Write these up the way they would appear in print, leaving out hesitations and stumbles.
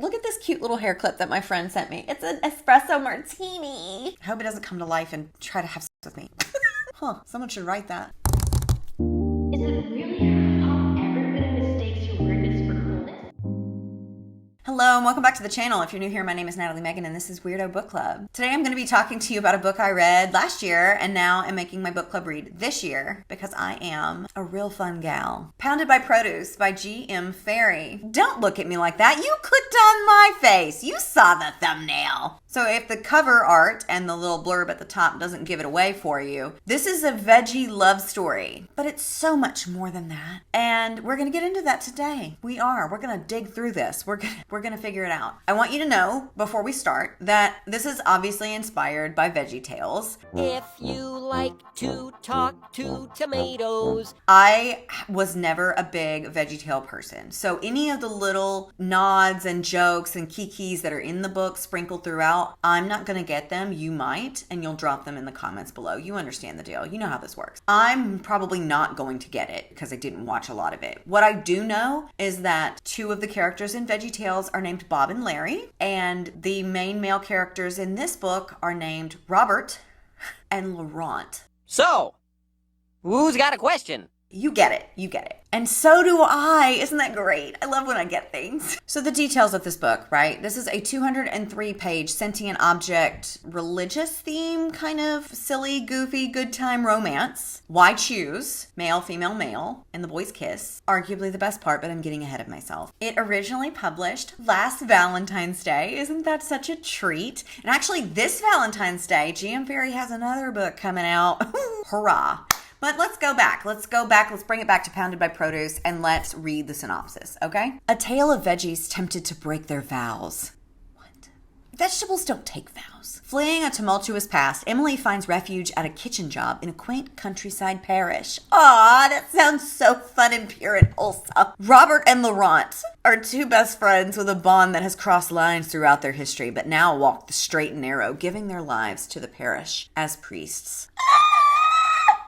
Look at this cute little hair clip that my friend sent me. It's an espresso martini. I hope it doesn't come to life and try to have sex with me. Someone should write that. Is it really how everybody mistakes your weirdness for coolness? Hello and welcome back to the channel. If you're new here, my name is Natalie Megan and this is Weirdo Book Club. Today I'm going to be talking to you about a book I read last year and now I'm making my book club read this year because I am a real fun gal. Pounded by Produce by G.M. Ferry. Don't look at me like that. You clicked on my face. You saw the thumbnail. So if the cover art and the little blurb at the top doesn't give it away for you, this is a veggie love story, but it's so much more than that. And we're going to get into that today. We're going to dig through this. We're going to figure it out. I want you to know before we start that this is obviously inspired by Veggie Tales. If you like to talk to tomatoes. I was never a big VeggieTale person. So any of the little nods and jokes and kikis that are in the book sprinkled throughout, I'm not going to get them. You might, and you'll drop them in the comments below. You understand the deal. You know how this works. I'm probably not going to get it because I didn't watch a lot of it. What I do know is that two of the characters in VeggieTales are named Bob and Larry, and the main male characters in this book are named Robert and Laurent. So, who's got a question? You get it. You get it. And so do I. Isn't that great? I love when I get things. So the details of this book, right? This is a 203-page sentient object, religious theme, kind of silly, goofy, good time romance. Why choose? Male, female, male, and the boys kiss. Arguably the best part, but I'm getting ahead of myself. It originally published last Valentine's Day. Isn't that such a treat? And actually this Valentine's Day, G.M. Ferry has another book coming out. Hurrah. But let's go back. Let's bring it back to Pounded by Produce and let's read the synopsis, okay? A tale of veggies tempted to break their vows. What? Vegetables don't take vows. Fleeing a tumultuous past, Emily finds refuge at a kitchen job in a quaint countryside parish. Aw, that sounds so fun and pure and wholesome. Robert and Laurent are two best friends with a bond that has crossed lines throughout their history, but now walk the straight and narrow, giving their lives to the parish as priests.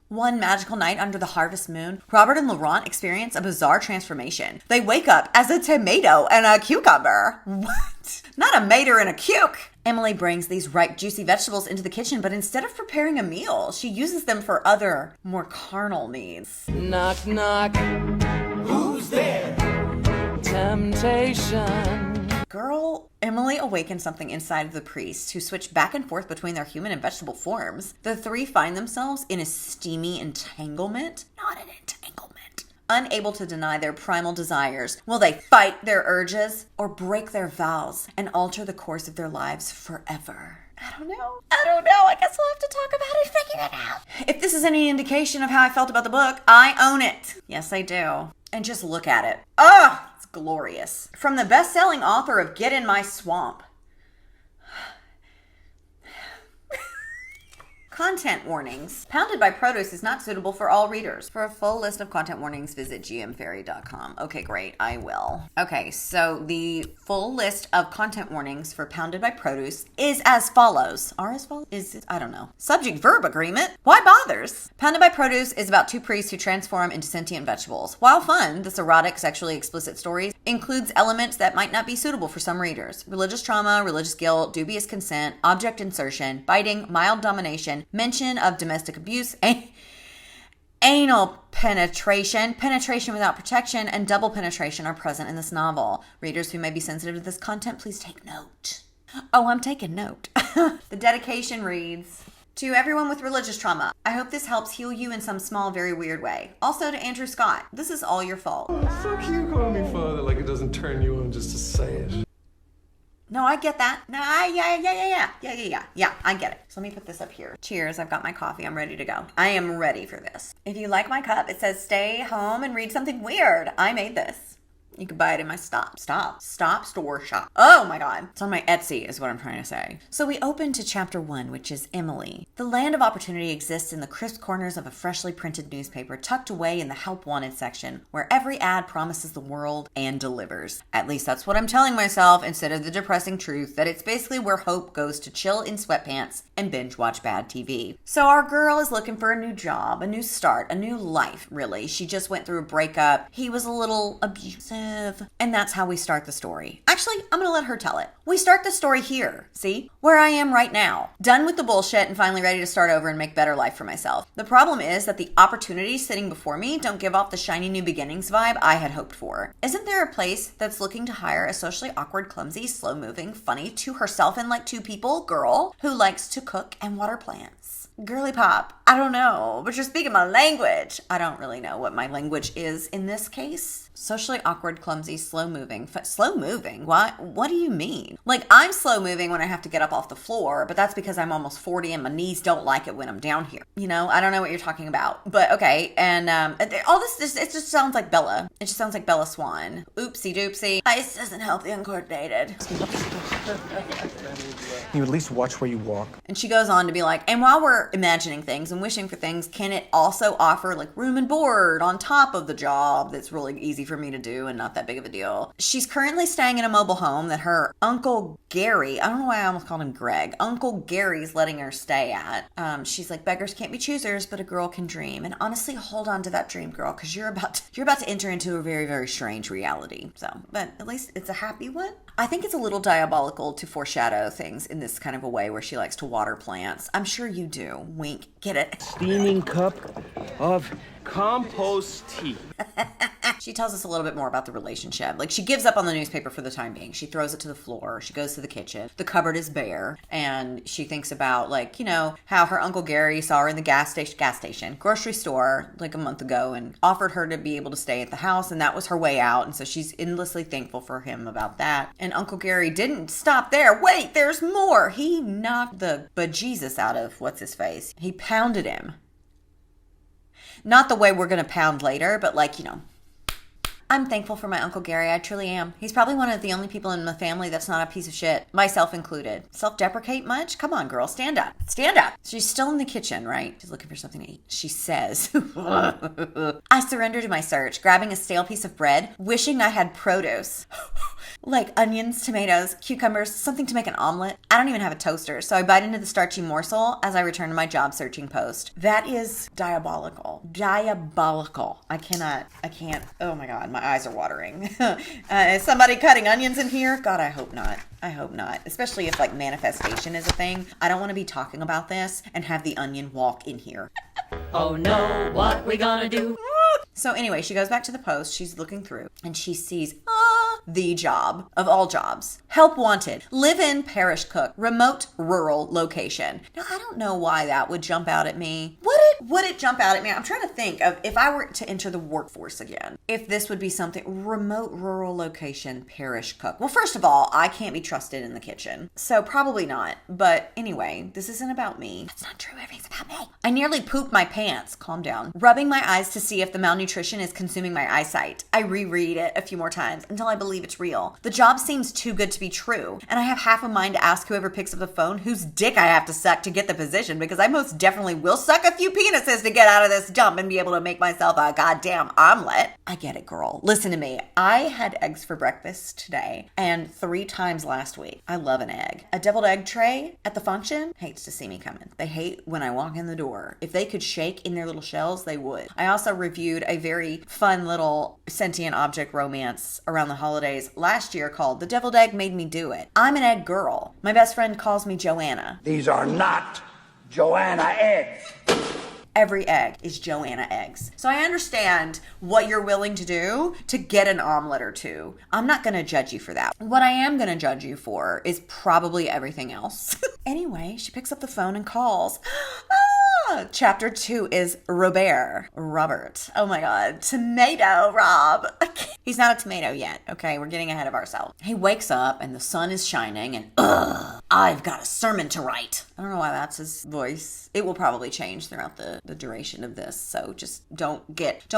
One magical night under the harvest moon, Robert and Laurent experience a bizarre transformation. They wake up as a tomato and a cucumber. What? Not a mater and a cuke. Emily brings these ripe, juicy vegetables into the kitchen, but instead of preparing a meal, she uses them for other, more carnal needs. Knock, knock. Who's there? Temptation. Girl, Emily awakens something inside of the priests who switch back and forth between their human and vegetable forms. The three find themselves in a steamy entanglement, not an entanglement. Unable to deny their primal desires, will they fight their urges or break their vows and alter the course of their lives forever? I don't know. I guess we'll have to talk about it and figure it out. If this is any indication of how I felt about the book, I own it. Yes, I do. And just look at it. Ugh! Glorious. From the best-selling author of Get in My Swamp. Content warnings. Pounded by Produce is not suitable for all readers. For a full list of content warnings, visit gmferry.com. Okay, great. I will. Okay, so the full list of content warnings for Pounded by Produce is as follows. Are as follows? Is it? I don't know. Subject verb agreement? Why bothers? Pounded by Produce is about two priests who transform into sentient vegetables. While fun, this erotic, sexually explicit story includes elements that might not be suitable for some readers. Religious trauma, religious guilt, dubious consent, object insertion, biting, mild domination, mention of domestic abuse, anal penetration, penetration without protection, and double penetration are present in this novel. Readers who may be sensitive to this content, please take note. Oh, I'm taking note. The dedication reads, to everyone with religious trauma, I hope this helps heal you in some small, very weird way. Also to Andrew Scott, this is all your fault. Fuck you calling me father like it doesn't turn you on just to say it. No, I get that. No, yeah, I get it. So let me put this up here. Cheers, I've got my coffee. I'm ready to go. I am ready for this. If you like my cup, it says stay home and read something weird. I made this. You can buy it in my stop store shop. Oh my God. It's on my Etsy is what I'm trying to say. So we open to chapter 1, which is Emily. The land of opportunity exists in the crisp corners of a freshly printed newspaper tucked away in the help wanted section where every ad promises the world and delivers. At least that's what I'm telling myself instead of the depressing truth that it's basically where hope goes to chill in sweatpants and binge watch bad TV. So our girl is looking for a new job, a new start, a new life, really. She just went through a breakup. He was a little abusive. live. And that's how we start the story. Actually, I'm going to let her tell it. We start the story here, see? Where I am right now. Done with the bullshit and finally ready to start over and make better life for myself. The problem is that the opportunities sitting before me don't give off the shiny new beginnings vibe I had hoped for. Isn't there a place that's looking to hire a socially awkward, clumsy, slow-moving, funny, to herself and like two people girl who likes to cook and water plants? Girly pop, I don't know, but you're speaking my language. I don't really know what my language is in this case. Socially awkward, clumsy, slow-moving. Slow-moving? What do you mean? Like, I'm slow-moving when I have to get up off the floor, but that's because I'm almost 40 and my knees don't like it when I'm down here. You know, I don't know what you're talking about. But okay, and all this, it just sounds like Bella. It just sounds like Bella Swan. Oopsie doopsie. Ice doesn't help the uncoordinated. You at least watch where you walk. And she goes on to be like, and while we're imagining things and wishing for things, can it also offer like room and board on top of the job that's really easy for me to do and not that big of a deal? She's currently staying in a mobile home that her Uncle Gary, I don't know why I almost called him Greg, Uncle Gary's letting her stay at. She's like, beggars can't be choosers, but a girl can dream. And honestly, hold on to that dream, girl, because you're about to enter into a very, very strange reality. So, but at least it's a happy one. I think it's a little diabolical to foreshadow things in this kind of a way where she likes to water plants. I'm sure you do. Wink. Get it? Steaming cup of compost tea. She tells us a little bit more about the relationship. Like, she gives up on the newspaper for the time being. She throws it to the floor. She goes to the kitchen. The cupboard is bare. And she thinks about, like, you know, how her Uncle Gary saw her in the grocery store, like a month ago, and offered her to be able to stay at the house. And that was her way out. And so she's endlessly thankful for him about that. And Uncle Gary didn't stop there. Wait, there's more. He knocked the bejesus out of what's-his-face. He pounded him. Not the way we're going to pound later, but like, you know. I'm thankful for my Uncle Gary. I truly am. He's probably one of the only people in my family that's not a piece of shit. Myself included. Self-deprecate much? Come on, girl. Stand up. Stand up. She's still in the kitchen, right? She's looking for something to eat. She says, I surrender to my search, grabbing a stale piece of bread, wishing I had produce. Like onions, tomatoes, cucumbers, something to make an omelet. I don't even have a toaster, so I bite into the starchy morsel as I return to my job searching post. That is diabolical. Diabolical. I can't. Oh my God, my eyes are watering. Is somebody cutting onions in here? God, I hope not. I hope not. Especially if like manifestation is a thing. I don't want to be talking about this and have the onion walk in here. Oh no, what we gonna do? So anyway, she goes back to the post. She's looking through and she sees the job of all jobs. Help wanted. Live-in parish cook. Remote rural location. Now, I don't know why that would jump out at me. Would it jump out at me? I'm trying to think of if I were to enter the workforce again, if this would be something. Remote rural location parish cook. Well, first of all, I can't be trusted in the kitchen. So probably not. But anyway, this isn't about me. That's not true. Everything's about me. I nearly pooped my pants. Calm down. Rubbing my eyes to see if the malnutrition is consuming my eyesight. I reread it a few more times until I believe it's real. The job seems too good to be true. And I have half a mind to ask whoever picks up the phone whose dick I have to suck to get the position, because I most definitely will suck a few penises to get out of this dump and be able to make myself a goddamn omelet. I get it, girl. Listen to me. I had eggs for breakfast today and 3 times last week. I love an egg. A deviled egg tray at the function hates to see me coming. They hate when I walk in the door. If they could shake in their little shells, they would. I also reviewed a very fun little sentient object romance around the holidays last year called The Deviled Egg Made Me Do It. I'm an egg girl. My best friend calls me Joanna. These are not Joanna eggs. Every egg is Joanna eggs. So I understand what you're willing to do to get an omelet or two. I'm not going to judge you for that. What I am going to judge you for is probably everything else. Anyway, she picks up the phone and calls. Chapter 2 is Robert. Oh my God. Tomato Rob. He's not a tomato yet. Okay, we're getting ahead of ourselves. He wakes up and the sun is shining and I've got a sermon to write. I don't know why that's his voice. It will probably change throughout the duration of this. So just don't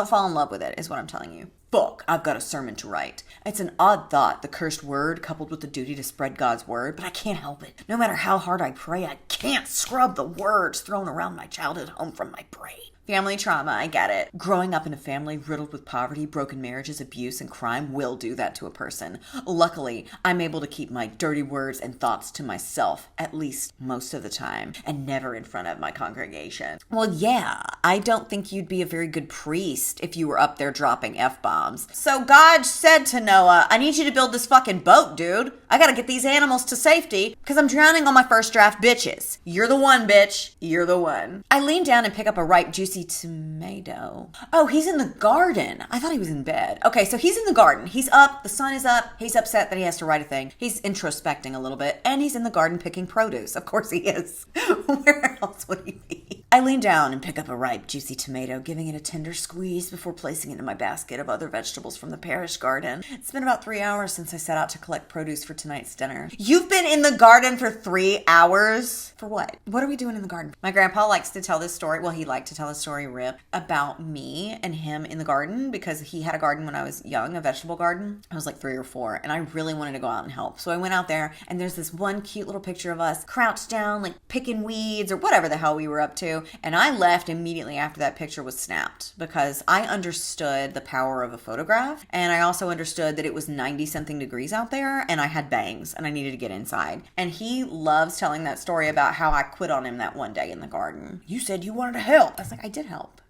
fall in love with it is what I'm telling you. Fuck, I've got a sermon to write. It's an odd thought, the cursed word coupled with the duty to spread God's word, but I can't help it. No matter how hard I pray, I can't scrub the words thrown around my childhood home from my brain. Family trauma, I get it. Growing up in a family riddled with poverty, broken marriages, abuse, and crime will do that to a person. Luckily, I'm able to keep my dirty words and thoughts to myself, at least most of the time, and never in front of my congregation. Well, yeah, I don't think you'd be a very good priest if you were up there dropping F-bombs. So God said to Noah, I need you to build this fucking boat, dude. I gotta get these animals to safety because I'm drowning on my first draft bitches. You're the one, bitch. You're the one. I lean down and pick up a ripe, juicy tomato. Oh, he's in the garden. I thought he was in bed. Okay, so he's in the garden. He's up. The sun is up. He's upset that he has to write a thing. He's introspecting a little bit, and he's in the garden picking produce. Of course he is. Where else would he be? I lean down and pick up a ripe, juicy tomato, giving it a tender squeeze before placing it in my basket of other vegetables from the parish garden. It's been about 3 hours since I set out to collect produce for tonight's dinner. You've been in the garden for 3 hours? For what? What are we doing in the garden? My grandpa likes to tell this story. Well, he liked to tell a story, Rip, about me and him in the garden because he had a garden when I was young, a vegetable garden. I was like 3 or 4, and I really wanted to go out and help. So I went out there, and there's this one cute little picture of us crouched down, like picking weeds or whatever the hell we were up to. And I left immediately after that picture was snapped because I understood the power of a photograph. And I also understood that it was 90 something degrees out there and I had bangs and I needed to get inside. And he loves telling that story about how I quit on him that one day in the garden. You said you wanted to help. I was like, I did help.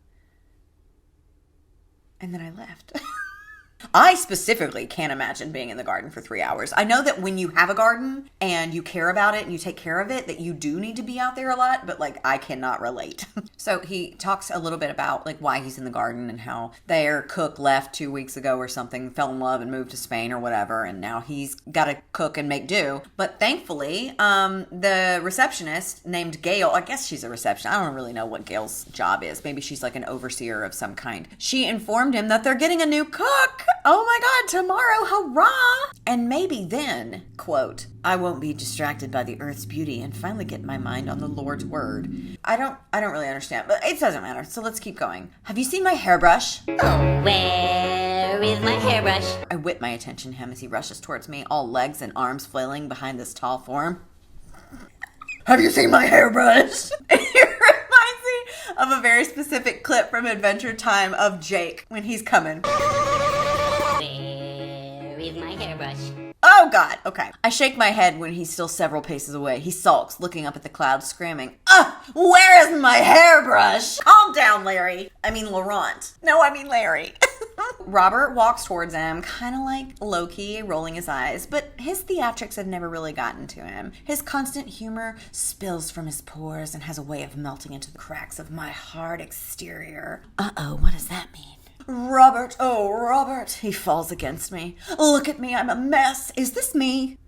And then I left. I specifically can't imagine being in the garden for 3 hours. I know that when you have a garden and you care about it and you take care of it, that you do need to be out there a lot, but like I cannot relate. So he talks a little bit about like why he's in the garden and how their cook left 2 weeks ago or something, fell in love and moved to Spain or whatever, and now he's got to cook and make do. But thankfully, the receptionist named Gail, I guess she's a receptionist. I don't really know what Gail's job is. Maybe she's like an overseer of some kind. She informed him that they're getting a new cook. Oh my God, tomorrow, hurrah! And maybe then, quote, I won't be distracted by the earth's beauty and finally get my mind on the Lord's word. I don't really understand, but it doesn't matter. So let's keep going. Have you seen my hairbrush? Oh, where is my hairbrush? I whip my attention to him as he rushes towards me, all legs and arms flailing behind this tall form. Have you seen my hairbrush? Of a very specific clip from Adventure Time of Jake when he's coming. Where is my hairbrush? Oh God, okay. I shake my head when he's still several paces away. He sulks, looking up at the clouds, screaming, where is my hairbrush? Calm down, Larry. I mean Laurent. No, I mean Larry. Robert walks towards him, kind of like low-key, rolling his eyes, but his theatrics had never really gotten to him. His constant humor spills from his pores and has a way of melting into the cracks of my hard exterior. Uh-oh, what does that mean? Robert, oh Robert, he falls against me. Look at me, I'm a mess. Is this me?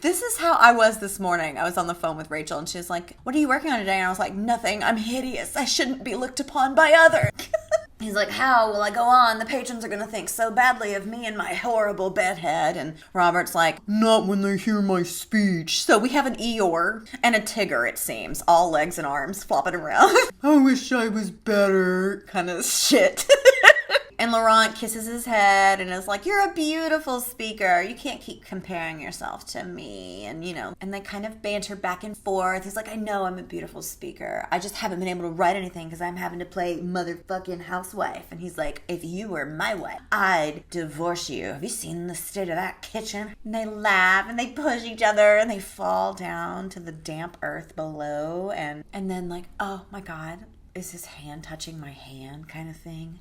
This is how I was this morning. I was on the phone with Rachel and she was like, what are you working on today? And I was like, nothing, I'm hideous. I shouldn't be looked upon by others. He's like, how will I go on? The patrons are going to think so badly of me and my horrible bedhead. And Robert's like, not when they hear my speech. So we have an Eeyore and a Tigger, it seems. All legs and arms flopping around. I wish I was better kind of shit. And Laurent kisses his head and is like, you're a beautiful speaker. You can't keep comparing yourself to me. And, you know, and they kind of banter back and forth. He's like, I know I'm a beautiful speaker. I just haven't been able to write anything because I'm having to play motherfucking housewife. And he's like, if you were my wife, I'd divorce you. Have you seen the state of that kitchen? And they laugh and they push each other and they fall down to the damp earth below. And then like, oh my God. Is his hand touching my hand kind of thing?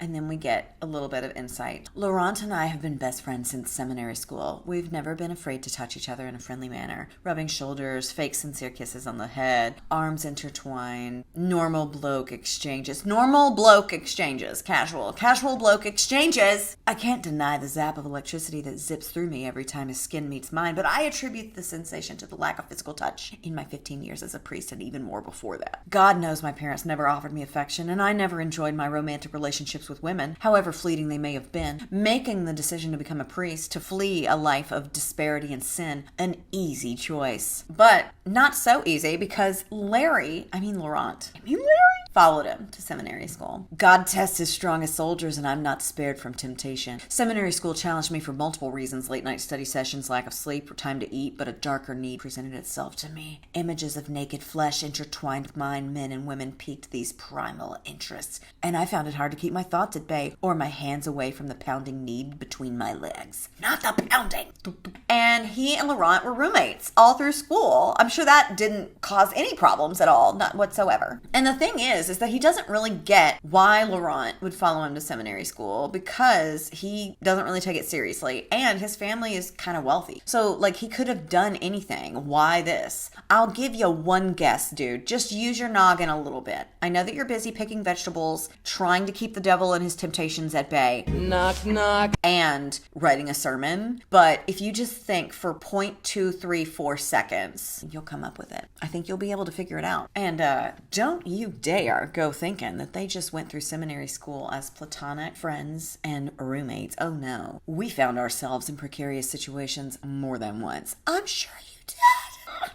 And then we get a little bit of insight. Laurent and I have been best friends since seminary school. We've never been afraid to touch each other in a friendly manner. Rubbing shoulders, fake sincere kisses on the head, arms intertwined, normal bloke exchanges. Normal bloke exchanges. Casual bloke exchanges. I can't deny the zap of electricity that zips through me every time his skin meets mine, but I attribute the sensation to the lack of physical touch in my 15 years as a priest and even more before that. God knows my parents never offered me affection, and I never enjoyed my romantic relationships with women, however fleeting they may have been, making the decision to become a priest, to flee a life of disparity and sin, an easy choice. But not so easy, because Laurent, followed him to seminary school. God tests his strongest soldiers, and I'm not spared from temptation. Seminary school challenged me for multiple reasons: late night study sessions, lack of sleep, or time to eat, but a darker need presented itself to me. Images of naked flesh intertwined with mine, men and women, piqued these primal interests, and I found it hard to keep my thoughts at bay or my hands away from the pounding need between my legs. Not the pounding! And he and Laurent were roommates all through school. I'm sure that didn't cause any problems at all, not whatsoever. And the thing is that he doesn't really get why Laurent would follow him to seminary school, because he doesn't really take it seriously, and his family is kind of wealthy. So, like, he could have done anything. Why this? I'll give you one guess, dude. Just use your noggin a little bit. I know that you're busy picking vegetables, trying to keep the devil and his temptations at bay. Knock, knock. And writing a sermon. But if you just think for 0.234 seconds, you'll come up with it. I think you'll be able to figure it out. And don't you dare go thinking that they just went through seminary school as platonic friends and roommates. Oh no. We found ourselves in precarious situations more than once. I'm sure you did.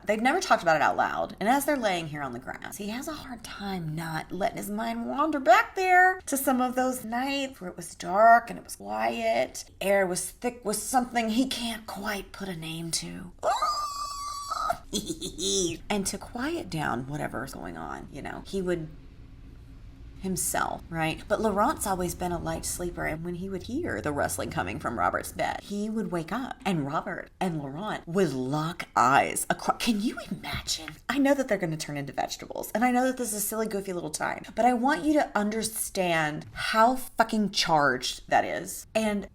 They've never talked about it out loud. And as they're laying here on the grass, he has a hard time not letting his mind wander back there to some of those nights where it was dark and it was quiet. Air was thick with something he can't quite put a name to. And to quiet down whatever's going on, he would himself, right? But Laurent's always been a light sleeper, and when he would hear the rustling coming from Robert's bed, he would wake up, and Robert and Laurent would lock eyes across. Can you imagine? I know that they're going to turn into vegetables, and I know that this is a silly, goofy little time, but I want you to understand how fucking charged that is. And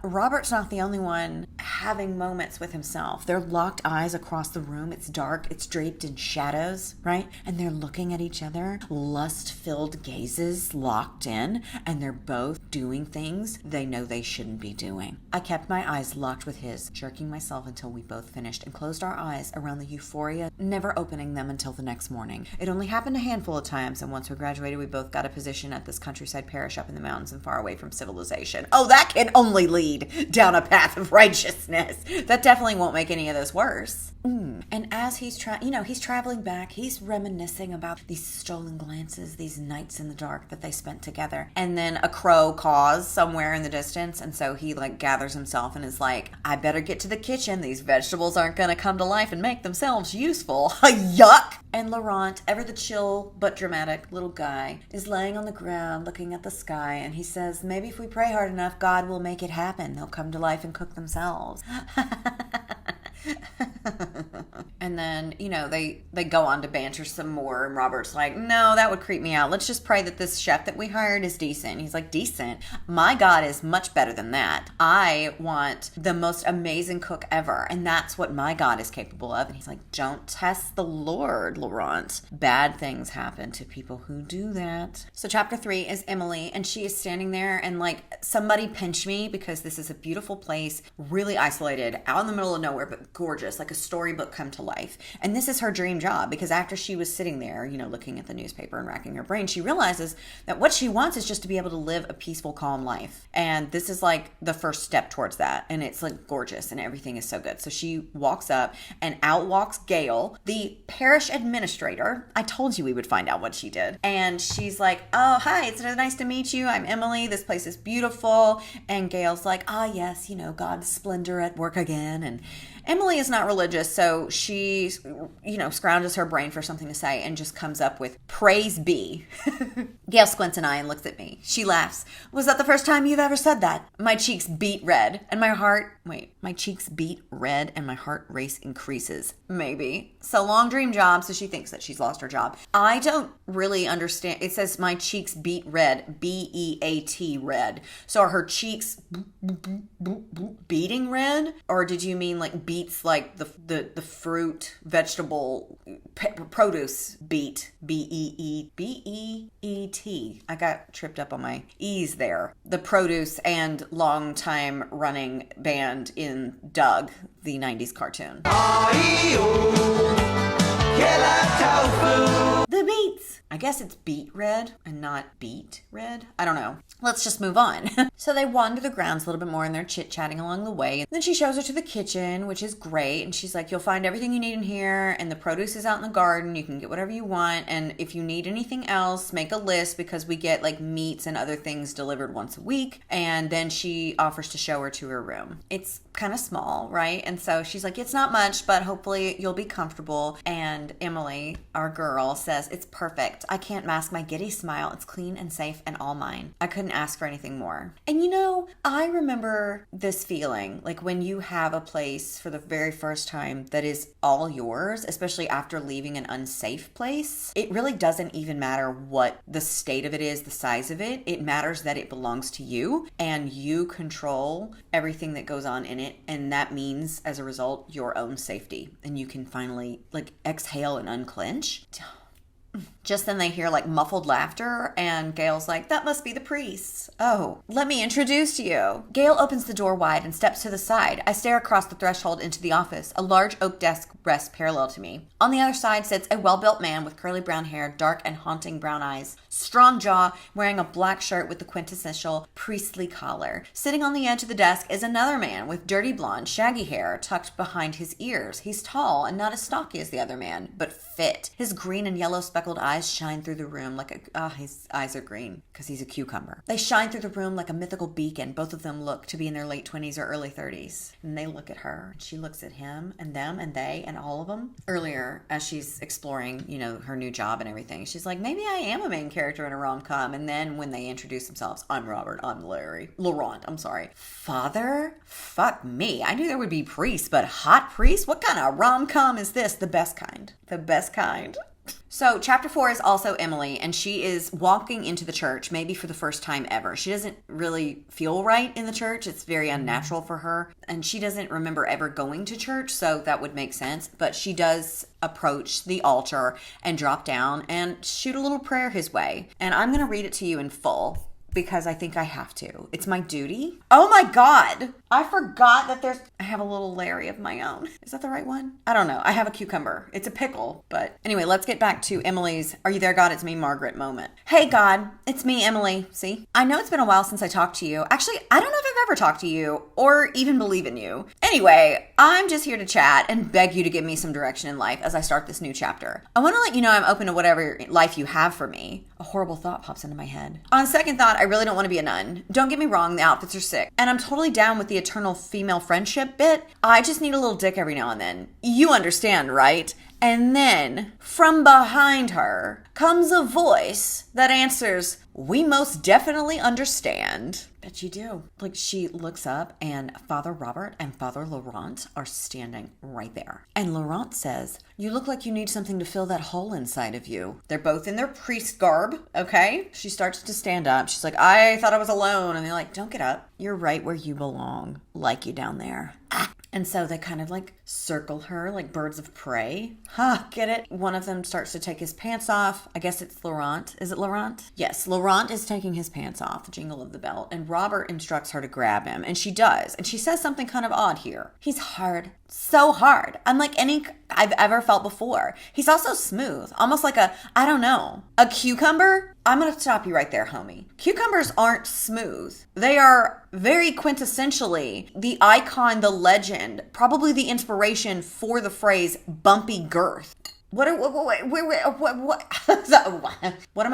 Robert's not the only one having moments with himself. They're locked eyes across the room. It's dark. It's draped in shadows, right? And they're looking at each other, lust-filled gazes locked in, and they're both doing things they know they shouldn't be doing. I kept my eyes locked with his, jerking myself until we both finished, and closed our eyes around the euphoria, never opening them until the next morning. It only happened a handful of times, and once we graduated, we both got a position at this countryside parish up in the mountains and far away from civilization. Oh, that can only lead down a path of righteousness. That definitely won't make any of this worse. And as he's he's traveling back, he's reminiscing about these stolen glances, these nights in the dark that they spent together. And then a crow caws somewhere in the distance, and so he gathers himself and is like, I better get to the kitchen. These vegetables aren't going to come to life and make themselves useful. Yuck! And Laurent, ever the chill but dramatic little guy, is laying on the ground looking at the sky, and he says, maybe if we pray hard enough, God will make it happen. They'll come to life and cook themselves. And then, they go on to banter some more, and Robert's like, no, that would creep me out. Let's just pray that this chef that we hired is decent. He's like, decent? My God is much better than that. I want the most amazing cook ever, and that's what my God is capable of. And he's like, don't test the Lord, Laurent. Bad things happen to people who do that. So chapter 3 is Emily, and she is standing there and somebody pinch me, because this is a beautiful place, really isolated, out in the middle of nowhere, but gorgeous, like a storybook come to life. And this is her dream job, because after she was sitting there, looking at the newspaper and racking her brain, she realizes that what she wants is just to be able to live a peaceful, calm life. And this is the first step towards that. And it's gorgeous, and everything is so good. So she walks up, and out walks Gail, the parish administrator. I told you we would find out what she did. And she's like, oh, hi, it's nice to meet you. I'm Emily. This place is beautiful. And Gail's like, yes, God's splendor at work again. And Emily is not religious, so she, scrounges her brain for something to say and just comes up with, praise be. Gail squints an eye and looks at me. She laughs. Was that the first time you've ever said that? My cheeks beat red, and my cheeks beat red and my heart race increases. Maybe. So long dream job, so she thinks that she's lost her job. I don't really understand. It says my cheeks beat red, B-E-A-T red. So are her cheeks beating red? Or did you mean beats the fruit, vegetable, produce beat, B-E-E-T. I got tripped up on my E's there. The produce and long time running band in Doug, the 90s cartoon. The the beets. I guess it's beet red and not beet red. I don't know. Let's just move on. So they wander the grounds a little bit more and they're chit-chatting along the way. And then she shows her to the kitchen, which is great. And she's like, you'll find everything you need in here. And the produce is out in the garden. You can get whatever you want. And if you need anything else, make a list because we get like meats and other things delivered once a week. And then she offers to show her to her room. It's kind of small, right? And so she's like, it's not much, but hopefully you'll be comfortable. And Emily, our girl, says, it's perfect. I can't mask my giddy smile. It's clean and safe and all mine. I couldn't ask for anything more. And you know, I remember this feeling like when you have a place for the very first time that is all yours, especially after leaving an unsafe place. It really doesn't even matter what the state of it is, the size of it. It matters that it belongs to you and you control everything that goes on in it. And that means, as a result, your own safety. And you can finally like exhale and unclench. Just then they hear like muffled laughter and Gail's like, that must be the priest. Oh, let me introduce you. Gail opens the door wide and steps to the side. I stare across the threshold into the office. A large oak desk rests parallel to me. On the other side sits a well-built man with curly brown hair, dark and haunting brown eyes, strong jaw, wearing a black shirt with the quintessential priestly collar. Sitting on the edge of the desk is another man with dirty blonde, shaggy hair tucked behind his ears. He's tall and not as stocky as the other man, but fit. His green and yellow speckled eyes shine through the room like his eyes are green because he's a cucumber. They shine through the room like a mythical beacon. Both of them look to be in their late 20s or early 30s. And they look at her and she looks at him and them and they and all of them. Earlier, as she's exploring, you know, her new job and everything, she's like, maybe I am a main character in a rom-com. And then when they introduce themselves, I'm Robert, I'm Laurent, I'm sorry. Father? Fuck me. I knew there would be priests, but hot priests? What kind of rom-com is this? The best kind. The best kind. So chapter 4 is also Emily, and she is walking into the church, maybe for the first time ever. She doesn't really feel right in the church. It's very unnatural for her, and she doesn't remember ever going to church, so that would make sense. But she does approach the altar and drop down and shoot a little prayer his way. And I'm going to read it to you in full, because I think I have to. It's my duty. Oh my God. I forgot that I have a little Larry of my own. Is that the right one? I don't know. I have a cucumber. It's a pickle. But anyway, let's get back to Emily's "Are you there, God? It's me, Margaret" moment. Hey, God. It's me, Emily. See? I know it's been a while since I talked to you. Actually, I don't know if I've ever talked to you or even believe in you. Anyway, I'm just here to chat and beg you to give me some direction in life as I start this new chapter. I want to let you know I'm open to whatever life you have for me. A horrible thought pops into my head. On second thought, I really don't want to be a nun. Don't get me wrong, the outfits are sick. And I'm totally down with the eternal female friendship bit. I just need a little dick every now and then. You understand, right? And then, from behind her, comes a voice that answers, "We most definitely understand." Bet you do. Like, she looks up and Father Robert and Father Laurent are standing right there. And Laurent says, "You look like you need something to fill that hole inside of you." They're both in their priest garb, okay? She starts to stand up. She's like, "I thought I was alone." And they're like, "Don't get up. You're right where you belong. Like you down there." And so they kind of like circle her like birds of prey. Get it? One of them starts to take his pants off. I guess it's Laurent. Is it Laurent? Yes, Laurent is taking his pants off, the jingle of the belt. And Robert instructs her to grab him. And she does. And she says something kind of odd here. He's hard. So hard. Unlike any I've ever felt before. He's also smooth. Almost like a cucumber? I'm going to stop you right there, homie. Cucumbers aren't smooth. They are very quintessentially the icon, the legend, probably the inspiration for the phrase bumpy girth. What am I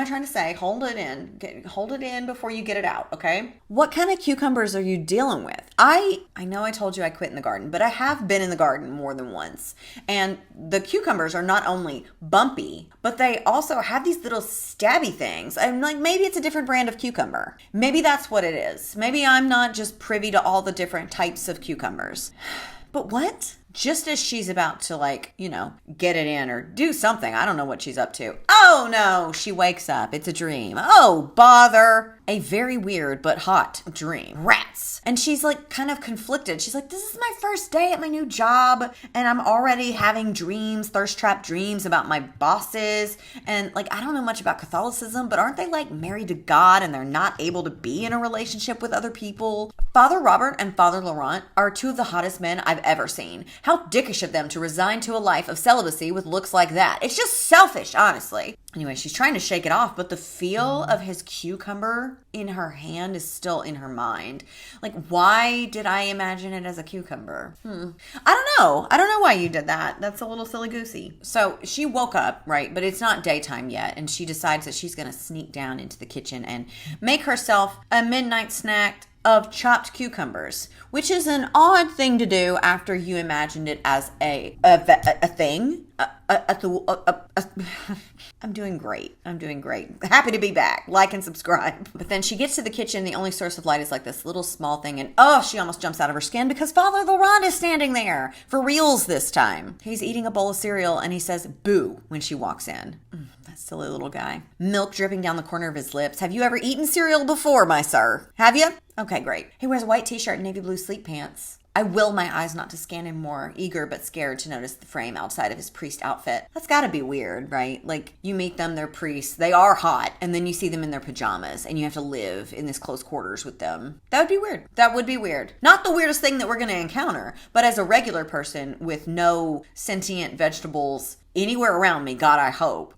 trying to say? Hold it in. Hold it in before you get it out, okay? What kind of cucumbers are you dealing with? I know I told you I quit in the garden, but I have been in the garden more than once. And the cucumbers are not only bumpy, but they also have these little stabby things. I'm like, maybe it's a different brand of cucumber. Maybe that's what it is. Maybe I'm not just privy to all the different types of cucumbers. But what? Just as she's about to get it in or do something, I don't know what she's up to. Oh no, she wakes up. It's a dream. Oh, bother. a very weird but hot dream. Rats. And she's like kind of conflicted. She's like, this is my first day at my new job and I'm already having dreams, thirst trap dreams about my bosses. And like, I don't know much about Catholicism, but aren't they like married to God and they're not able to be in a relationship with other people? Father Robert and Father Laurent are two of the hottest men I've ever seen. How dickish of them to resign to a life of celibacy with looks like that. It's just selfish, honestly. Anyway, she's trying to shake it off, but the feel of his cucumber in her hand is still in her mind. Like, why did I imagine it as a cucumber? I don't know. I don't know why you did that. That's a little silly-goosey. So she woke up, right? But it's not daytime yet. And she decides that she's going to sneak down into the kitchen and make herself a midnight snack of chopped cucumbers, which is an odd thing to do after you imagined it as a thing. I'm doing great. Happy to be back. Like and subscribe. But then she gets to the kitchen. The only source of light is like this little small thing. And she almost jumps out of her skin because Father Laurent is standing there. For reals this time. He's eating a bowl of cereal and he says boo when she walks in. That silly little guy. Milk dripping down the corner of his lips. Have you ever eaten cereal before, my sir? Have you? Okay, great. He wears a white t-shirt and navy blue sleep pants. I will my eyes not to scan him more, eager but scared to notice the frame outside of his priest outfit. That's gotta be weird, right? Like, you meet them, they're priests, they are hot, and then you see them in their pajamas, and you have to live in this close quarters with them. That would be weird. That would be weird. Not the weirdest thing that we're gonna encounter, but as a regular person with no sentient vegetables anywhere around me, God, I hope.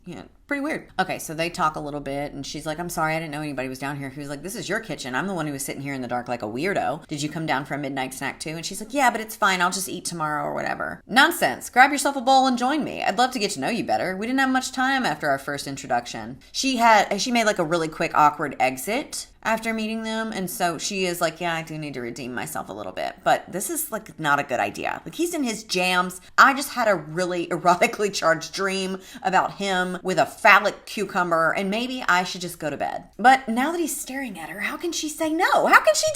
Pretty weird. Okay, so they talk a little bit and she's like, I'm sorry, I didn't know anybody was down here. He was like, this is your kitchen. I'm the one who was sitting here in the dark like a weirdo. Did you come down for a midnight snack too? And she's like, yeah, but it's fine. I'll just eat tomorrow or whatever. Nonsense. Grab yourself a bowl and join me. I'd love to get to know you better. We didn't have much time after our first introduction. She made like a really quick awkward exit after meeting them. And so she is like, yeah, I do need to redeem myself a little bit. But this is like not a good idea. Like, he's in his jams. I just had a really erotically charged dream about him with a phallic cucumber and maybe I should just go to bed. But now that he's staring at her, how can she say no? How can she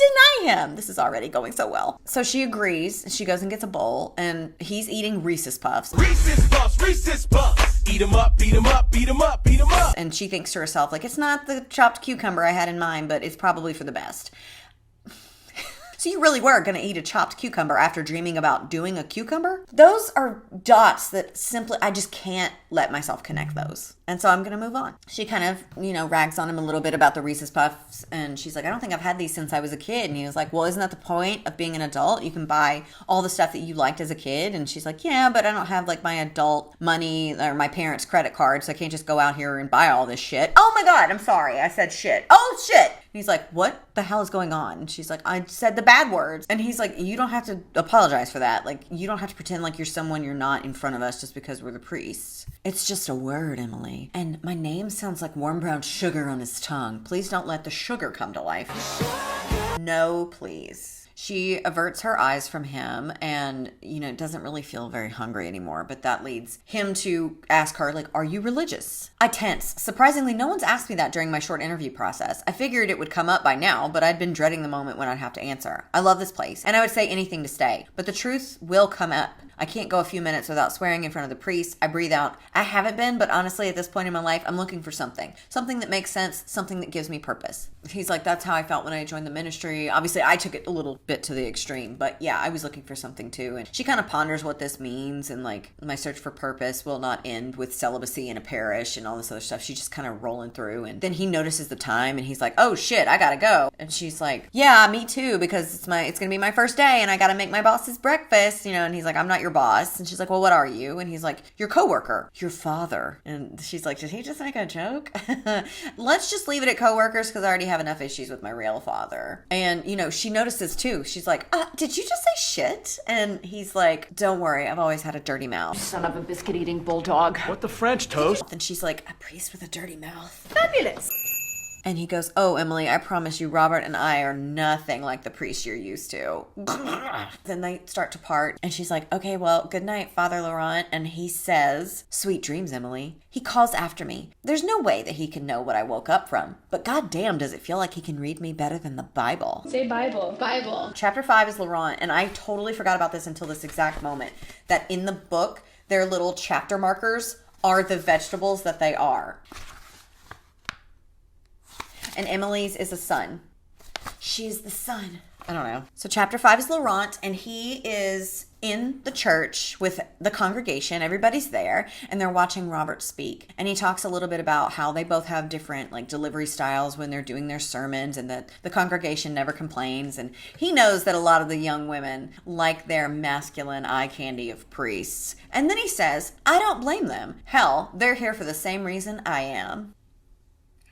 deny him? This is already going so well. So she agrees. She goes and gets a bowl and he's eating Reese's Puffs. Reese's Puffs, Reese's Puffs. Eat 'em up, beat 'em up, beat 'em up, beat 'em up. And she thinks to herself, like, it's not the chopped cucumber I had in mind, but it's probably for the best. So you really were going to eat a chopped cucumber after dreaming about doing a cucumber? Those are dots that simply, I just can't let myself connect those. And so I'm going to move on. She kind of, rags on him a little bit about the Reese's Puffs. And she's like, I don't think I've had these since I was a kid. And he was like, well, isn't that the point of being an adult? You can buy all the stuff that you liked as a kid. And she's like, yeah, but I don't have like my adult money or my parents' credit card. So I can't just go out here and buy all this shit. Oh my God, I'm sorry. I said shit. Oh shit. And he's like, what the hell is going on? And she's like, I said the bad words. And he's like, you don't have to apologize for that. Like, you don't have to pretend like you're someone you're not in front of us just because we're the priests. It's just a word, Emily. And my name sounds like warm brown sugar on his tongue. Please don't let the sugar come to life. No, please. She averts her eyes from him and, doesn't really feel very hungry anymore. But that leads him to ask her, like, are you religious? I tense. Surprisingly, no one's asked me that during my short interview process. I figured it would come up by now, but I'd been dreading the moment when I'd have to answer. I love this place, and I would say anything to stay. But the truth will come up. I can't go a few minutes without swearing in front of the priest. I breathe out. I haven't been, but honestly, at this point in my life, I'm looking for something. Something that makes sense, something that gives me purpose. He's like, that's how I felt when I joined the ministry. Obviously, I took it a little bit to the extreme, but yeah, I was looking for something too. And she kind of ponders what this means, and like, my search for purpose will not end with celibacy in a parish and all this other stuff. She's just kind of rolling through, and then he notices the time and he's like, oh shit, I gotta go. And she's like, yeah, me too, because it's gonna be my first day and I gotta make my boss's breakfast, and he's like, I'm not your boss. And she's like, well, what are you? And he's like, your coworker, your father. And she's like, did he just make a joke? Let's just leave it at coworkers because I already have enough issues with my real father. And she notices too. She's like, did you just say shit? And he's like, don't worry, I've always had a dirty mouth. Son of a biscuit-eating bulldog. What the French toast? And she's like, a priest with a dirty mouth. Fabulous. And he goes, oh, Emily, I promise you, Robert and I are nothing like the priest you're used to. Then they start to part. And she's like, okay, well, good night, Father Laurent. And he says, sweet dreams, Emily. He calls after me. There's no way that he can know what I woke up from. But goddamn, does it feel like he can read me better than the Bible. Say Bible. Bible. Chapter 5 is Laurent. And I totally forgot about this until this exact moment. That in the book, their little chapter markers are the vegetables that they are. and Emily's is a son. She's the son. I don't know. So chapter 5 is Laurent, and he is in the church with the congregation. Everybody's there, and they're watching Robert speak. And he talks a little bit about how they both have different like delivery styles when they're doing their sermons, and that the congregation never complains. And he knows that a lot of the young women like their masculine eye candy of priests. And then he says, I don't blame them. Hell, they're here for the same reason I am.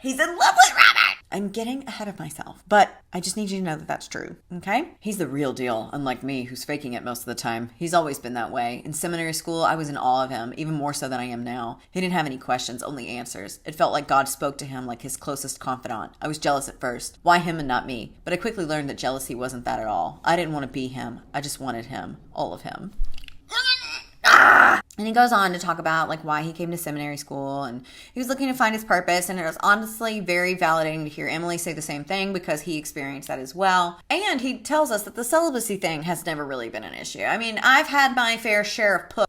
He's in love with Robert. I'm getting ahead of myself, but I just need you to know that that's true, okay? He's the real deal, unlike me, who's faking it most of the time. He's always been that way. In seminary school, I was in awe of him, even more so than I am now. He didn't have any questions, only answers. It felt like God spoke to him like his closest confidant. I was jealous at first. Why him and not me? But I quickly learned that jealousy wasn't that at all. I didn't want to be him. I just wanted him. All of him. And he goes on to talk about like why he came to seminary school, and he was looking to find his purpose. And it was honestly very validating to hear Emily say the same thing, because he experienced that as well. And he tells us that the celibacy thing has never really been an issue. I mean, I've had my fair share of puss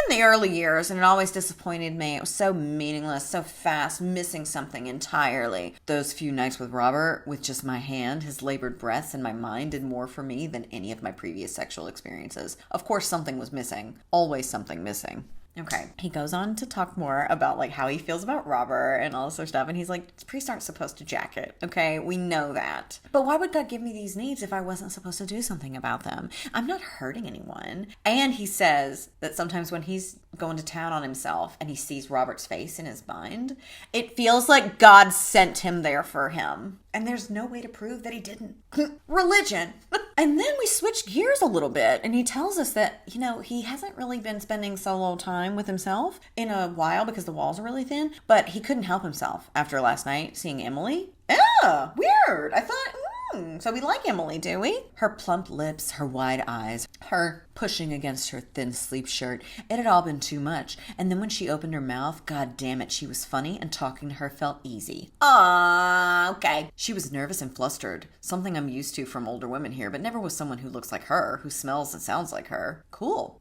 in the early years, and it always disappointed me. It was so meaningless, so fast, missing something entirely. Those few nights with Robert, with just my hand, his labored breaths, and my mind did more for me than any of my previous sexual experiences. Of course, something was missing. Always something missing. Okay. He goes on to talk more about like how he feels about Robert and all this other stuff. And he's like, priests aren't supposed to jack it. Okay. We know that. But why would God give me these needs if I wasn't supposed to do something about them? I'm not hurting anyone. And he says that sometimes when he's going to town on himself and he sees Robert's face in his mind, it feels like God sent him there for him. And there's no way to prove that he didn't. Religion. And then we switch gears a little bit, and he tells us that, you know, he hasn't really been spending solo time with himself in a while because the walls are really thin, but he couldn't help himself after last night seeing Emily. Yeah, weird. I thought, so we like Emily, do we? Her plump lips, her wide eyes, her pushing against her thin sleep shirt. It had all been too much. And then when she opened her mouth, god damn it, she was funny, and talking to her felt easy. Okay. She was nervous and flustered, something I'm used to from older women here, but never with someone who looks like her, who smells and sounds like her. Cool.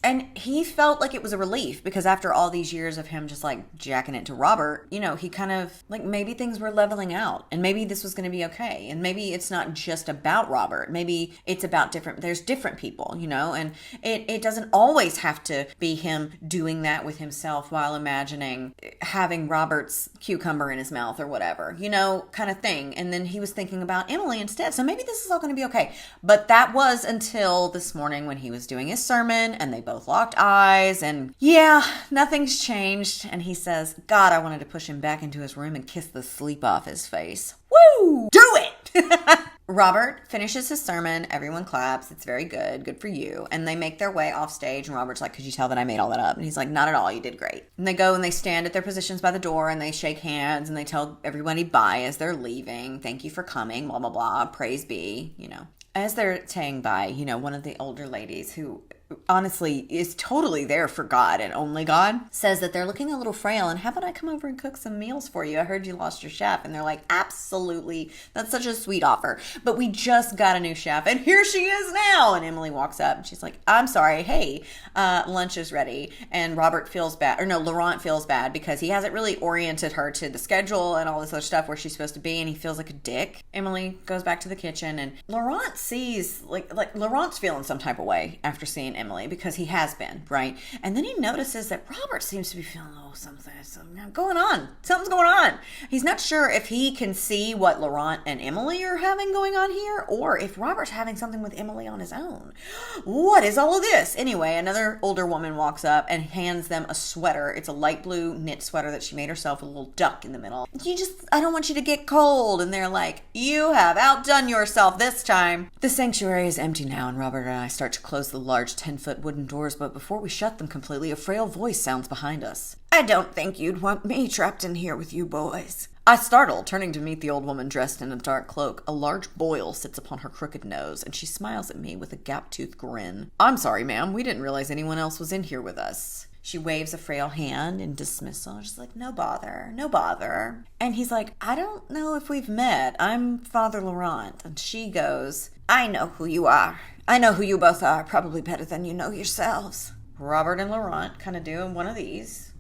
And he felt like it was a relief, because after all these years of him just like jacking it to Robert, you know, he kind of like maybe things were leveling out, and maybe this was going to be okay. And maybe it's not just about Robert. Maybe it's about there's different people, you know, and it doesn't always have to be him doing that with himself while imagining having Robert's cucumber in his mouth or whatever, you know, kind of thing. And then he was thinking about Emily instead. So maybe this is all going to be okay. But that was until this morning when he was doing his sermon and they both locked eyes, and yeah, nothing's changed. And he says, God, I wanted to push him back into his room and kiss the sleep off his face. Woo! Do it! Robert finishes his sermon. Everyone claps. It's very good. Good for you. And they make their way off stage. And Robert's like, could you tell that I made all that up? And he's like, not at all. You did great. And they go and they stand at their positions by the door and they shake hands and they tell everybody bye as they're leaving. Thank you for coming. Blah, blah, blah. Praise be, you know. As they're saying bye, you know, one of the older ladies who honestly is totally there for God and only God says that they're looking a little frail, and how about I come over and cook some meals for you? I heard you lost your chef. And they're like, absolutely. That's such a sweet offer. But we just got a new chef and here she is now. And Emily walks up and she's like, I'm sorry. Hey, lunch is ready. And Laurent feels bad because he hasn't really oriented her to the schedule and all this other stuff where she's supposed to be. And he feels like a dick. Emily goes back to the kitchen and Laurent sees like Laurent's feeling some type of way after seeing Emily, because he has been, right? And then he notices that Robert seems to be feeling something going on. Something's going on. He's not sure if he can see what Laurent and Emily are having going on here, or if Robert's having something with Emily on his own. What is all of this? Anyway, another older woman walks up and hands them a sweater. It's a light blue knit sweater that she made herself, with a little duck in the middle. I don't want you to get cold. And they're like, you have outdone yourself this time. The sanctuary is empty now, and Robert and I start to close the large 10-foot wooden doors, but before we shut them completely, a frail voice sounds behind us. I don't think you'd want me trapped in here with you boys. I startle, turning to meet the old woman dressed in a dark cloak. A large boil sits upon her crooked nose, and she smiles at me with a gap-toothed grin. I'm sorry, ma'am. We didn't realize anyone else was in here with us. She waves a frail hand in dismissal. She's like, no bother, no bother. And he's like, I don't know if we've met. I'm Father Laurent. And she goes, I know who you are. I know who you both are, probably better than you know yourselves. Robert and Laurent kind of doing one of these.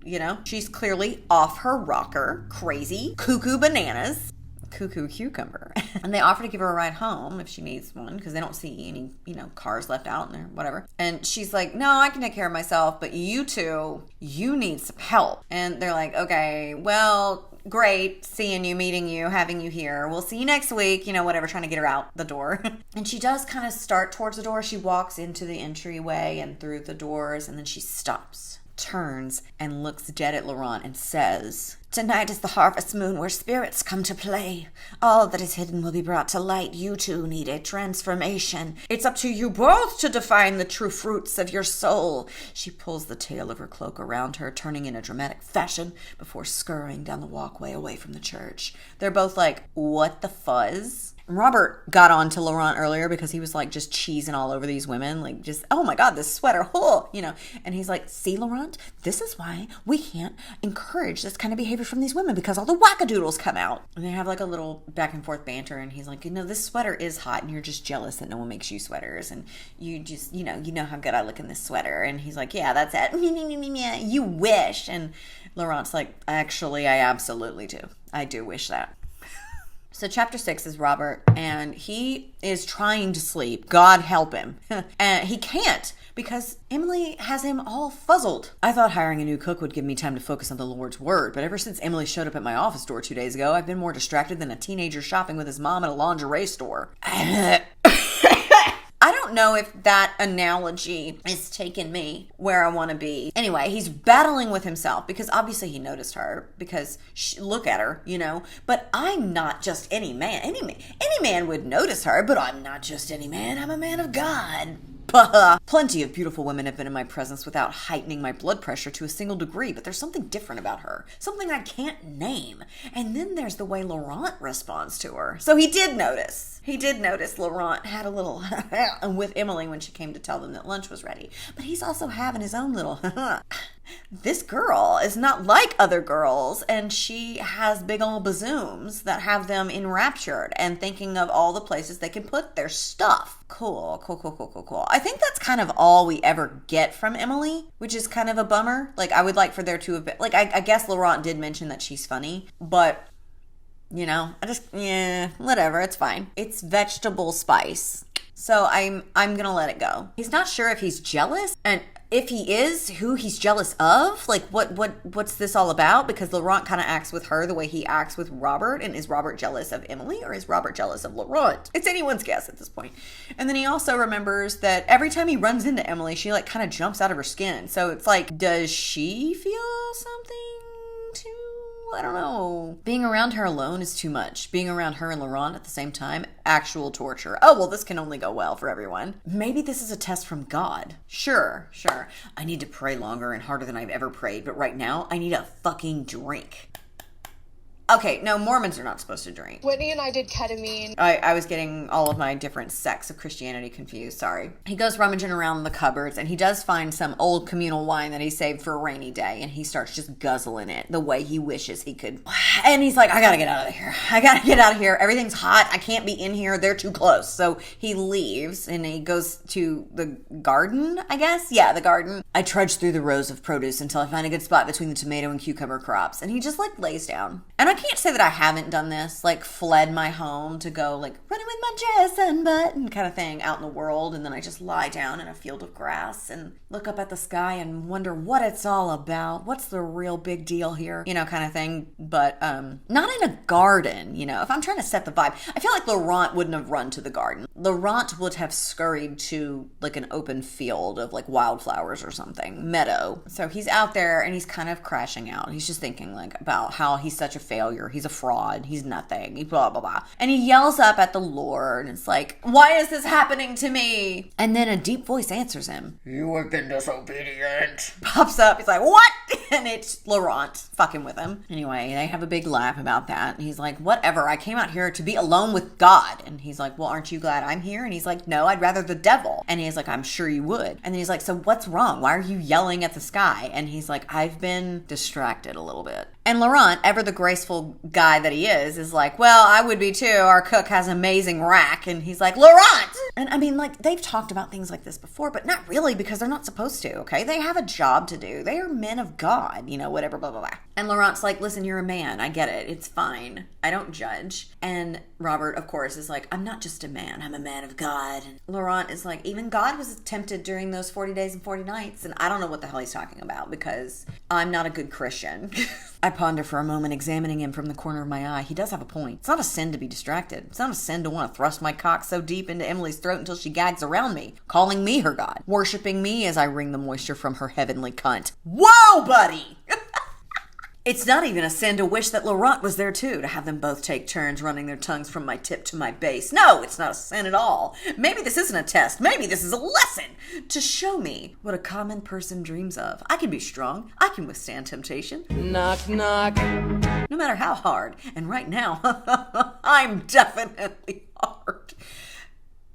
you know? She's clearly off her rocker, crazy, cuckoo bananas. Cuckoo cucumber. And they offer to give her a ride home if she needs one because they don't see any, you know, cars left out in there, whatever. And she's like, no, I can take care of myself, but you two, you need some help. And they're like, okay, well, great seeing you, meeting you, having you here. We'll see you next week, you know, whatever, trying to get her out the door. And she does kind of start towards the door. She walks into the entryway and through the doors, and then she stops, turns, and looks dead at Laurent and says, tonight is the harvest moon where spirits come to play. All that is hidden will be brought to light. You two need a transformation. It's up to you both to define the true fruits of your soul. She pulls the tail of her cloak around her, turning in a dramatic fashion before scurrying down the walkway away from the church. They're both like, what the fuzz? Robert got on to Laurent earlier because he was like just cheesing all over these women, like just, oh my God, this sweater, oh, you know. And he's like, see, Laurent, this is why we can't encourage this kind of behavior from these women because all the wackadoodles come out. And they have like a little back and forth banter. And he's like, you know, this sweater is hot and you're just jealous that no one makes you sweaters. And you just, you know how good I look in this sweater. And he's like, yeah, that's it. You wish. And Laurent's like, actually, I absolutely do. I do wish that. So chapter 6 is Robert, and he is trying to sleep. God help him. And he can't because Emily has him all fuzzled. I thought hiring a new cook would give me time to focus on the Lord's word, but ever since Emily showed up at my office door 2 days ago, I've been more distracted than a teenager shopping with his mom at a lingerie store. I don't know if that analogy is taking me where I want to be. Anyway, he's battling with himself because obviously he noticed her because look at her, you know. But I'm not just any man. Any man would notice her, but I'm not just any man. I'm a man of God. Plenty of beautiful women have been in my presence without heightening my blood pressure to a single degree, but there's something different about her. Something I can't name. And then there's the way Laurent responds to her. So he did notice. He did notice Laurent had a little with Emily when she came to tell them that lunch was ready. But he's also having his own little this girl is not like other girls, and she has big old bazooms that have them enraptured and thinking of all the places they can put their stuff. Cool. I think that's kind of all we ever get from Emily, which is kind of a bummer. Like, I would like for there to have been, like, I guess Laurent did mention that she's funny, but, you know, whatever, it's fine. It's vegetable spice. So I'm gonna let it go. He's not sure if he's jealous, and if he is, who he's jealous of. Like, what's this all about? Because Laurent kind of acts with her the way he acts with Robert, and is Robert jealous of Emily, or is Robert jealous of Laurent? It's anyone's guess at this point. And then he also remembers that every time he runs into Emily, she like kind of jumps out of her skin. So it's like, does she feel something too? I don't know. Being around her alone is too much. Being around her and Laurent at the same time, actual torture. Oh, well, this can only go well for everyone. Maybe this is a test from God. Sure. I need to pray longer and harder than I've ever prayed, but right now, I need a fucking drink. Okay, no, Mormons are not supposed to drink. Whitney and I did ketamine. I was getting all of my different sects of Christianity confused, sorry. He goes rummaging around the cupboards, and he does find some old communal wine that he saved for a rainy day, and he starts just guzzling it the way he wishes he could. And he's like, I gotta get out of here. Everything's hot. I can't be in here. They're too close. So he leaves, and he goes to the garden, I guess? Yeah, the garden. I trudge through the rows of produce until I find a good spot between the tomato and cucumber crops, and he just, like, lays down. And I can't say that I haven't done this, like fled my home to go like running with my dress unbuttoned kind of thing out in the world, and then I just lie down in a field of grass and look up at the sky and wonder what it's all about. What's the real big deal here? You know, kind of thing. But not in a garden, you know. If I'm trying to set the vibe, I feel like Laurent wouldn't have run to the garden. Laurent would have scurried to like an open field of like wildflowers or something, meadow. So he's out there and he's kind of crashing out. He's just thinking like about how he's such a failure. He's a fraud. He's nothing. He blah, blah, blah. And he yells up at the Lord. And it's like, why is this happening to me? And then a deep voice answers him. You have been disobedient. Pops up. He's like, what? And it's Laurent fucking with him. Anyway, they have a big laugh about that. And he's like, whatever. I came out here to be alone with God. And he's like, well, aren't you glad I'm here? And he's like, no, I'd rather the devil. And he's like, I'm sure you would. And then he's like, so what's wrong? Why are you yelling at the sky? And he's like, I've been distracted a little bit. And Laurent, ever the graceful guy that he is like, well, I would be too. Our cook has an amazing rack. And he's like, Laurent! And I mean, like, they've talked about things like this before, but not really because they're not supposed to, okay? They have a job to do. They are men of God, whatever, blah, blah, blah. And Laurent's like, listen, you're a man. I get it. It's fine. I don't judge. And Robert, of course, is like, I'm not just a man. I'm a man of God. And Laurent is like, even God was tempted during those 40 days and 40 nights. And I don't know what the hell he's talking about because I'm not a good Christian. I ponder for a moment, examining him from the corner of my eye. He does have a point. It's not a sin to be distracted. It's not a sin to want to thrust my cock so deep into Emily's throat until she gags around me, calling me her God, worshiping me as I wring the moisture from her heavenly cunt. Whoa, buddy! It's not even a sin to wish that Laurent was there too, to have them both take turns running their tongues from my tip to my base. No, it's not a sin at all. Maybe this isn't a test. Maybe this is a lesson to show me what a common person dreams of. I can be strong. I can withstand temptation. Knock, knock. No matter how hard. And right now, I'm definitely hard.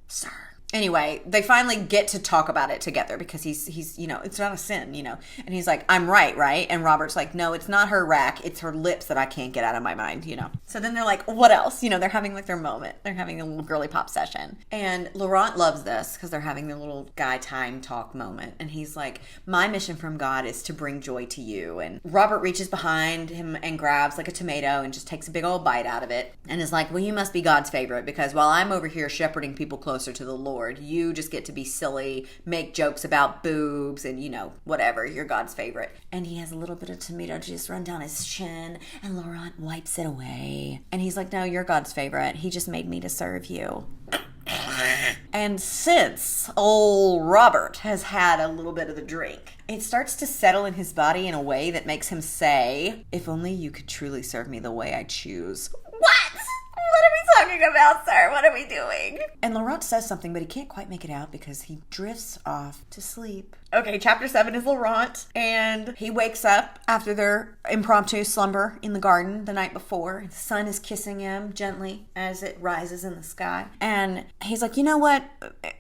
Sir. Anyway, they finally get to talk about it together because he's it's not a sin, And he's like, I'm right? And Robert's like, no, it's not her rack. It's her lips that I can't get out of my mind, So then they're like, what else? They're having like their moment. They're having a little girly pop session. And Laurent loves this because they're having their little guy time talk moment. And he's like, my mission from God is to bring joy to you. And Robert reaches behind him and grabs like a tomato and just takes a big old bite out of it. And is like, well, you must be God's favorite because while I'm over here shepherding people closer to the Lord, you just get to be silly, make jokes about boobs, and whatever. You're God's favorite. And he has a little bit of tomato juice run down his chin, and Laurent wipes it away. And he's like, no, you're God's favorite. He just made me to serve you. And since old Robert has had a little bit of the drink, it starts to settle in his body in a way that makes him say, if only you could truly serve me the way I choose. What? What are we talking about, sir? What are we doing? And Laurent says something, but he can't quite make it out because he drifts off to sleep. Okay, chapter 7 is Laurent, and he wakes up after their impromptu slumber in the garden the night before. The sun is kissing him gently as it rises in the sky. And he's like, you know what?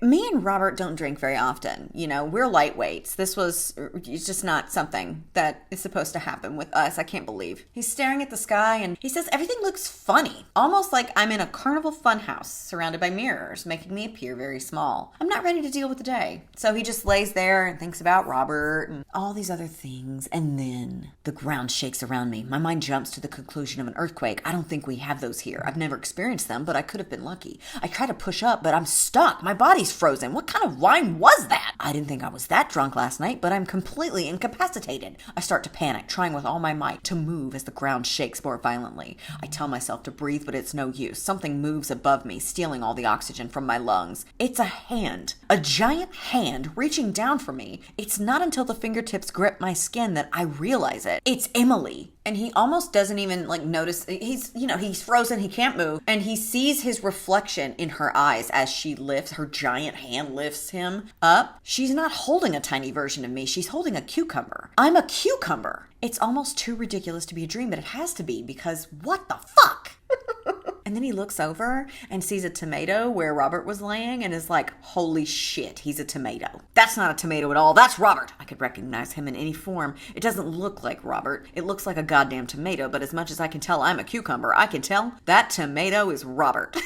Me and Robert don't drink very often. We're lightweights. It's just not something that is supposed to happen with us. I can't believe. He's staring at the sky, and he says, everything looks funny. Almost like I'm in a carnival funhouse surrounded by mirrors, making me appear very small. I'm not ready to deal with the day. So he just lays there and thinks about Robert and all these other things. And then the ground shakes around me. My mind jumps to the conclusion of an earthquake. I don't think we have those here. I've never experienced them, but I could have been lucky. I try to push up, but I'm stuck. My body's frozen. What kind of wine was that? I didn't think I was that drunk last night, but I'm completely incapacitated. I start to panic, trying with all my might to move as the ground shakes more violently. I tell myself to breathe, but it's no use. Something moves above me, stealing all the oxygen from my lungs. It's a hand. A giant hand reaching down for me. It's not until the fingertips grip my skin that I realize it. It's Emily. And he almost doesn't even notice. He's frozen. He can't move. And he sees his reflection in her eyes as she lifts, her giant hand lifts him up. She's not holding a tiny version of me. She's holding a cucumber. I'm a cucumber. It's almost too ridiculous to be a dream, but it has to be because what the fuck? And then he looks over and sees a tomato where Robert was laying and is like, holy shit, he's a tomato. That's not a tomato at all. That's Robert. I could recognize him in any form. It doesn't look like Robert. It looks like a goddamn tomato, but as much as I can tell I'm a cucumber, I can tell that tomato is Robert.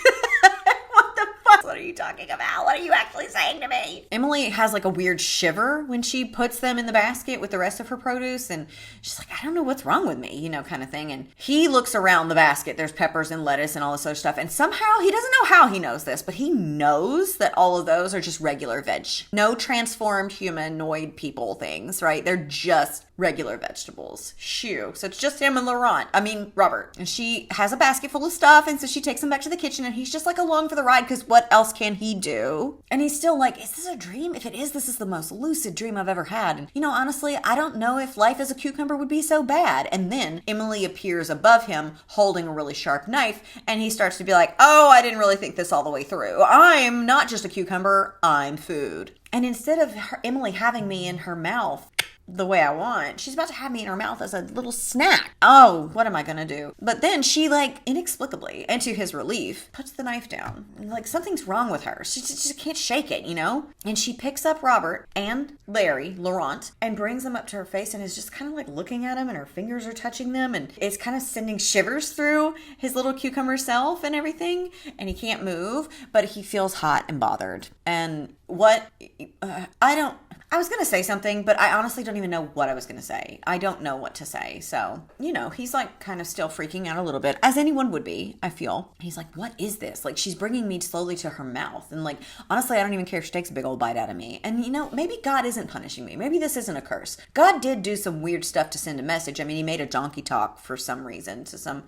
What are you talking about? What are you actually saying to me? Emily has like a weird shiver when she puts them in the basket with the rest of her produce. And she's like, I don't know what's wrong with me, kind of thing. And he looks around the basket. There's peppers and lettuce and all this other stuff. And somehow, he doesn't know how he knows this, but he knows that all of those are just regular veg. No transformed humanoid people things, right? They're just regular vegetables. Shoo. So it's just him and Robert. And she has a basket full of stuff, and so she takes him back to the kitchen, and he's just like along for the ride, because what else can he do? And he's still like, is this a dream? If it is, this is the most lucid dream I've ever had. And honestly, I don't know if life as a cucumber would be so bad. And then Emily appears above him holding a really sharp knife, and he starts to be like, oh, I didn't really think this all the way through. I'm not just a cucumber, I'm food. And instead of Emily having me in her mouth, the way I want. She's about to have me in her mouth as a little snack. Oh, what am I gonna do? But then she, like, inexplicably, and to his relief, puts the knife down. Like, something's wrong with her. She just can't shake it, you know? And she picks up Robert and Laurent, and brings them up to her face and is just kind of like looking at him, and her fingers are touching them, and it's kind of sending shivers through his little cucumber self and everything. And he can't move, but he feels hot and bothered. And I was going to say something, but I honestly don't even know what I was going to say. I don't know what to say. So, you know, he's like kind of still freaking out a little bit, as anyone would be, I feel. He's like, what is this? Like, she's bringing me slowly to her mouth. And like, honestly, I don't even care if she takes a big old bite out of me. And, you know, maybe God isn't punishing me. Maybe this isn't a curse. God did do some weird stuff to send a message. I mean, he made a donkey talk for some reason to some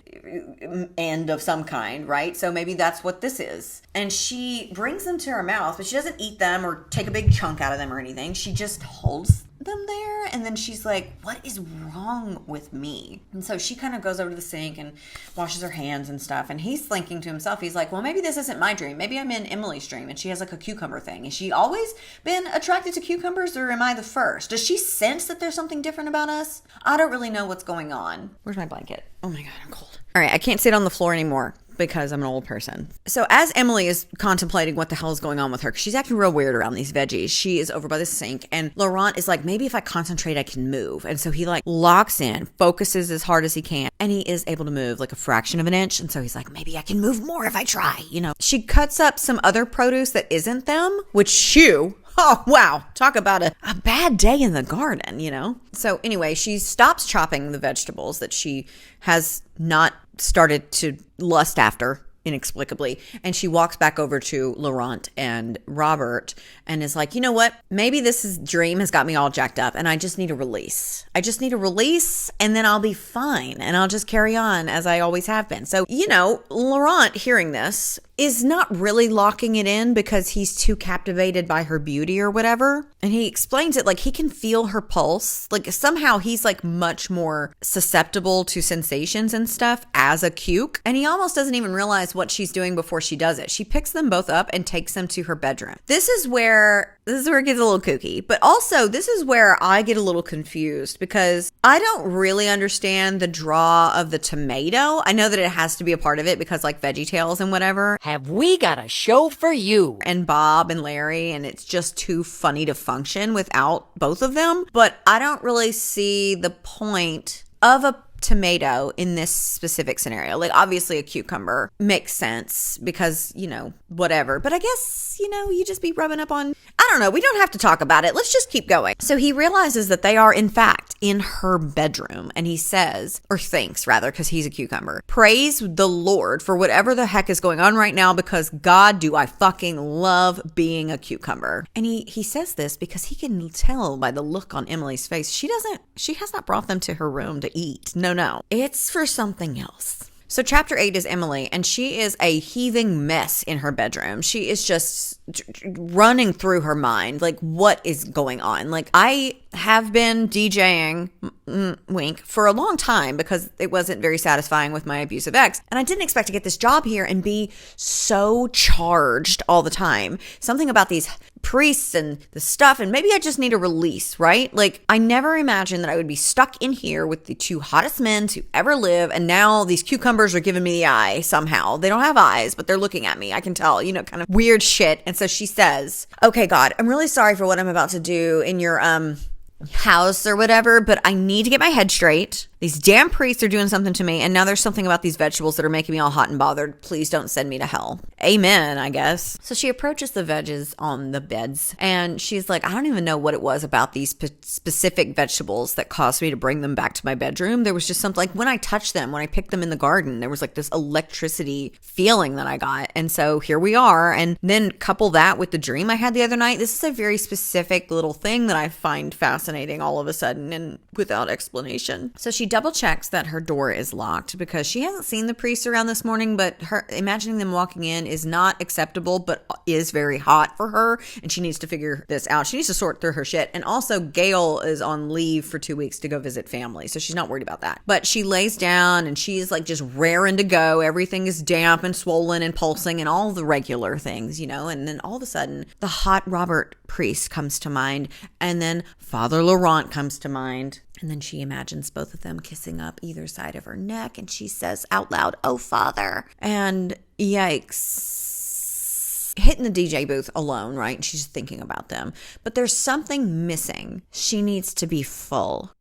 end of some kind, right? So maybe that's what this is. And she brings them to her mouth, but she doesn't eat them or take a big chunk out of them or anything. She just holds them there, and then she's like, what is wrong with me? And so she kind of goes over to the sink and washes her hands and stuff, and he's thinking to himself, he's like, well, maybe this isn't my dream. Maybe I'm in Emily's dream, and she has like a cucumber thing. Has she always been attracted to cucumbers, or am I the first? Does she sense that there's something different about us? I don't really know what's going on. Where's my blanket? Oh my God, I'm cold. All right, I can't sit on the floor anymore because I'm an old person. So as Emily is contemplating what the hell is going on with her, 'cause she's acting real weird around these veggies, she is over by the sink, and Laurent is like, maybe if I concentrate, I can move. And so he like locks in, focuses as hard as he can, and he is able to move like a fraction of an inch. And so he's like, maybe I can move more if I try, you know. She cuts up some other produce that isn't them, which oh, wow. Talk about a bad day in the garden, you know? So anyway, she stops chopping the vegetables that she has not started to lust after inexplicably, and she walks back over to Laurent and Robert and is like, you know what, maybe this dream has got me all jacked up and I just need a release. And then I'll be fine, and I'll just carry on as I always have been. So, you know, Laurent, hearing this, is not really locking it in because he's too captivated by her beauty or whatever. And he explains it like he can feel her pulse. Like somehow he's like much more susceptible to sensations and stuff as a cuke. And he almost doesn't even realize what she's doing before she does it. She picks them both up and takes them to her bedroom. This is where it gets a little kooky, but also this is where I get a little confused because I don't really understand the draw of the tomato. I know that it has to be a part of it because like VeggieTales and whatever. Have we got a show for you? And Bob and Larry, and it's just too funny to function without both of them. But I don't really see the point of a tomato in this specific scenario. Like obviously a cucumber makes sense because, you know, whatever. But I guess, you know, you just be rubbing up on, I don't know. We don't have to talk about it. Let's just keep going. So he realizes that they are in fact in her bedroom, and he says, or thinks rather, because he's a cucumber, praise the Lord for whatever the heck is going on right now, because God, do I fucking love being a cucumber. And he says this because he can tell by the look on Emily's face, she has not brought them to her room to eat. No, it's for something else. So chapter 8 is Emily, and she is a heaving mess in her bedroom. She is just running through her mind, like, what is going on? Like, I have been DJing, wink, for a long time because it wasn't very satisfying with my abusive ex. And I didn't expect to get this job here and be so charged all the time. Something about these priests and the stuff, and maybe I just need a release, right? Like, I never imagined that I would be stuck in here with the two hottest men to ever live, and now these cucumbers are giving me the eye somehow. They don't have eyes, but they're looking at me. I can tell, you know, kind of weird shit. And so she says, okay, God, I'm really sorry for what I'm about to do in your house or whatever, but I need to get my head straight. These damn priests are doing something to me, and now there's something about these vegetables that are making me all hot and bothered. Please don't send me to hell. Amen, I guess. So she approaches the veggies on the beds, and she's like, I don't even know what it was about these specific vegetables that caused me to bring them back to my bedroom. There was just something, like when I touched them, when I picked them in the garden, there was like this electricity feeling that I got. And so here we are. And then couple that with the dream I had the other night. This is a very specific little thing that I find fascinating all of a sudden and without explanation. So she double checks that her door is locked because she hasn't seen the priest around this morning, but her imagining them walking in is not acceptable, but is very hot for her. And she needs to figure this out. She needs to sort through her shit. And also Gail is on leave for 2 weeks to go visit family. So she's not worried about that. But she lays down and she's like just raring to go. Everything is damp and swollen and pulsing and all the regular things, you know. And then all of a sudden the hot Robert priest comes to mind. And then Father Laurent comes to mind. And then she imagines both of them kissing up either side of her neck. And she says out loud, "Oh, Father." And yikes. Hitting the DJ booth alone, right? And she's thinking about them. But there's something missing. She needs to be full.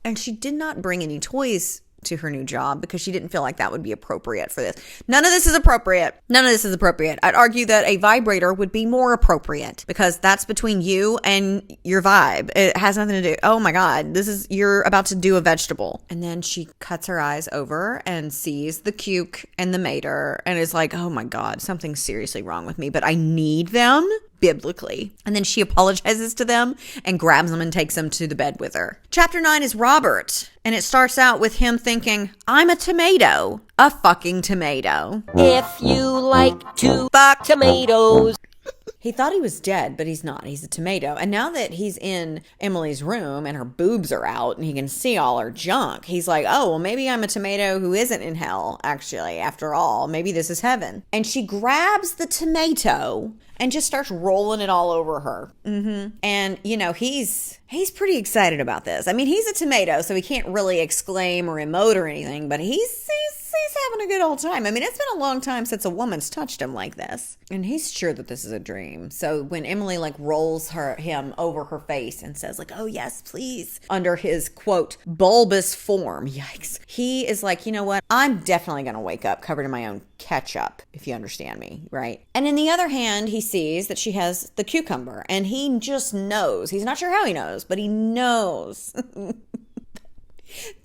And she did not bring any toys to her new job because she didn't feel like that would be appropriate for this. None of this is appropriate. None of this is appropriate. I'd argue that a vibrator would be more appropriate because that's between you and your vibe. It has nothing to do. Oh my God, you're about to do a vegetable. And then she cuts her eyes over and sees the cuke and the mater and is like, oh my God, something's seriously wrong with me, but I need them biblically. And then she apologizes to them and grabs them and takes them to the bed with her. Chapter 9 is Robert. And it starts out with him thinking, I'm a tomato. A fucking tomato. If you like to fuck tomatoes. He thought he was dead, but he's not. He's a tomato. And now that he's in Emily's room and her boobs are out and he can see all her junk, he's like, oh, well, maybe I'm a tomato who isn't in hell, actually, after all. Maybe this is heaven. And she grabs the tomato and just starts rolling it all over her. And, you know, he's pretty excited about this. I mean, he's a tomato, so he can't really exclaim or emote or anything, but he's having a good old time. I mean, it's been a long time since a woman's touched him like this. And he's sure that this is a dream. So when Emily like rolls him over her face and says like, oh yes, please, under his quote, bulbous form, yikes, he is like, you know what? I'm definitely going to wake up covered in my own ketchup, if you understand me, right? And in the other hand, he sees that she has the cucumber and he just knows. He's not sure how he knows, but he knows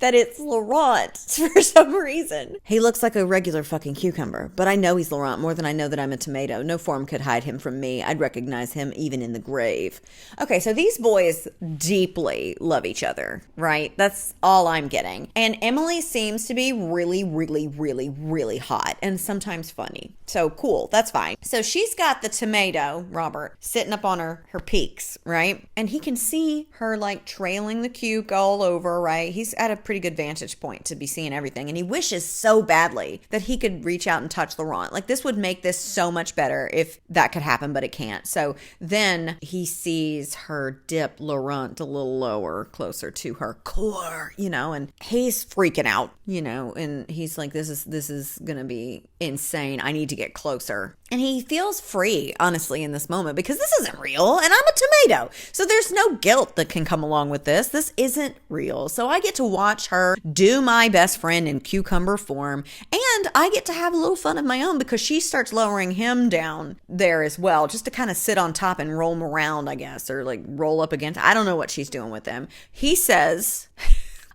that it's Laurent for some reason. He looks like a regular fucking cucumber, but I know he's Laurent more than I know that I'm a tomato. No form could hide him from me. I'd recognize him even in the grave. Okay, so these boys deeply love each other, right? That's all I'm getting. And Emily seems to be really, really, really, really hot and sometimes funny. So cool, that's fine. So she's got the tomato, Robert, sitting up on her peaks, right? And he can see her like trailing the cuke all over, right? He's at a pretty good vantage point to be seeing everything. And he wishes so badly that he could reach out and touch Laurent. Like this would make this so much better if that could happen, but it can't. So then he sees her dip Laurent a little lower, closer to her core, you know, and he's freaking out, you know, and he's like, this is going to be insane. I need to get closer. And he feels free, honestly, in this moment because this isn't real and I'm a tomato. So there's no guilt that can come along with this. This isn't real. So I get to watch her do my best friend in cucumber form. And I get to have a little fun of my own because she starts lowering him down there as well, just to kind of sit on top and roll him around, I guess, or like roll up against. I don't know what she's doing with him. He says,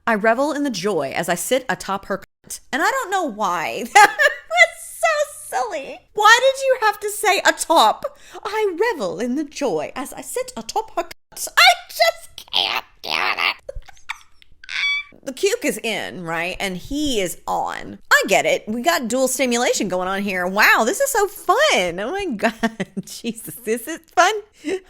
I revel in the joy as I sit atop her cunt. And I don't know why. That was so silly. Why did you have to say atop? I revel in the joy as I sit atop her cunt. I just can't get it. The cuke is in, right? And he is on. I get it. We got dual stimulation going on here. Wow, this is so fun. Oh my God. Jesus, is it fun?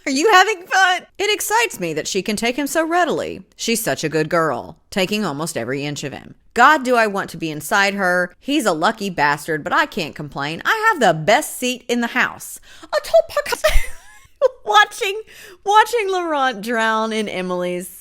Are you having fun? It excites me that she can take him so readily. She's such a good girl, taking almost every inch of him. God, do I want to be inside her. He's a lucky bastard, but I can't complain. I have the best seat in the house. watching Laurent drown in Emily's.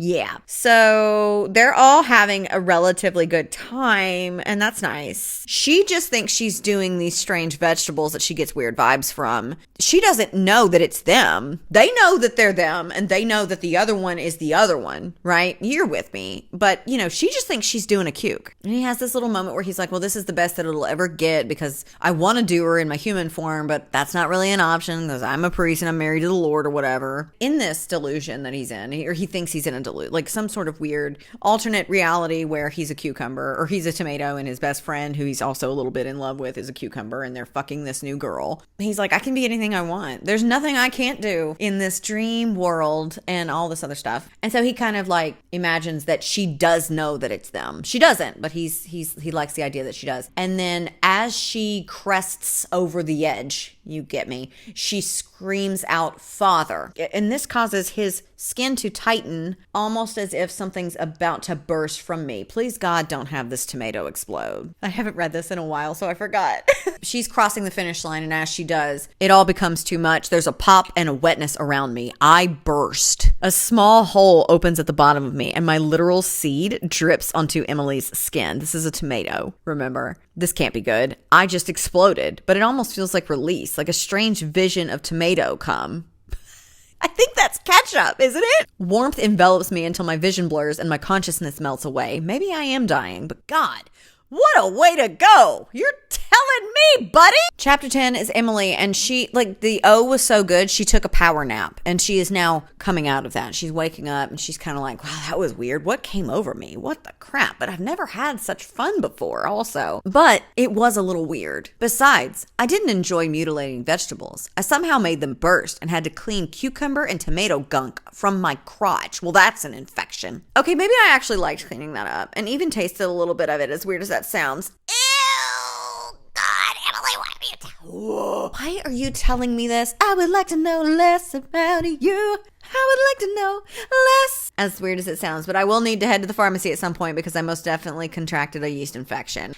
Yeah. So they're all having a relatively good time, and that's nice. She just thinks she's doing these strange vegetables that she gets weird vibes from. She doesn't know that it's them. They know that they're them, and they know that the other one is the other one, right? You're with me. But, you know, she just thinks she's doing a cuke. And he has this little moment where he's like, well, this is the best that it'll ever get because I want to do her in my human form, but that's not really an option because I'm a priest and I'm married to the Lord or whatever. In this delusion that he's in, or he thinks he's in a delusion, delusion, like some sort of weird alternate reality where he's a cucumber or he's a tomato and his best friend, who he's also a little bit in love with, is a cucumber, and they're fucking this new girl. He's like, I can be anything I want. There's nothing I can't do in this dream world and all this other stuff. And so he kind of like imagines that she does know that it's them. She doesn't, but he likes the idea that she does. And then as she crests over the edge, you get me, she screams out, "Father." And this causes his skin to tighten, almost as if something's about to burst from me. Please God, don't have this tomato explode. I haven't read this in a while, so I forgot. She's crossing the finish line, and as she does, it all becomes too much. There's a pop and a wetness around me. I burst. A small hole opens at the bottom of me, and my literal seed drips onto Emily's skin. This is a tomato, remember? This can't be good. I just exploded, but it almost feels like release, like a strange vision of tomato come. I think that's ketchup, isn't it? Warmth envelops me until my vision blurs and my consciousness melts away. Maybe I am dying, but God, what a way to go. You're telling me, buddy. Chapter 10 is Emily, and she, like, the O was so good, she took a power nap, and she is now coming out of that. She's waking up, and she's kind of like, wow, that was weird. What came over me? What the crap? But I've never had such fun before also. But it was a little weird. Besides, I didn't enjoy mutilating vegetables. I somehow made them burst and had to clean cucumber and tomato gunk from my crotch. Well, that's an infection. Okay, maybe I actually liked cleaning that up and even tasted a little bit of it, as weird as that sounds. Ew! God, Emily, why are you telling me this? I would like to know less about you. I would like to know less. As weird as it sounds, but I will need to head to the pharmacy at some point because I most definitely contracted a yeast infection.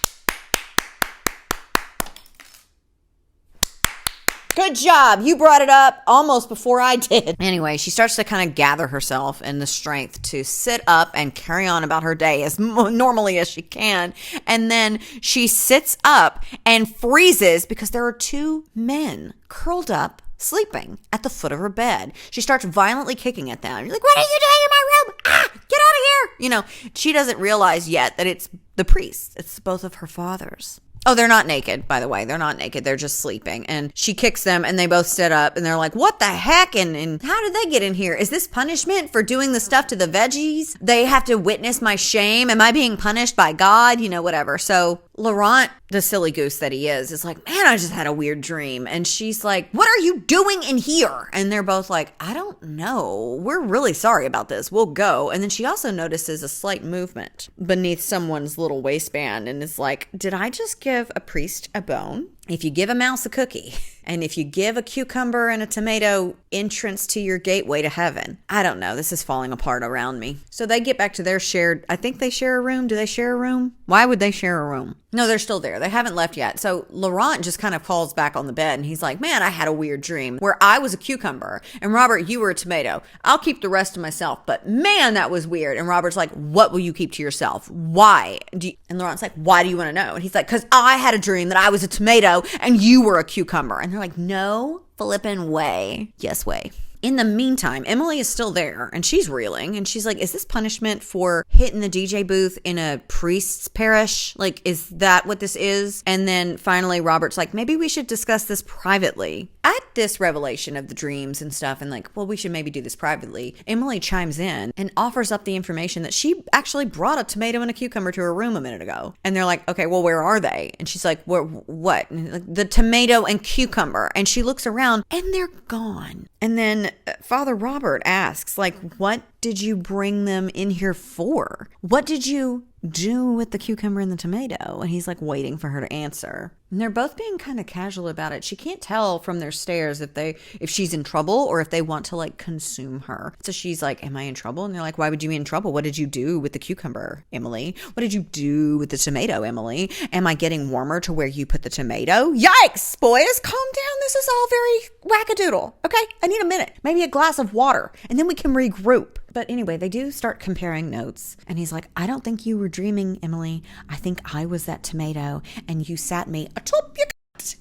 Good job. You brought it up almost before I did. Anyway, she starts to kind of gather herself and the strength to sit up and carry on about her day as normally as she can. And then she sits up and freezes because there are two men curled up, sleeping at the foot of her bed. She starts violently kicking at them. You're like, what are you doing in my room? Ah, get out of here. You know, she doesn't realize yet that it's the priests. It's both of her fathers. Oh, they're not naked, by the way. They're not naked. They're just sleeping. And she kicks them and they both sit up and they're like, what the heck? And how did they get in here? Is this punishment for doing the stuff to the veggies? They have to witness my shame. Am I being punished by God? You know, whatever. So Laurent, the silly goose that he is like, man, I just had a weird dream. And she's like, what are you doing in here? And they're both like, I don't know. We're really sorry about this. We'll go. And then she also notices a slight movement beneath someone's little waistband and is like, did I just give a priest a bone? If you give a mouse a cookie, and if you give a cucumber and a tomato entrance to your gateway to heaven. I don't know. This is falling apart around me. So they get back to their shared, I think they share a room. Do they share a room? Why would they share a room? No, they're still there. They haven't left yet. So Laurent just kind of falls back on the bed and he's like, man, I had a weird dream where I was a cucumber and Robert, you were a tomato. I'll keep the rest to myself, but man, that was weird. And Robert's like, what will you keep to yourself? Why? And Laurent's like, why do you want to know? And he's like, because I had a dream that I was a tomato and you were a cucumber. And they're like, no flippin' way. Yes way. In the meantime, Emily is still there and she's reeling and she's like, is this punishment for hitting the DJ booth in a priest's parish? Like, is that what this is? And then finally, Robert's like, maybe we should discuss this privately. At this revelation of the dreams and stuff and like, well, we should maybe do this privately, Emily chimes in and offers up the information that she actually brought a tomato and a cucumber to her room a minute ago. And they're like, okay, well, where are they? And she's like, what? And like, the tomato and cucumber. And she looks around and they're gone. And then Father Robert asks, like, what did you bring them in here for? What did you do with the cucumber and the tomato? And he's like waiting for her to answer. And they're both being kind of casual about it. She can't tell from their stares if she's in trouble or if they want to like consume her. So she's like, am I in trouble? And they're like, why would you be in trouble? What did you do with the cucumber, Emily? What did you do with the tomato, Emily? Am I getting warmer to where you put the tomato? Yikes, boys, calm down. This is all very wackadoodle. Okay, I need a minute, maybe a glass of water, and then we can regroup. But anyway, they do start comparing notes. And he's like, I don't think you were dreaming, Emily. I think I was that tomato and you sat me atop your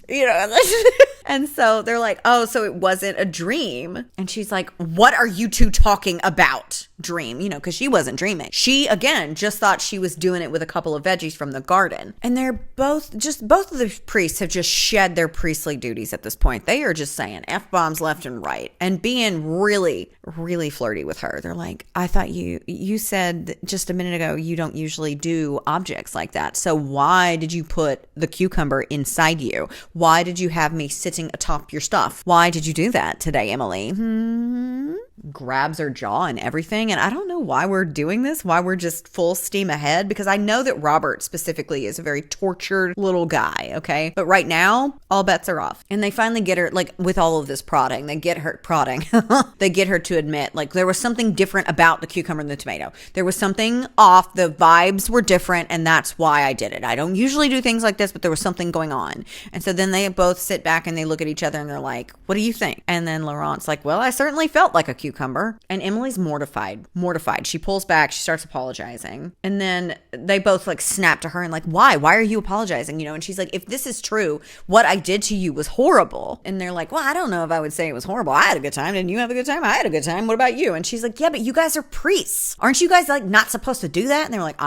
correct, And so they're like, oh, so it wasn't a dream. And she's like, what are you two talking about? Dream, because she wasn't dreaming. She, again, just thought she was doing it with a couple of veggies from the garden. And they're both of the priests have just shed their priestly duties at this point. They are just saying F-bombs left and right and being really, really flirty with her. They're like, I thought you said just a minute ago you don't usually do objects like that. So why did you put the cucumber inside you? Why did you have me sitting atop your stuff? Why did you do that today, Emily? Grabs her jaw and everything. And I don't know why we're doing this, why we're just full steam ahead, because I know that Robert specifically is a very tortured little guy, okay? But right now, all bets are off. And they finally get her, like, with all of this prodding, they get her to admit, like, there was something different about the cucumber and the tomato. There was something off, the vibes were different, and that's why I did it. I don't usually do things like this, but there was something going on. And so then they both sit back and they look at each other and they're like, what do you think? And then Laurent's like, well, I certainly felt like a cucumber. And Emily's mortified. She pulls back. She starts apologizing. And then they both like snap to her and like, why are you apologizing? And she's like, if this is true, what I did to you was horrible. And they're like, well, I don't know if I would say it was horrible. I had a good time. Didn't you have a good time? I had a good time. What about you? And she's like, yeah, but you guys are priests. Aren't you guys like not supposed to do that? And they're like,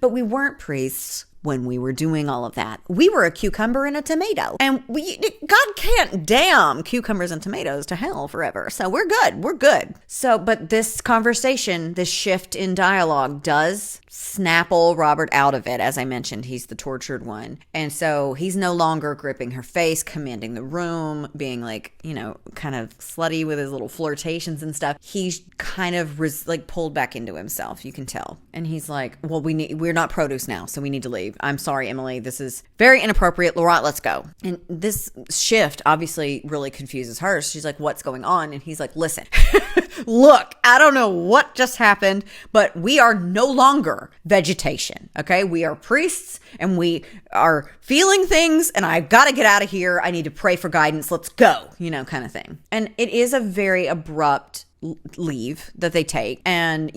but we weren't priests when we were doing all of that. We were a cucumber and a tomato. And God can't damn cucumbers and tomatoes to hell forever. So we're good. So, but this conversation, this shift in dialogue does snap old Robert out of it. As I mentioned, he's the tortured one. And so he's no longer gripping her face, commanding the room, being like, kind of slutty with his little flirtations and stuff. He's kind of pulled back into himself, you can tell. And he's like, well, we're not produce now, so we need to leave. I'm sorry, Emily. This is very inappropriate. Laurent, let's go. And this shift obviously really confuses her. She's like, what's going on? And he's like, listen, look, I don't know what just happened, but we are no longer vegetation. Okay. We are priests and we are feeling things and I've got to get out of here. I need to pray for guidance. Let's go, kind of thing. And it is a very abrupt leave that they take, and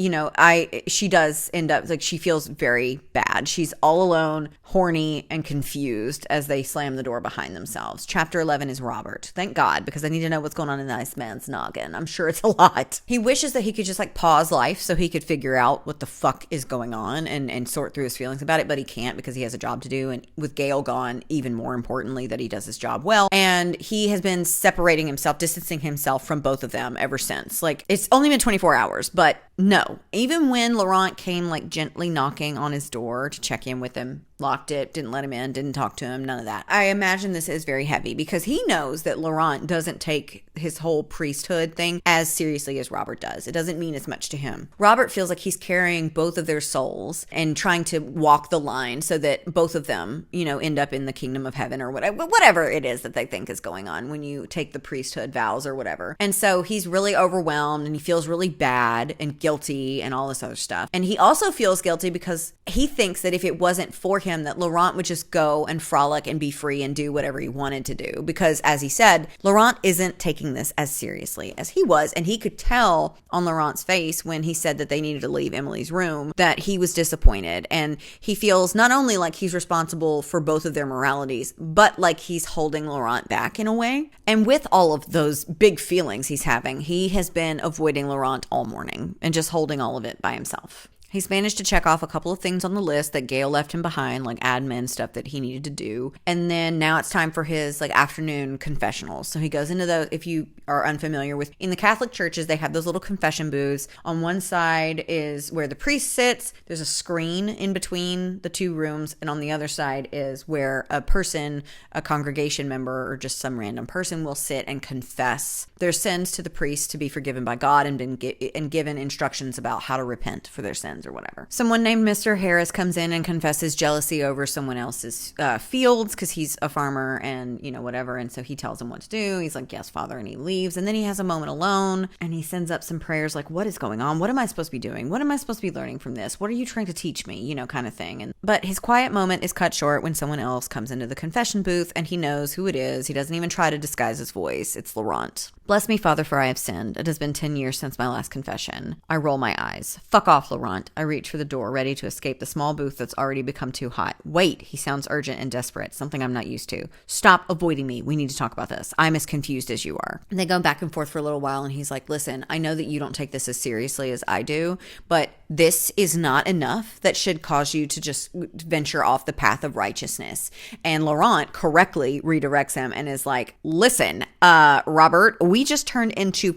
she does end up like, she feels very bad. She's all alone, horny and confused as they slam the door behind themselves. Chapter 11 is Robert. Thank God, because I need to know what's going on in this man's noggin. I'm sure it's a lot. He wishes that he could just like pause life so he could figure out what the fuck is going on and sort through his feelings about it, but he can't because he has a job to do, and with Gail gone, even more importantly, that he does his job well. And he has been separating himself, distancing himself from both of them ever since. Like, it's only been 24 hours, but no. Even when Laurent came like gently knocking on his door to check in with him, locked it, didn't let him in, didn't talk to him, none of that. I imagine this is very heavy because he knows that Laurent doesn't take his whole priesthood thing as seriously as Robert does. It doesn't mean as much to him. Robert feels like he's carrying both of their souls and trying to walk the line so that both of them, end up in the kingdom of heaven or whatever it is that they think is going on when you take the priesthood vows or whatever. And so he's really overwhelmed and he feels really bad and guilty and all this other stuff. And he also feels guilty because he thinks that if it wasn't for him, that Laurent would just go and frolic and be free and do whatever he wanted to do. Because as he said, Laurent isn't taking this as seriously as he was. And he could tell on Laurent's face when he said that they needed to leave Emily's room that he was disappointed. And he feels not only like he's responsible for both of their moralities, but like he's holding Laurent back in a way. And with all of those big feelings he's having, he has been avoiding Laurent all morning and just holding all of it by himself. He's managed to check off a couple of things on the list that Gail left him behind, like admin stuff that he needed to do. And then now it's time for his afternoon confessionals. So he goes into those. If you are unfamiliar with, in the Catholic churches, they have those little confession booths. On one side is where the priest sits. There's a screen in between the two rooms. And on the other side is where a person, a congregation member, or just some random person will sit and confess their sins to the priest to be forgiven by God and given instructions about how to repent for their sins or whatever. Someone named Mr. Harris comes in and confesses jealousy over someone else's fields because he's a farmer and whatever, and so he tells him what to do. He's like, yes, Father, and he leaves. And then he has a moment alone and he sends up some prayers like, what is going on? What am I supposed to be doing? What am I supposed to be learning from this? What are you trying to teach me? Kind of thing. But his quiet moment is cut short when someone else comes into the confession booth and he knows who it is. He doesn't even try to disguise his voice. It's Laurent. Bless me, Father, for I have sinned. It has been 10 years since my last confession. I roll my eyes. Fuck off, Laurent. I reach for the door, ready to escape the small booth that's already become too hot. Wait, he sounds urgent and desperate, something I'm not used to. Stop avoiding me. We need to talk about this. I'm as confused as you are. And they go back and forth for a little while, and he's like, listen, I know that you don't take this as seriously as I do, but this is not enough that should cause you to just venture off the path of righteousness. And Laurent correctly redirects him and is like, listen, Robert, we just turned into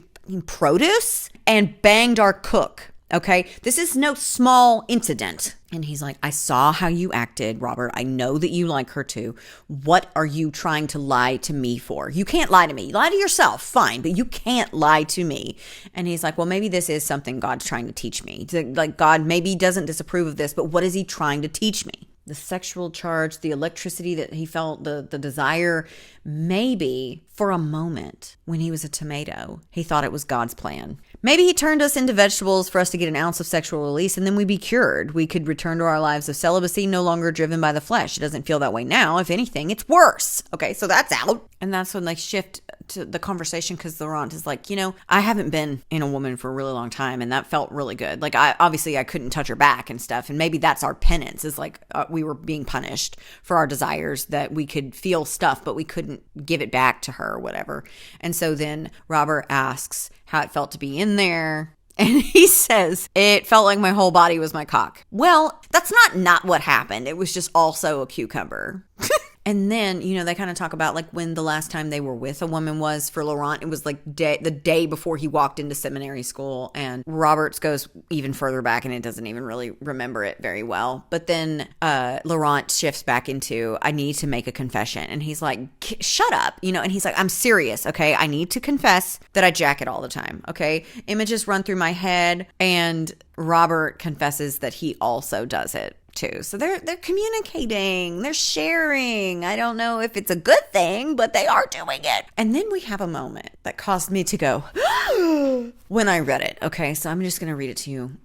produce and banged our cook. Okay, this is no small incident. And he's like, I saw how you acted, Robert. I know that you like her too. What are you trying to lie to me for? You can't lie to me. Lie to yourself, fine, but you can't lie to me. And he's like, well, maybe this is something God's trying to teach me. Like, God maybe doesn't disapprove of this, but what is he trying to teach me? The sexual charge, the electricity that he felt, the desire, maybe for a moment when he was a tomato, he thought it was God's plan. Maybe he turned us into vegetables for us to get an ounce of sexual release and then we'd be cured. We could return to our lives of celibacy, no longer driven by the flesh. It doesn't feel that way now. If anything, it's worse. Okay, so that's out. And that's when they shift to the conversation because Laurent is like, I haven't been in a woman for a really long time and that felt really good. Like, I couldn't touch her back and stuff. And maybe that's our penance, is like we were being punished for our desires, that we could feel stuff, but we couldn't give it back to her or whatever. And so then Robert asks how it felt to be in there. And he says, it felt like my whole body was my cock. Well, that's not what happened. It was just also a cucumber. And then, they kind of talk about like when the last time they were with a woman was for Laurent. It was like the day before he walked into seminary school. And Roberts goes even further back and it doesn't even really remember it very well. But then Laurent shifts back into, I need to make a confession. And he's like, shut up, and he's like, I'm serious, okay? I need to confess that I jack it all the time, okay? Images run through my head. And Robert confesses that he also does it too. So they're communicating, they're sharing. I don't know if it's a good thing, but they are doing it. And then we have a moment that caused me to go when I read it. Okay, so I'm just going to read it to you.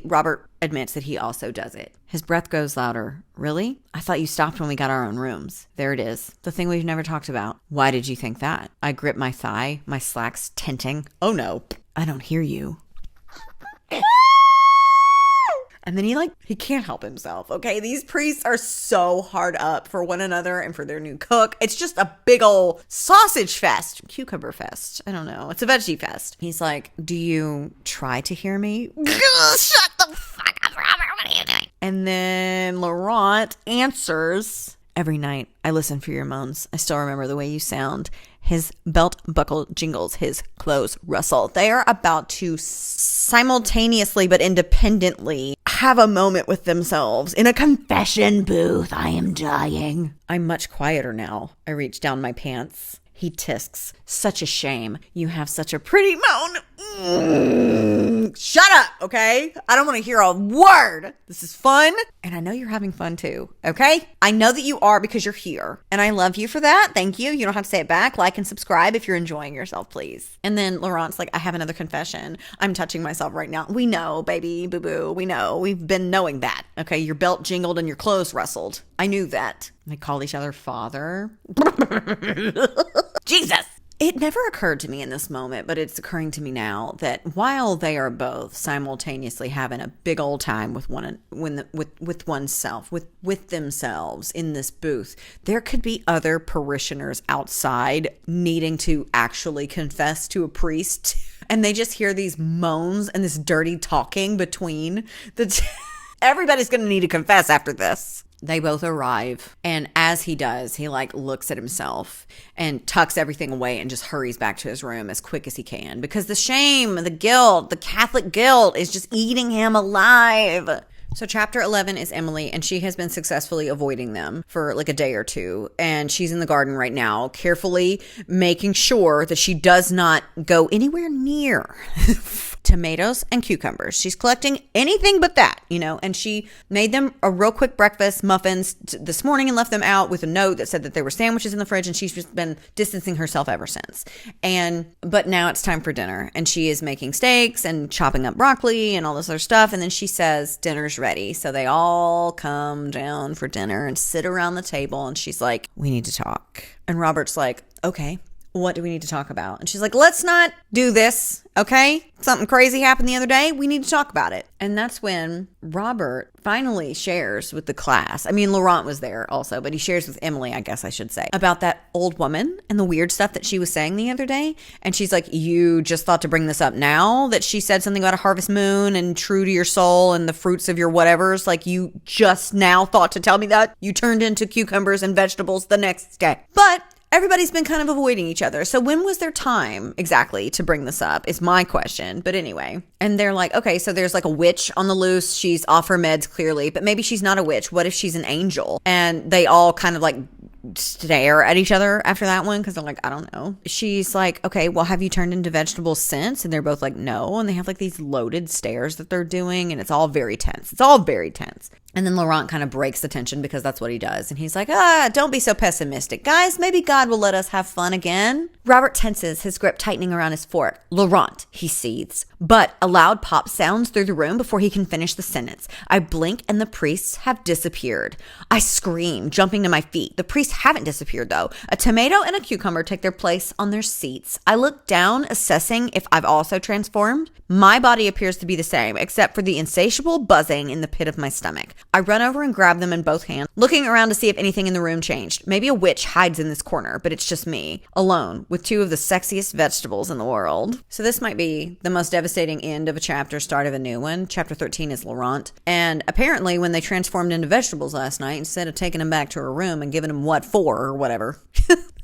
Robert admits that he also does it. His breath goes louder. Really? I thought you stopped when we got our own rooms. There it is. The thing we've never talked about. Why did you think that? I grip my thigh, my slacks tenting. Oh no, I don't hear you. And then he can't help himself, okay? These priests are so hard up for one another and for their new cook. It's just a big old sausage fest. Cucumber fest. I don't know. It's a veggie fest. He's like, do you try to hear me? Shut the fuck up, Robert. What are you doing? And then Laurent answers, every night I listen for your moans. I still remember the way you sound. His belt buckle jingles, his clothes rustle. They are about to simultaneously but independently have a moment with themselves in a confession booth. I am dying. I'm much quieter now. I reach down my pants. He tisks. Such a shame. You have such a pretty moan. Shut up, okay? I don't want to hear a word. This is fun. And I know you're having fun too, okay? I know that you are because you're here. And I love you for that. Thank you. You don't have to say it back. Like and subscribe if you're enjoying yourself, please. And then Laurent's like, I have another confession. I'm touching myself right now. We know, baby, boo-boo. We know. We've been knowing that, okay? Your belt jingled and your clothes rustled. I knew that. They call each other father. Jesus. It never occurred to me in this moment, but it's occurring to me now that while they are both simultaneously having a big old time with with themselves in this booth, there could be other parishioners outside needing to actually confess to a priest, and they just hear these moans and this dirty talking between the everybody's going to need to confess after this. They both arrive, and as he does, he looks at himself and tucks everything away and just hurries back to his room as quick as he can, because the shame, the guilt, the Catholic guilt is just eating him alive. So chapter 11 is Emily, and she has been successfully avoiding them for a day or two. And she's in the garden right now, carefully making sure that she does not go anywhere near tomatoes and cucumbers. She's collecting anything but that, and she made them a real quick breakfast, muffins this morning, and left them out with a note that said that there were sandwiches in the fridge, and she's just been distancing herself ever since. But now it's time for dinner, and she is making steaks and chopping up broccoli and all this other stuff. And then she says, dinner's ready. So they all come down for dinner and sit around the table, and she's like, we need to talk. And Robert's like, okay, what do we need to talk about? And she's like, let's not do this, okay? Something crazy happened the other day. We need to talk about it. And that's when Robert finally shares with the class. I mean, Laurent was there also, but he shares with Emily, I guess I should say, about that old woman and the weird stuff that she was saying the other day. And she's like, you just thought to bring this up now that she said something about a harvest moon and true to your soul and the fruits of your whatevers? Like, you just now thought to tell me that? You turned into cucumbers and vegetables the next day. But everybody's been kind of avoiding each other. So when was their time exactly to bring this up is my question. But anyway, and they're like, okay, so there's like a witch on the loose. She's off her meds clearly, but maybe she's not a witch. What if she's an angel? And they all kind of like stare at each other after that one because they're like, I don't know. She's like, okay, well, have you turned into vegetables since? And they're both like, no. And they have like these loaded stares that they're doing, and it's all very tense. It's all very tense. And then Laurent kind of breaks the tension because that's what he does. And he's like, don't be so pessimistic. Guys, maybe God will let us have fun again. Robert tenses, his grip tightening around his fork. Laurent, he seethes. But a loud pop sounds through the room before he can finish the sentence. I blink and the priests have disappeared. I scream, jumping to my feet. The priests haven't disappeared though. A tomato and a cucumber take their place on their seats. I look down, assessing if I've also transformed. My body appears to be the same, except for the insatiable buzzing in the pit of my stomach. I run over and grab them in both hands, looking around to see if anything in the room changed. Maybe a witch hides in this corner, but it's just me, alone, with two of the sexiest vegetables in the world. So this might be the most devastating end of a chapter, start of a new one. Chapter 13 is Laurent. And apparently when they transformed into vegetables last night, instead of taking them back to her room and giving them what for or whatever,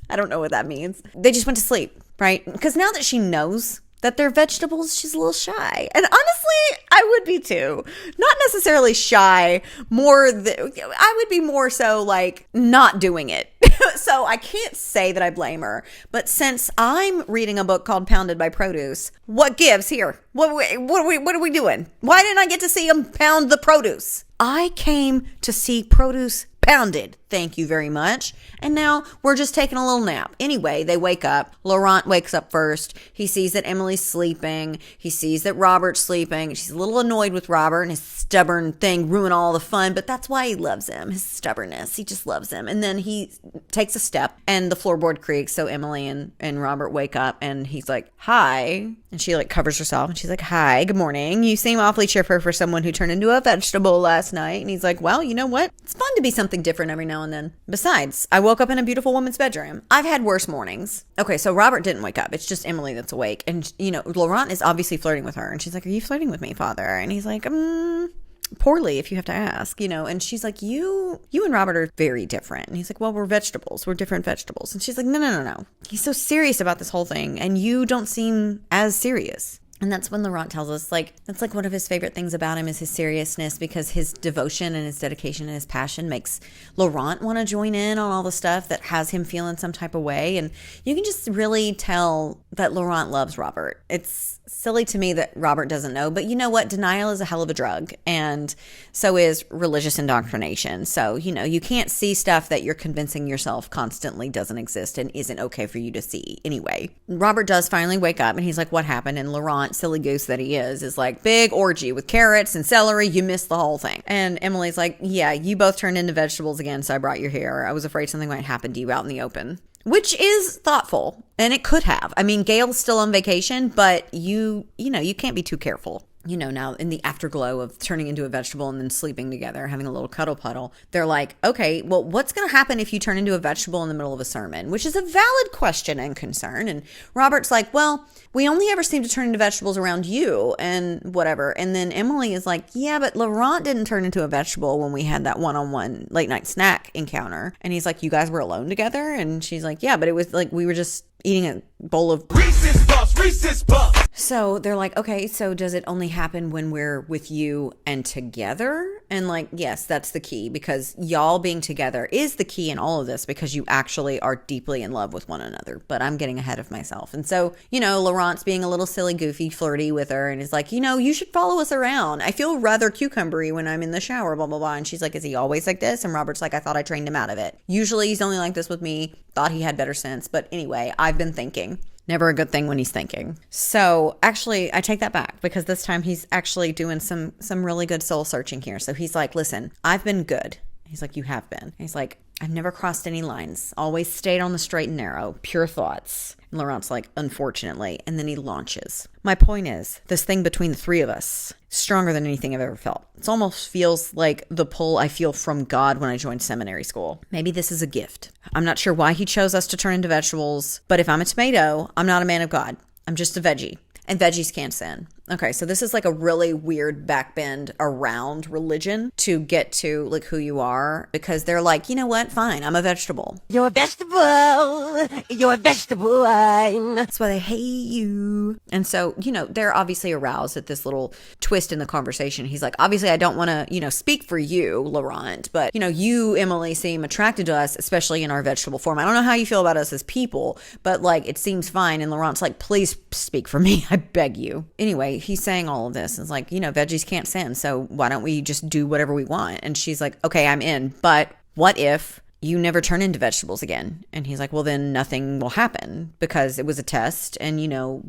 I don't know what that means, they just went to sleep, right? Because now that she knows that they're vegetables, she's a little shy. And honestly, I would be too. Not necessarily shy, I would be more so like not doing it. So I can't say that I blame her. But since I'm reading a book called Pounded by Produce, what gives here? What are we doing? Why didn't I get to see them pound the produce? I came to see produce pounded. Thank you very much. And now we're just taking a little nap. Anyway, they wake up. Laurent wakes up first. He sees that Emily's sleeping. He sees that Robert's sleeping. She's a little annoyed with Robert and his stubborn thing ruin all the fun, but that's why he loves him. His stubbornness. He just loves him. And then he takes a step and the floorboard creaks. So Emily and Robert wake up and he's like, hi. And she like covers herself and she's like, hi, good morning. You seem awfully chipper for someone who turned into a vegetable last night. And he's like, well, you know what? It's fun to be something different every now and then. Besides, I woke up in a beautiful woman's bedroom. I've had worse mornings. Okay, so Robert didn't wake up. It's just Emily that's awake. And, you know, Laurent is obviously flirting with her. And she's like, are you flirting with me, father? And he's like, poorly, if you have to ask, you know. And she's like, you and Robert are very different. And he's like, well, we're vegetables. We're different vegetables. And she's like, no. He's so serious about this whole thing. And you don't seem as serious. And that's when Laurent tells us, like, that's like one of his favorite things about him is his seriousness, because his devotion and his dedication and his passion makes Laurent want to join in on all the stuff that has him feeling some type of way. And you can just really tell that Laurent loves Robert. It's silly to me that Robert doesn't know, but you know what? Denial is a hell of a drug, and so is religious indoctrination. So, you know, you can't see stuff that you're convincing yourself constantly doesn't exist and isn't okay for you to see. Anyway, Robert does finally wake up and he's like, what happened? And Laurent, silly goose that he is like, big orgy with carrots and celery. You missed the whole thing. And Emily's like, yeah, you both turned into vegetables again, so I brought you here. I was afraid something might happen to you out in the open. Which is thoughtful, and it could have. I mean, Gail's still on vacation, but you know, you can't be too careful. You know, now in the afterglow of turning into a vegetable and then sleeping together, having a little cuddle puddle, they're like, okay, well, what's going to happen if you turn into a vegetable in the middle of a sermon? Which is a valid question and concern. And Robert's like, well, we only ever seem to turn into vegetables around you and whatever. And then Emily is like, yeah, but Laurent didn't turn into a vegetable when we had that one-on-one late night snack encounter. And he's like, you guys were alone together? And she's like, yeah, but it was like we were just eating a bowl of Reese's Puffs. So they're like, okay, so does it only happen when we're with you and together? And like, yes, that's the key, because y'all being together is the key in all of this, because you actually are deeply in love with one another. But I'm getting ahead of myself. And so, you know, Laurent's being a little silly, goofy, flirty with her and is like, you know, you should follow us around. I feel rather cucumbery when I'm in the shower, blah, blah, blah. And she's like, is he always like this? And Robert's like, I thought I trained him out of it. Usually he's only like this with me. Thought he had better sense. But anyway, I've been thinking. Never a good thing when he's thinking. So actually, I take that back, because this time he's actually doing some really good soul searching here. So he's like, listen, I've been good. He's like, you have been. He's like, I've never crossed any lines. Always stayed on the straight and narrow. Pure thoughts. And Laurent's like, unfortunately. And then he launches. My point is, this thing between the three of us, stronger than anything I've ever felt. It almost feels like the pull I feel from God when I joined seminary school. Maybe this is a gift. I'm not sure why he chose us to turn into vegetables, but if I'm a tomato, I'm not a man of God. I'm just a veggie. And veggies can't sin. Okay, so this is like a really weird backbend around religion to get to like who you are, because they're like, you know what? Fine, I'm a vegetable. You're a vegetable. You're a vegetable. That's why they hate you. And so, they're obviously aroused at this little twist in the conversation. He's like, obviously, I don't want to, speak for you, Laurent, but, you, Emily, seem attracted to us, especially in our vegetable form. I don't know how you feel about us as people, but like, it seems fine. And Laurent's like, please speak for me. I beg you. Anyway, he's saying all of this. It's like, veggies can't sin. So why don't we just do whatever we want? And she's like, okay, I'm in. But what if you never turn into vegetables again? And he's like, well, then nothing will happen because it was a test and,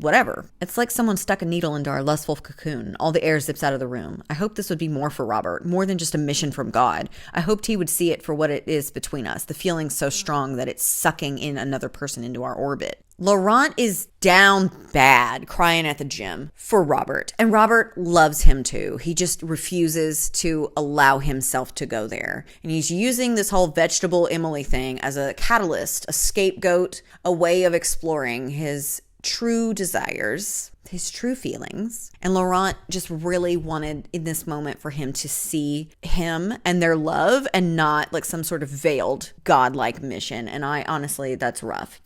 whatever. It's like someone stuck a needle into our lustful cocoon. All the air zips out of the room. I hope this would be more for Robert, more than just a mission from God. I hoped he would see it for what it is between us. The feeling so strong that it's sucking in another person into our orbit. Laurent is down bad, crying at the gym for Robert. And Robert loves him too. He just refuses to allow himself to go there. And he's using this whole vegetable Emily thing as a catalyst, a scapegoat, a way of exploring his true desires, his true feelings. And Laurent just really wanted in this moment for him to see him and their love and not like some sort of veiled godlike mission. And honestly, that's rough,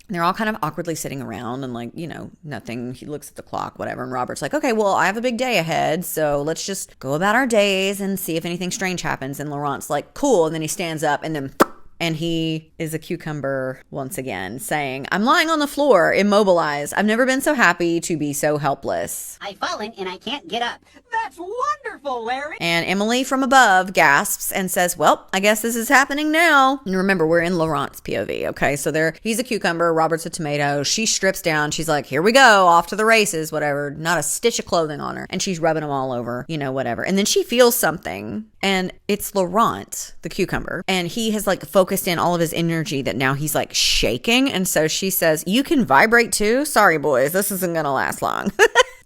They're all kind of awkwardly sitting around and like, nothing. He looks at the clock, whatever. And Robert's like, okay, well, I have a big day ahead. So let's just go about our days and see if anything strange happens. And Laurent's like, cool. And then he stands up and he is a cucumber once again, saying, I'm lying on the floor, immobilized. I've never been so happy to be so helpless. I've fallen and I can't get up. That's wonderful, Larry. And Emily from above gasps and says, well, I guess this is happening now. And remember, we're in Laurent's POV, okay? So he's a cucumber, Robert's a tomato. She strips down. She's like, here we go, off to the races, whatever. Not a stitch of clothing on her. And she's rubbing them all over, whatever. And then she feels something. And it's Laurent, the cucumber. And he has like focused in all of his energy that now he's like shaking. And so she says, you can vibrate too? Sorry, boys, this isn't going to last long.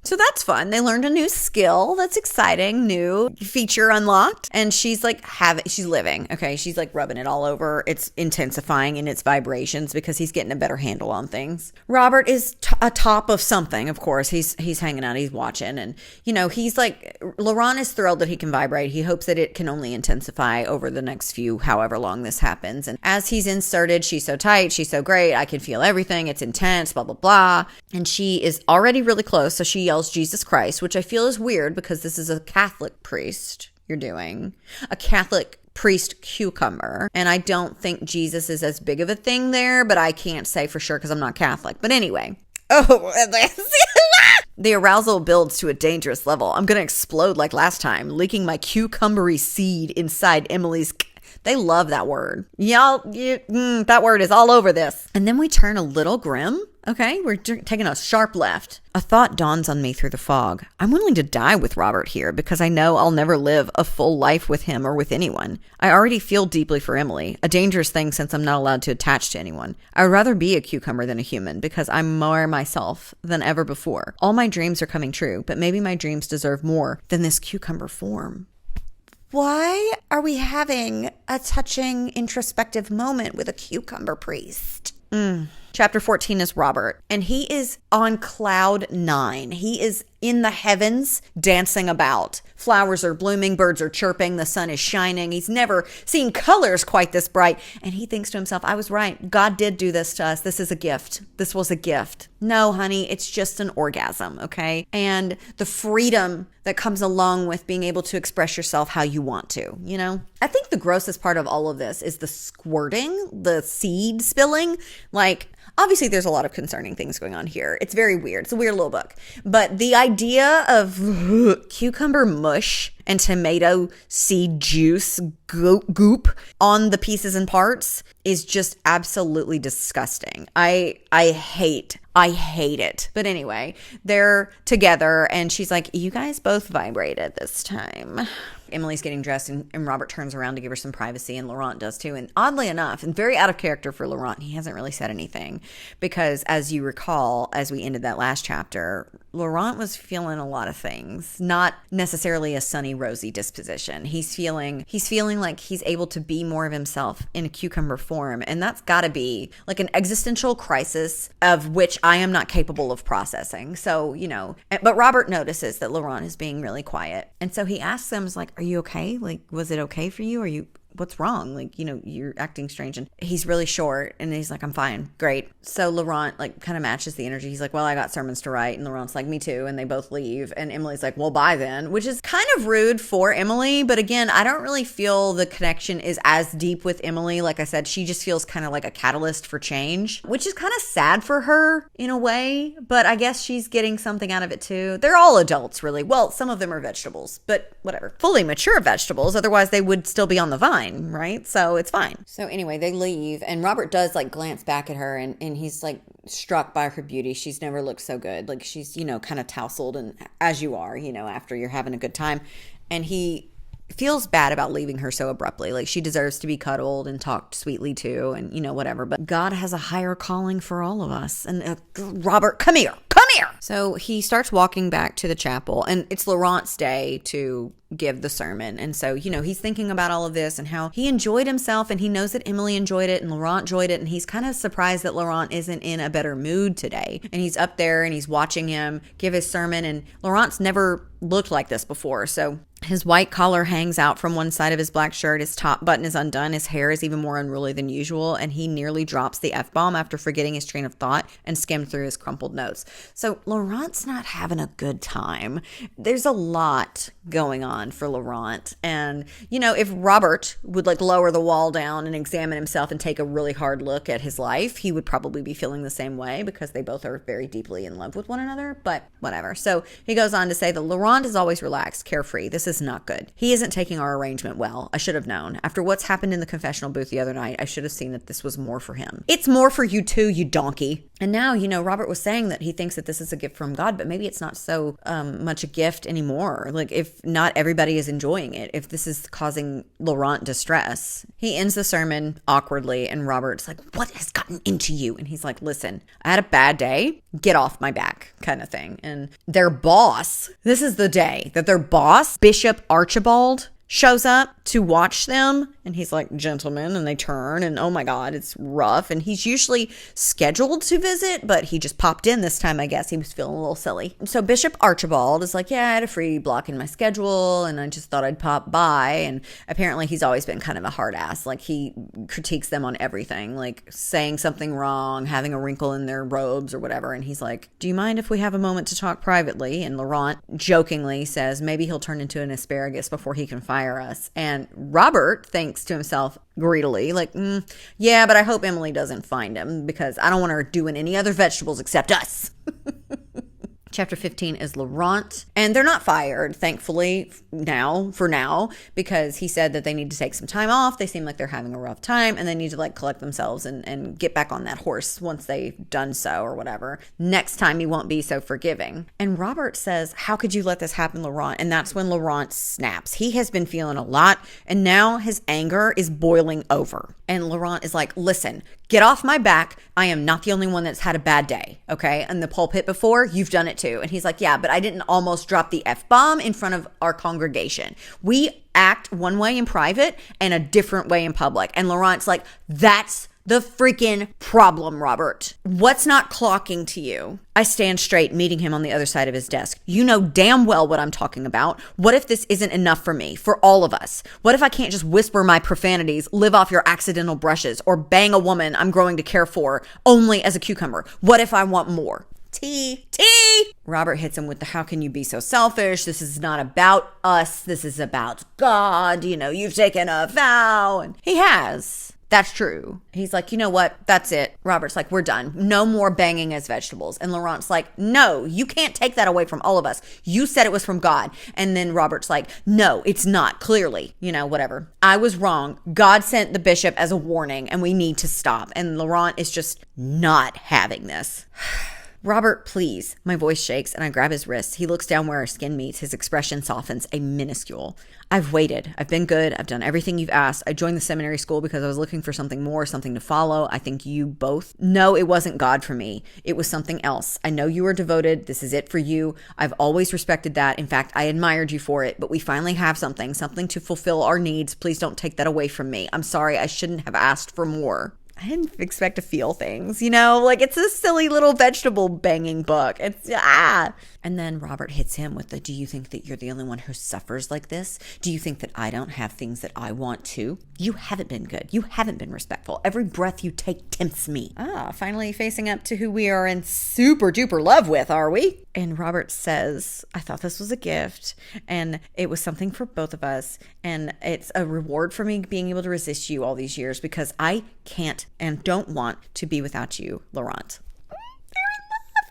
So that's fun. They learned a new skill. That's exciting. New feature unlocked. And she's like, she's living. Okay. She's like rubbing it all over. It's intensifying in its vibrations because he's getting a better handle on things. Robert is atop of something. Of course, he's hanging out. He's watching. And, he's like, Laurent is thrilled that he can vibrate. He hopes that it can only intensify over the next few, however long this happens. And as he's inserted, she's so tight. She's so great. I can feel everything. It's intense, blah, blah, blah. And she is already really close. So she yells, Jesus Christ, which I feel is weird because this is a Catholic priest you're doing, a Catholic priest cucumber. And I don't think Jesus is as big of a thing there, but I can't say for sure because I'm not Catholic. But anyway. The arousal builds to a dangerous level. I'm going to explode like last time, leaking my cucumbery seed inside Emily's. They love that word. That word is all over this. And then we turn a little grim. Okay, we're taking a sharp left. A thought dawns on me through the fog. I'm willing to die with Robert here because I know I'll never live a full life with him or with anyone. I already feel deeply for Emily, a dangerous thing since I'm not allowed to attach to anyone. I would rather be a cucumber than a human because I'm more myself than ever before. All my dreams are coming true, but maybe my dreams deserve more than this cucumber form. Why are we having a touching introspective moment with a cucumber priest? Chapter 14 is Robert, and he is on cloud 9. He is in the heavens dancing about. Flowers are blooming, birds are chirping, the sun is shining. He's never seen colors quite this bright. And he thinks to himself, I was right. God did do this to us. This is a gift. This was a gift. No, honey, it's just an orgasm, okay? And the freedom that comes along with being able to express yourself how you want to, I think the grossest part of all of this is the squirting, the seed spilling. Like, obviously, there's a lot of concerning things going on here. It's very weird. It's a weird little book. But the idea of cucumber mush and tomato seed juice goop on the pieces and parts is just absolutely disgusting. I hate it. But anyway, they're together and she's like, you guys both vibrated this time. Emily's getting dressed and Robert turns around to give her some privacy, and Laurent does too. And oddly enough, and very out of character for Laurent, he hasn't really said anything because, as you recall, as we ended that last chapter, Laurent was feeling a lot of things, not necessarily a sunny, rosy disposition. He's feeling like he's able to be more of himself in a cucumber form, and that's got to be like an existential crisis of which I am not capable of processing. So, but Robert notices that Laurent is being really quiet, and so he asks him, like, are you okay? Like, was it okay for you? What's wrong? Like, you're acting strange. And he's really short and he's like, I'm fine. Great. So Laurent like kind of matches the energy. He's like, well, I got sermons to write. And Laurent's like, me too. And they both leave. And Emily's like, well, bye then, which is kind of rude for Emily. But again, I don't really feel the connection is as deep with Emily. Like I said, she just feels kind of like a catalyst for change, which is kind of sad for her in a way. But I guess she's getting something out of it too. They're all adults, really. Well, some of them are vegetables, but whatever. Fully mature vegetables. Otherwise, they would still be on the vine. Right? So it's fine. So anyway, they leave and Robert does like glance back at her and he's like struck by her beauty. She's never looked so good. Like she's, kind of tousled and as you are, after you're having a good time. And he feels bad about leaving her so abruptly. Like she deserves to be cuddled and talked sweetly to and, whatever. But God has a higher calling for all of us. And Robert, come here. So he starts walking back to the chapel and it's Laurent's day to give the sermon. And so, he's thinking about all of this and how he enjoyed himself and he knows that Emily enjoyed it and Laurent enjoyed it. And he's kind of surprised that Laurent isn't in a better mood today. And he's up there and he's watching him give his sermon and Laurent's never looked like this before. So his white collar hangs out from one side of his black shirt. His top button is undone. His hair is even more unruly than usual. And he nearly drops the F-bomb after forgetting his train of thought and skimmed through his crumpled notes. So Laurent's not having a good time. There's a lot going on for Laurent. And, if Robert would like lower the wall down and examine himself and take a really hard look at his life, he would probably be feeling the same way because they both are very deeply in love with one another, but whatever. So he goes on to say that Laurent is always relaxed, carefree. This is not good. He isn't taking our arrangement well. I should have known. After what's happened in the confessional booth the other night, I should have seen that this was more for him. It's more for you too, you donkey. And now, Robert was saying that he thinks that this is a gift from God, but maybe it's not so much a gift anymore. Like if not everybody is enjoying it, if this is causing Laurent distress. He ends the sermon awkwardly and Robert's like, what has gotten into you? And he's like, listen, I had a bad day. Get off my back kind of thing. And their boss, this is the day that their boss, Bishop Archibald, shows up to watch them and he's like, gentlemen, and they turn and oh my God, it's rough. And he's usually scheduled to visit, but he just popped in this time. I guess he was feeling a little silly. So Bishop Archibald is like, yeah, I had a free block in my schedule and I just thought I'd pop by. And apparently he's always been kind of a hard ass. Like he critiques them on everything, like saying something wrong, having a wrinkle in their robes or whatever. And he's like, do you mind if we have a moment to talk privately? And Laurent jokingly says maybe he'll turn into an asparagus before he can fire us. And Robert thinks to himself greedily, like, yeah, but I hope Emily doesn't find him because I don't want her doing any other vegetables except us. Chapter 15 is Laurent, and they're not fired, thankfully, for now, because he said that they need to take some time off. They seem like they're having a rough time, and they need to like collect themselves and get back on that horse once they've done so or whatever. Next time he won't be so forgiving. And Robert says, how could you let this happen, Laurent? And that's when Laurent snaps. He has been feeling a lot, and now his anger is boiling over. And Laurent is like, listen, get off my back. I am not the only one that's had a bad day, okay? In the pulpit before, you've done it too. And he's like, yeah, but I didn't almost drop the F-bomb in front of our congregation. We act one way in private and a different way in public. And Laurent's like, that's the freaking problem, Robert. What's not clocking to you? I stand straight, meeting him on the other side of his desk. You know damn well what I'm talking about. What if this isn't enough for me, for all of us? What if I can't just whisper my profanities, live off your accidental brushes, or bang a woman I'm growing to care for only as a cucumber? What if I want more? T. Robert hits him with the, how can you be so selfish? This is not about us. This is about God. You've taken a vow. And he has. That's true. He's like, you know what? That's it. Robert's like, we're done. No more banging as vegetables. And Laurent's like, no, you can't take that away from all of us. You said it was from God. And then Robert's like, no, it's not, clearly. Whatever. I was wrong. God sent the bishop as a warning and we need to stop. And Laurent is just not having this. Robert, please. My voice shakes and I grab his wrist. He looks down where our skin meets. His expression softens a minuscule. I've waited. I've been good. I've done everything you've asked. I joined the seminary school because I was looking for something more, something to follow. I think you both know it wasn't God for me. It was something else. I know you are devoted. This is it for you. I've always respected that. In fact, I admired you for it, but we finally have something to fulfill our needs. Please don't take that away from me. I'm sorry. I shouldn't have asked for more. I didn't expect to feel things, it's a silly little vegetable banging book. And then Robert hits him with the, do you think that you're the only one who suffers like this? Do you think that I don't have things that I want too? You haven't been good. You haven't been respectful. Every breath you take tempts me. Finally facing up to who we are in super duper love with, are we? And Robert says, I thought this was a gift and it was something for both of us. And it's a reward for me being able to resist you all these years because I can't and don't want to be without you, Laurent.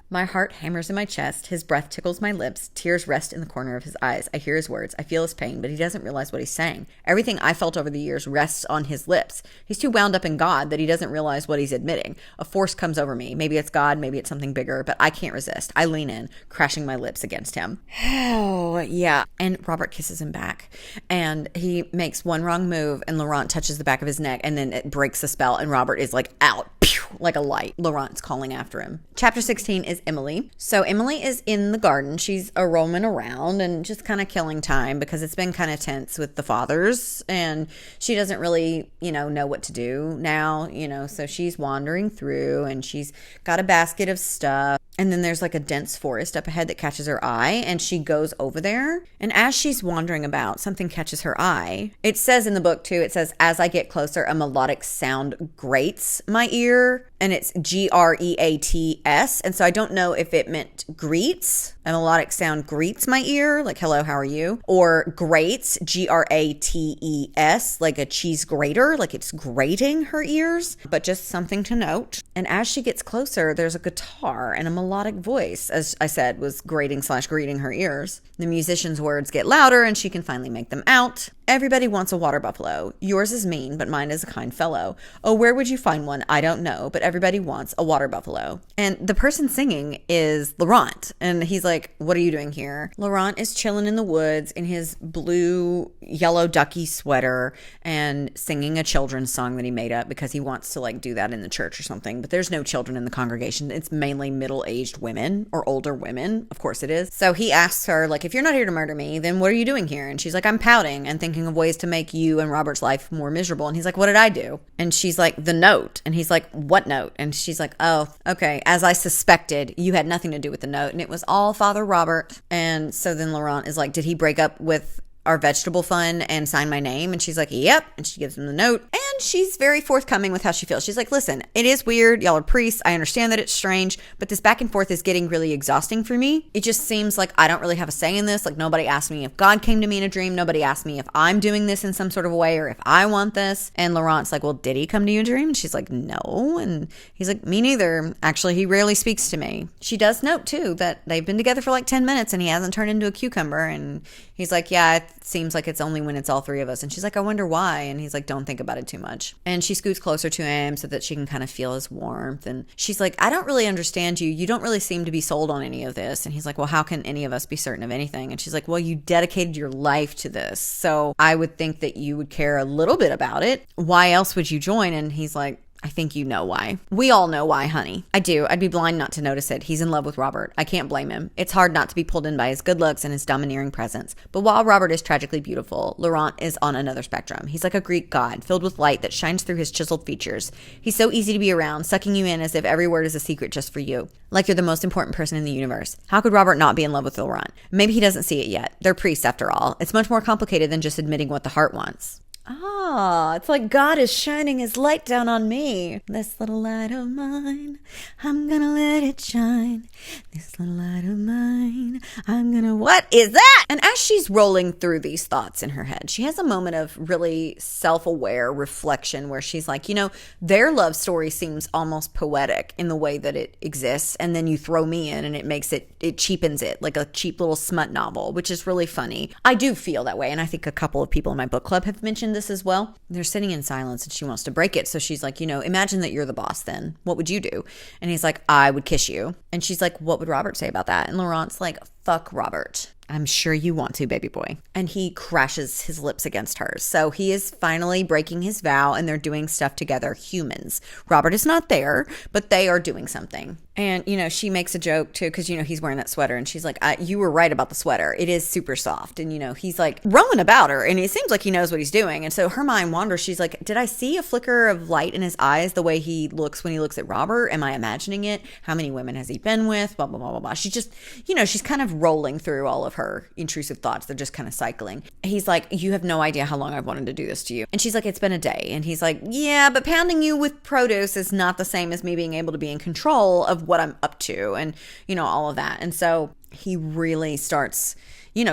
My heart hammers in my chest. His breath tickles my lips. Tears rest in the corner of his eyes. I hear his words. I feel his pain, but he doesn't realize what he's saying. Everything I felt over the years rests on his lips. He's too wound up in God that he doesn't realize what he's admitting. A force comes over me. Maybe it's God, maybe it's something bigger, but I can't resist. I lean in, crashing my lips against him. Oh, yeah. And Robert kisses him back. And he makes one wrong move, and Laurent touches the back of his neck, and then it breaks the spell, and Robert is like out, like a light. Laurent's calling after him. Chapter 16 is Emily. So Emily is in the garden. She's roaming around and just kind of killing time because it's been kind of tense with the fathers and she doesn't really, know what to do now, so she's wandering through and she's got a basket of stuff. And then there's like a dense forest up ahead that catches her eye and she goes over there. And as she's wandering about, something catches her eye. It says in the book too, it says, as I get closer, a melodic sound grates my ear. And it's Greats. And so I don't know if it meant greets. A melodic sound greets my ear, like hello, how are you? Or grates, Grates, like a cheese grater, like it's grating her ears. But just something to note. And as she gets closer, there's a guitar and a melodic voice, as I said, was grating/greeting her ears. The musician's words get louder and she can finally make them out. Everybody wants a water buffalo. Yours is mean, but mine is a kind fellow. Oh, where would you find one? I don't know, but everybody wants a water buffalo. And the person singing is Laurent. And he's like, what are you doing here? Laurent is chilling in the woods in his blue, yellow ducky sweater and singing a children's song that he made up because he wants to do that in the church or something. But there's no children in the congregation. It's mainly middle-aged women or older women. Of course it is. So he asks her, if you're not here to murder me, then what are you doing here? And she's like, I'm pouting and thinking of ways to make you and Robert's life more miserable. And he's like, what did I do? And she's like, the note. And he's like, what note? And she's like, oh, okay. As I suspected, you had nothing to do with the note. And it was all Father Robert. And so then Laurent is like, did he break up with our vegetable fund and sign my name? And she's like, yep. And she gives him the note. And she's very forthcoming with how she feels. She's like, listen, it is weird. Y'all are priests. I understand that it's strange, but this back and forth is getting really exhausting for me. It just seems like I don't really have a say in this. Nobody asked me if God came to me in a dream. Nobody asked me if I'm doing this in some sort of a way or if I want this. And Laurent's like, well, did he come to you in a dream? And she's like, no. And he's like, me neither. Actually, he rarely speaks to me. She does note too that they've been together for 10 minutes and he hasn't turned into a cucumber. And he's like, yeah, it seems like it's only when it's all three of us. And she's like, I wonder why. And he's like, don't think about it too much. And she scoots closer to him so that she can kind of feel his warmth. And she's like, I don't really understand you. You don't really seem to be sold on any of this. And he's like, well, how can any of us be certain of anything? And she's like, well, you dedicated your life to this. So I would think that you would care a little bit about it. Why else would you join? And he's like, I think you know why. We all know why, honey. I do. I'd be blind not to notice it. He's in love with Robert. I can't blame him. It's hard not to be pulled in by his good looks and his domineering presence. But while Robert is tragically beautiful, Laurent is on another spectrum. He's like a Greek god, filled with light that shines through his chiseled features. He's so easy to be around, sucking you in as if every word is a secret just for you. Like you're the most important person in the universe. How could Robert not be in love with Laurent? Maybe he doesn't see it yet. They're priests after all. It's much more complicated than just admitting what the heart wants. Ah, it's like God is shining his light down on me. This little light of mine, I'm gonna let it shine. This little light of mine, I'm gonna... What is that? And as she's rolling through these thoughts in her head, she has a moment of really self-aware reflection where she's like, their love story seems almost poetic in the way that it exists. And then you throw me in and it cheapens it like a cheap little smut novel, which is really funny. I do feel that way. And I think a couple of people in my book club have mentioned this as well. They're sitting in silence and she wants to break it. So she's like, imagine that you're the boss then. What would you do? And he's like, I would kiss you. And she's like, what would Robert say about that? And Laurent's like, fuck Robert. I'm sure you want to, baby boy. And he crashes his lips against hers. So he is finally breaking his vow and they're doing stuff together, humans. Robert is not there, but they are doing something. And, she makes a joke too, because, he's wearing that sweater and she's like, you were right about the sweater. It is super soft. And, he's like rolling about her and it seems like he knows what he's doing. And so her mind wanders. She's like, did I see a flicker of light in his eyes the way he looks when he looks at Robert? Am I imagining it? How many women has he been with? Blah, blah, blah, blah, blah. She just, she's kind of rolling through all of her intrusive thoughts. They're just kind of cycling. He's like, you have no idea how long I've wanted to do this to you. And she's like, it's been a day. And he's like, yeah, but pounding you with produce is not the same as me being able to be in control of what I'm up to and, all of that. And so he really starts,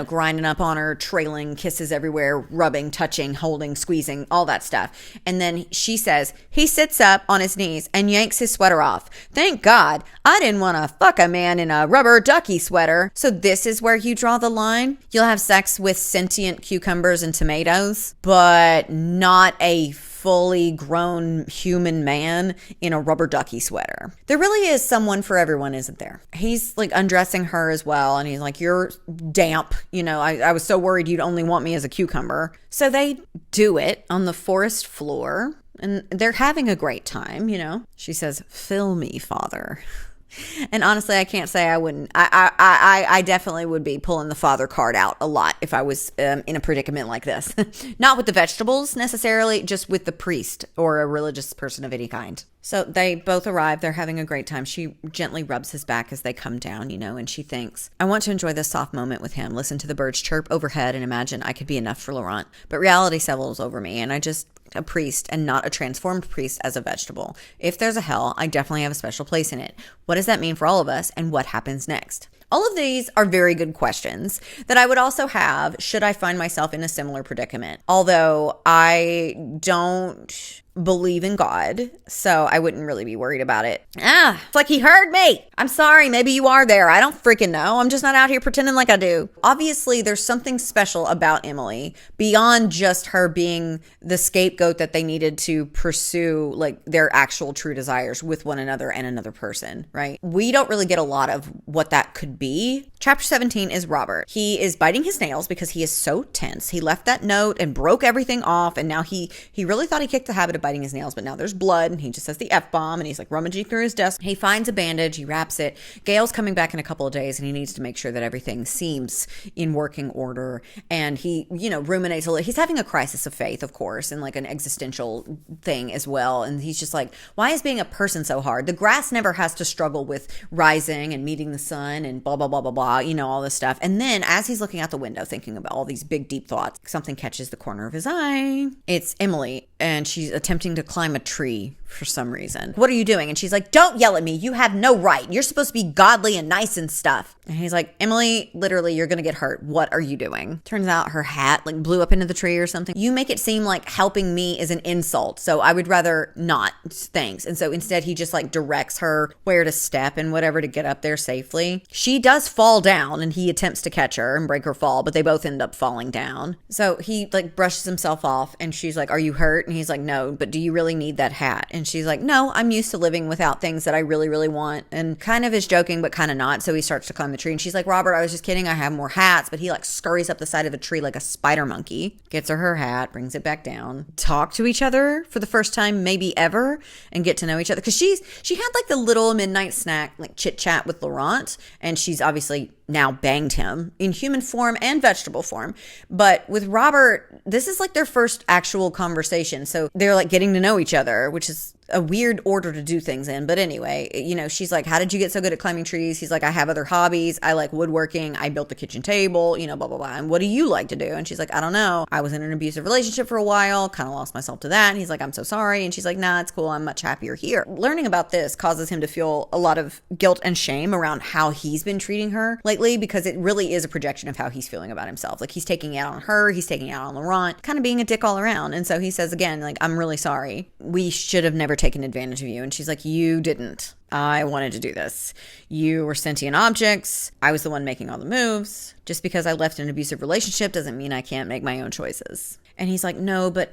grinding up on her, trailing kisses everywhere, rubbing, touching, holding, squeezing, all that stuff. And then she says, he sits up on his knees and yanks his sweater off. Thank God, I didn't want to fuck a man in a rubber ducky sweater. So this is where you draw the line? You'll have sex with sentient cucumbers and tomatoes, but not a fully grown human man in a rubber ducky sweater. There really is someone for everyone, isn't there? He's like undressing her as well. And he's like, you're damp. I was so worried you'd only want me as a cucumber. So they do it on the forest floor and they're having a great time. She says, fill me, father. And honestly, I can't say I wouldn't. I definitely would be pulling the father card out a lot if I was in a predicament like this. Not with the vegetables necessarily, just with the priest or a religious person of any kind. So they both arrive. They're having a great time. She gently rubs his back as they come down, and she thinks, I want to enjoy this soft moment with him, listen to the birds chirp overhead and imagine I could be enough for Laurent. But reality settles over me and I just a priest and not a transformed priest as a vegetable. If there's a hell, I definitely have a special place in it. What does that mean for all of us and what happens next? All of these are very good questions that I would also have should I find myself in a similar predicament. Although I don't believe in God, so I wouldn't really be worried about it. It's like he heard me. I'm sorry, maybe you are there. I don't freaking know. I'm just not out here pretending like I do. Obviously, there's something special about Emily beyond just her being the scapegoat that they needed to pursue like their actual true desires with one another and another person, right? We don't really get a lot of what that could be. Chapter 17 is Robert. He is biting his nails because he is so tense. He left that note and broke everything off, and now he really thought he kicked the habit of biting his nails, but now there's blood and he just says the F-bomb and he's like rummaging through his desk. He finds a bandage, he wraps it. Gail's coming back in a couple of days and he needs to make sure that everything seems in working order, and he, ruminates a little. He's having a crisis of faith, of course, and like an existential thing as well, and he's just like, why is being a person so hard? The grass never has to struggle with rising and meeting the sun and blah, blah, blah, blah, blah, all this stuff. And then as he's looking out the window thinking about all these big deep thoughts, something catches the corner of his eye. It's Emily, and she's attempting to climb a tree for some reason. What are you doing? And she's like, don't yell at me. You have no right. You're supposed to be godly and nice and stuff. And he's like, Emily, literally, you're going to get hurt. What are you doing? Turns out her hat like blew up into the tree or something. You make it seem like helping me is an insult. So I would rather not. Thanks. And so instead he just like directs her where to step and whatever to get up there safely. She does fall down and he attempts to catch her and break her fall, but they both end up falling down. So he like brushes himself off and she's like, are you hurt? And he's like, no, but do you really need that hat? And she's like, no, I'm used to living without things that I really, really want. And kind of is joking, but kind of not. So he starts to climb the tree and she's like, Robert, I was just kidding. I have more hats. But he like scurries up the side of a tree like a spider monkey, gets her hat, brings it back down, talk to each other for the first time, maybe ever, and get to know each other. Cause she had like the little midnight snack, like chit chat with Laurent. And she's obviously now banged him in human form and vegetable form. But with Robert, this is like their first actual conversation. So they're like getting to know each other, which is a weird order to do things in. But anyway, you know, she's like, how did you get so good at climbing trees? He's like, I have other hobbies. I like woodworking. I built the kitchen table, you know, blah, blah, blah. And what do you like to do? And she's like, I don't know. I was in an abusive relationship for a while, kind of lost myself to that. And he's like, I'm so sorry. And she's like, nah, it's cool. I'm much happier here. Learning about this causes him to feel a lot of guilt and shame around how he's been treating her lately, because it really is a projection of how he's feeling about himself. Like, he's taking it out on her. He's taking it out on Laurent, kind of being a dick all around. And so he says again, like, I'm really sorry. We should have never taken advantage of you. And she's like, you didn't. I wanted to do this. You were sentient objects. I was the one making all the moves. Just because I left an abusive relationship doesn't mean I can't make my own choices. And he's like, no, but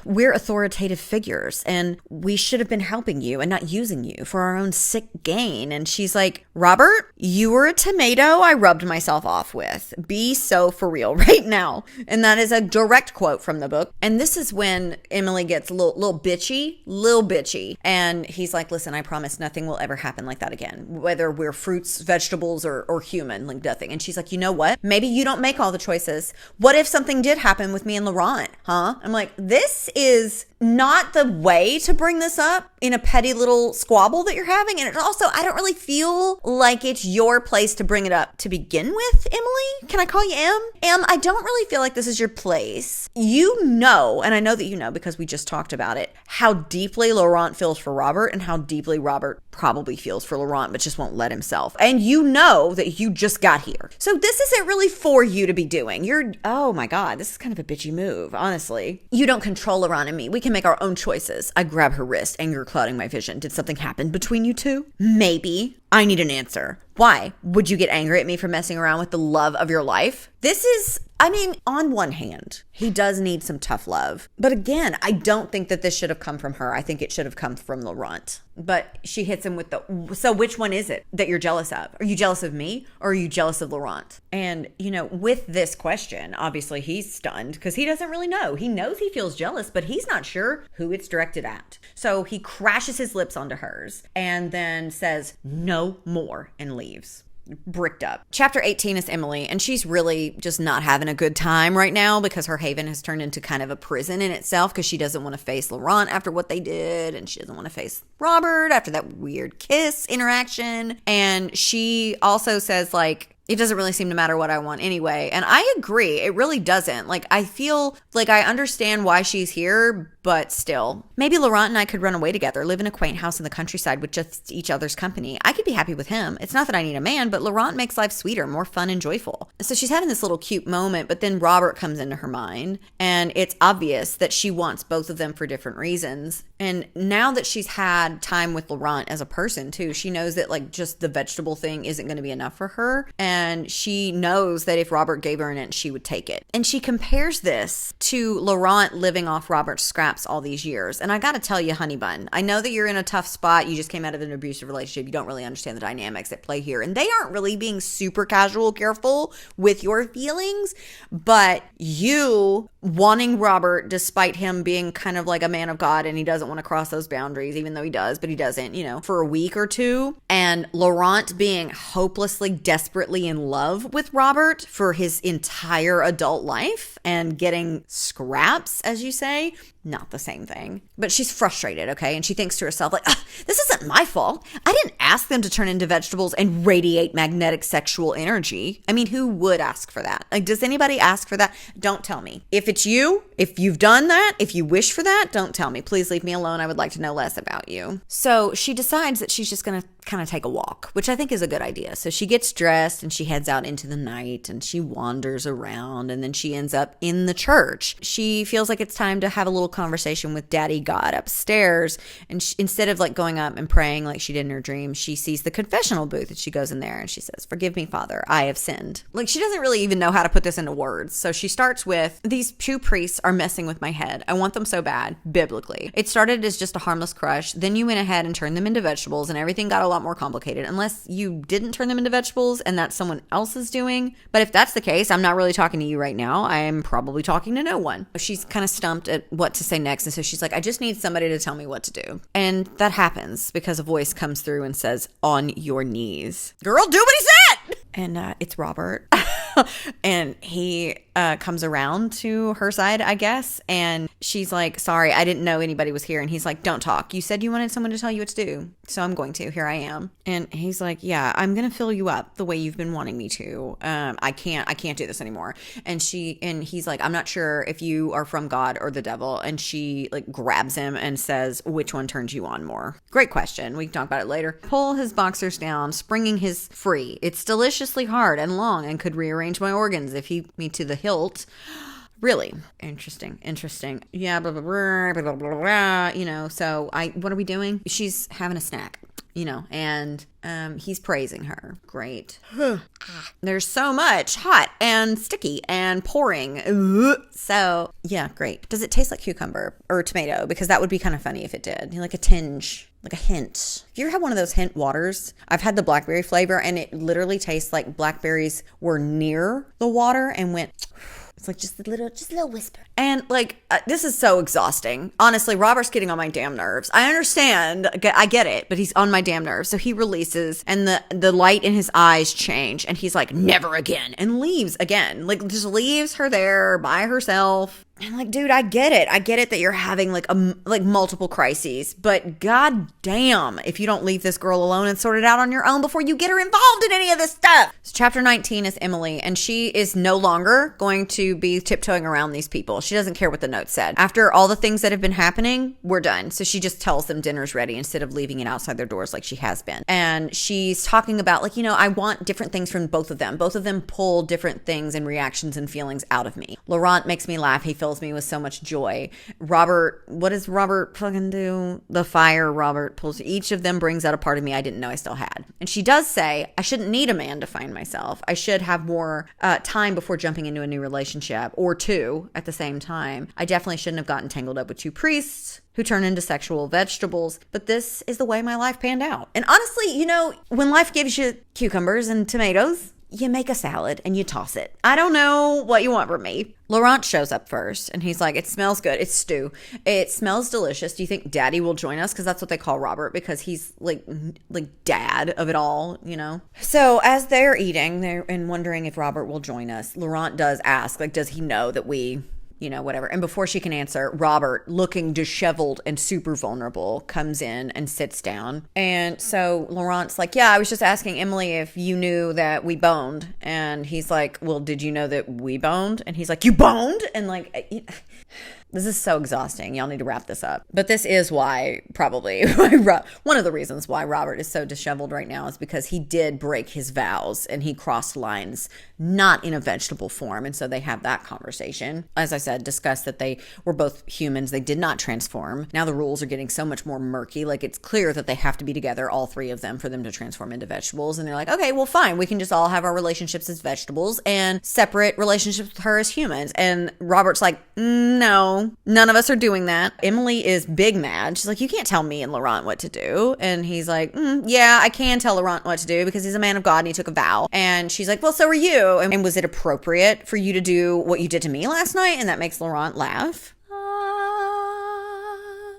we're authoritative figures and we should have been helping you and not using you for our own sick gain. And she's like, Robert, you were a tomato I rubbed myself off with. Be so for real right now. And that is a direct quote from the book. And this is when Emily gets a little bitchy. And he's like, listen, I promise nothing will ever happen like that again, whether we're fruits, vegetables, or human, like nothing. And she's like, you know what? Maybe you don't make all the choices. What if something did happen with me and Laurent? Huh? I'm like, this is not the way to bring this up in a petty little squabble that you're having. And it also, I don't really feel like it's your place to bring it up to begin with, Emily. Can I call you Em? Em, I don't really feel like this is your place. You know, and I know that you know because we just talked about it, how deeply Laurent feels for Robert and how deeply Robert probably feels for Laurent, but just won't let himself. And you know that you just got here. So this isn't really for you to be doing. Oh my God, this is kind of a bitchy move, honestly. You don't control Laurent and me. We can make our own choices. I grab her wrist, anger clouding my vision. Did something happen between you two? Maybe. I need an answer. Why? Would you get angry at me for messing around with the love of your life? This is, I mean, on one hand, he does need some tough love. But again, I don't think that this should have come from her. I think it should have come from Laurent. But she hits him with so which one is it that you're jealous of? Are you jealous of me or are you jealous of Laurent? And, you know, with this question, obviously he's stunned because he doesn't really know. He knows he feels jealous, but he's not sure who it's directed at. So he crashes his lips onto hers and then says, no more, and leaves. Bricked up. Chapter 18 is Emily, and she's really just not having a good time right now because her haven has turned into kind of a prison in itself because she doesn't want to face Laurent after what they did, and she doesn't want to face Robert after that weird kiss interaction. And she also says, like, it doesn't really seem to matter what I want anyway. And I agree. It really doesn't. Like, I feel like I understand why she's here, but still. Maybe Laurent and I could run away together, live in a quaint house in the countryside with just each other's company. I could be happy with him. It's not that I need a man, but Laurent makes life sweeter, more fun and joyful. So she's having this little cute moment, but then Robert comes into her mind, and it's obvious that she wants both of them for different reasons. And now that she's had time with Laurent as a person too, she knows that like just the vegetable thing isn't going to be enough for her. And she knows that if Robert gave her an inch, she would take it. And she compares this to Laurent living off Robert's scraps all these years. And I got to tell you, honey bun, I know that you're in a tough spot. You just came out of an abusive relationship. You don't really understand the dynamics at play here. And they aren't really being super casual, careful with your feelings. But you wanting Robert, despite him being kind of like a man of God and he doesn't want to cross those boundaries, even though he does, but he doesn't, you know, for a week or two. And Laurent being hopelessly, desperately in love with Robert for his entire adult life and getting scraps, as you say. Not the same thing. But she's frustrated, okay? And she thinks to herself, like, this isn't my fault. I didn't ask them to turn into vegetables and radiate magnetic sexual energy. I mean, who would ask for that? Like, does anybody ask for that? Don't tell me. If it's you, if you've done that, if you wish for that, don't tell me. Please leave me alone. I would like to know less about you. So she decides that she's just going to kind of take a walk, which I think is a good idea. So she gets dressed and she heads out into the night and she wanders around and then she ends up in the church. She feels like it's time to have a little conversation with Daddy God upstairs. And instead of like going up and praying like she did in her dream, she sees the confessional booth and she goes in there and she says, "Forgive me, Father, I have sinned." Like, she doesn't really even know how to put this into words. So she starts with, "These two priests are messing with my head. I want them so bad, biblically. It started as just a harmless crush. Then you went ahead and turned them into vegetables and everything got a lot more complicated, unless you didn't turn them into vegetables and that's someone else's doing. But if that's the case, I'm not really talking to you right now. I'm probably talking to no one." She's kind of stumped at what to say next. And so she's like, "I just need somebody to tell me what to do." And that happens because a voice comes through and says, "On your knees." Girl, do what he said! And it's Robert. And he comes around to her side, I guess. And she's like, sorry, I didn't know anybody was here. And he's like, don't talk. You said you wanted someone to tell you what to do. So I'm going to. Here I am. And he's like, yeah, I'm going to fill you up the way you've been wanting me to. I can't do this anymore. And he's like, I'm not sure if you are from God or the devil. And she like grabs him and says, which one turns you on more? Great question. We can talk about it later. Pull his boxers down, springing his free. It's deliciously hard and long and could rearrange my organs if he me to the hilt. Really interesting. Yeah, blah, blah, blah, blah, blah, blah, blah. So what are we doing? She's having a snack, and he's praising her. Great. There's so much hot and sticky and pouring. So yeah, great. Does it taste like cucumber or tomato? Because that would be kind of funny if it did. Like a tinge. Like a hint. Have you ever had one of those hint waters? I've had the blackberry flavor and it literally tastes like blackberries were near the water and went... It's like just a little whisper. And like, this is so exhausting. Honestly, Robert's getting on my damn nerves. I understand. I get it, but he's on my damn nerves. So he releases and the light in his eyes change and he's like, never again, and leaves again. Like just leaves her there by herself. And like, dude, I get it that you're having like multiple crises, but god damn if you don't leave this girl alone and sort it out on your own before you get her involved in any of this stuff. So chapter 19 is Emily, and she is no longer going to be tiptoeing around these people. She doesn't care what the note said. After all the things that have been happening, we're done. So she just tells them dinner's ready instead of leaving it outside their doors like she has been. And she's talking about like, I want different things from both of them. Both of them pull different things and reactions and feelings out of me. Laurent makes me laugh. He fills me with so much joy. Robert, what does Robert fucking do? The fire Robert pulls. Each of them brings out a part of me I didn't know I still had. And she does say, I shouldn't need a man to find myself. I should have more time before jumping into a new relationship, or two at the same time. I definitely shouldn't have gotten tangled up with two priests who turn into sexual vegetables, but this is the way my life panned out. And honestly, when life gives you cucumbers and tomatoes, you make a salad and you toss it. I don't know what you want from me. Laurent shows up first and he's like, it smells good. It's stew. It smells delicious. Do you think daddy will join us? Because that's what they call Robert, because he's like dad of it all, So as they're eating and wondering if Robert will join us, Laurent does ask, like, does he know that we... whatever. And before she can answer, Robert, looking disheveled and super vulnerable, comes in and sits down. And so Laurent's like, yeah, I was just asking Emily if you knew that we boned. And he's like, well, did you know that we boned? And he's like, you boned? And like, this is so exhausting. Y'all need to wrap this up. But this is why, probably, one of the reasons why Robert is so disheveled right now is because he did break his vows and he crossed lines, not in a vegetable form. And so they have that conversation. As I said, discussed that they were both humans. They did not transform. Now the rules are getting so much more murky. Like, it's clear that they have to be together, all three of them, for them to transform into vegetables. And they're like, okay, well, fine. We can just all have our relationships as vegetables and separate relationships with her as humans. And Robert's like, no. None of us are doing that. Emily is big mad. She's like, you can't tell me and Laurent what to do. And he's like, yeah, I can tell Laurent what to do because he's a man of God and he took a vow. And she's like, well, so are you. And was it appropriate for you to do what you did to me last night? And that makes Laurent laugh.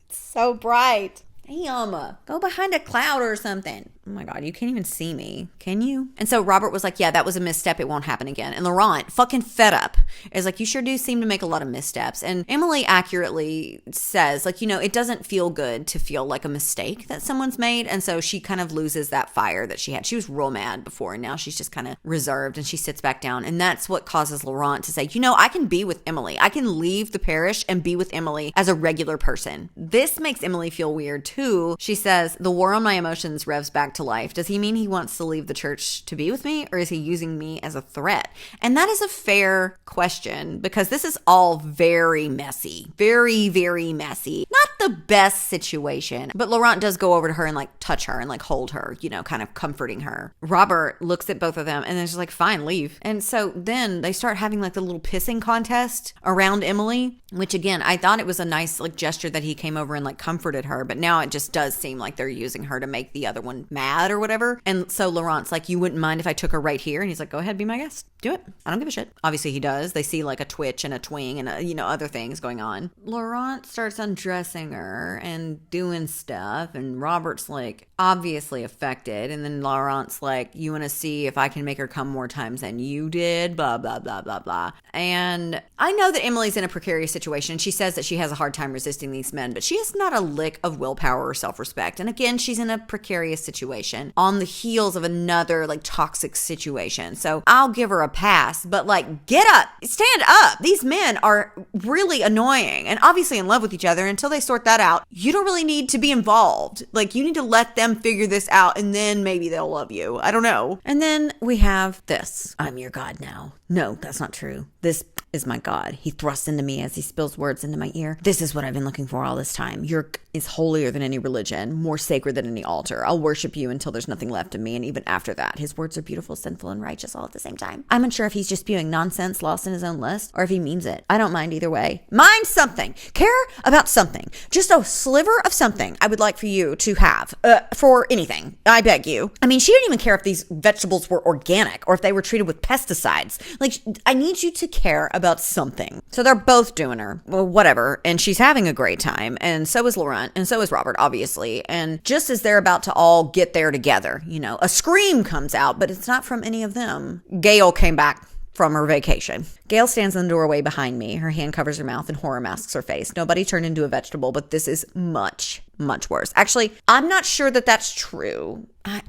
It's so bright. Damn, go behind a cloud or something. Oh my God, you can't even see me. Can you? And so Robert was like, yeah, that was a misstep. It won't happen again. And Laurent, fucking fed up, is like, you sure do seem to make a lot of missteps. And Emily accurately says, like, it doesn't feel good to feel like a mistake that someone's made. And so she kind of loses that fire that she had. She was real mad before, and now she's just kind of reserved, and she sits back down. And that's what causes Laurent to say, I can be with Emily. I can leave the parish and be with Emily as a regular person. This makes Emily feel weird too. She says, the war on my emotions revs back to life. Does he mean he wants to leave the church to be with me, or is he using me as a threat? And that is a fair question, because this is all very messy. Very, very messy. Not the best situation. But Laurent does go over to her and like touch her and like hold her, kind of comforting her. Robert looks at both of them and is just like, fine, leave. And so then they start having like the little pissing contest around Emily, which again, I thought it was a nice like gesture that he came over and like comforted her. But now it just does seem like they're using her to make the other one mad mad or whatever. And so Laurent's like, you wouldn't mind if I took her right here? And he's like, go ahead, be my guest. Do it. I don't give a shit. Obviously he does. They see like a twitch and a twing and other things going on. Laurent starts undressing her and doing stuff, and Robert's like obviously affected. And then Laurent's like, you want to see if I can make her come more times than you did, blah, blah, blah, blah, blah. And I know that Emily's in a precarious situation. She says that she has a hard time resisting these men, but she has not a lick of willpower or self-respect. And again, she's in a precarious situation on the heels of another like toxic situation. So I'll give her a pass, but like, get up, stand up. These men are really annoying and obviously in love with each other. Until they sort that out, you don't really need to be involved. Like, you need to let them figure this out, and then maybe they'll love you. I don't know. And then we have this. I'm your God now. No, that's not true. This is my God. He thrusts into me as he spills words into my ear. This is what I've been looking for all this time. Your is holier than any religion, more sacred than any altar. I'll worship you until there's nothing left of me, and even after that. His words are beautiful, sinful, and righteous all at the same time. I'm unsure if he's just spewing nonsense, lost in his own lust, or if he means it. I don't mind either way. Mind something. Care about something. Just a sliver of something I would like for you to have for anything. I beg you. I mean, she didn't even care if these vegetables were organic or if they were treated with pesticides. Like, I need you to care about something. So they're both doing her. Well, whatever. And she's having a great time. And so is Laurent. And so is Robert, obviously. And just as they're about to all get there together, a scream comes out, but it's not from any of them. Gail came back from her vacation. Gail stands in the doorway behind me. Her hand covers her mouth and horror masks her face. Nobody turned into a vegetable, but this is much, much worse. Actually, I'm not sure that that's true. I'm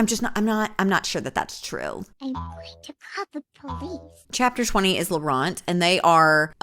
not sure that that's true. I'm going to call the police. Chapter 20 is Laurent, and they are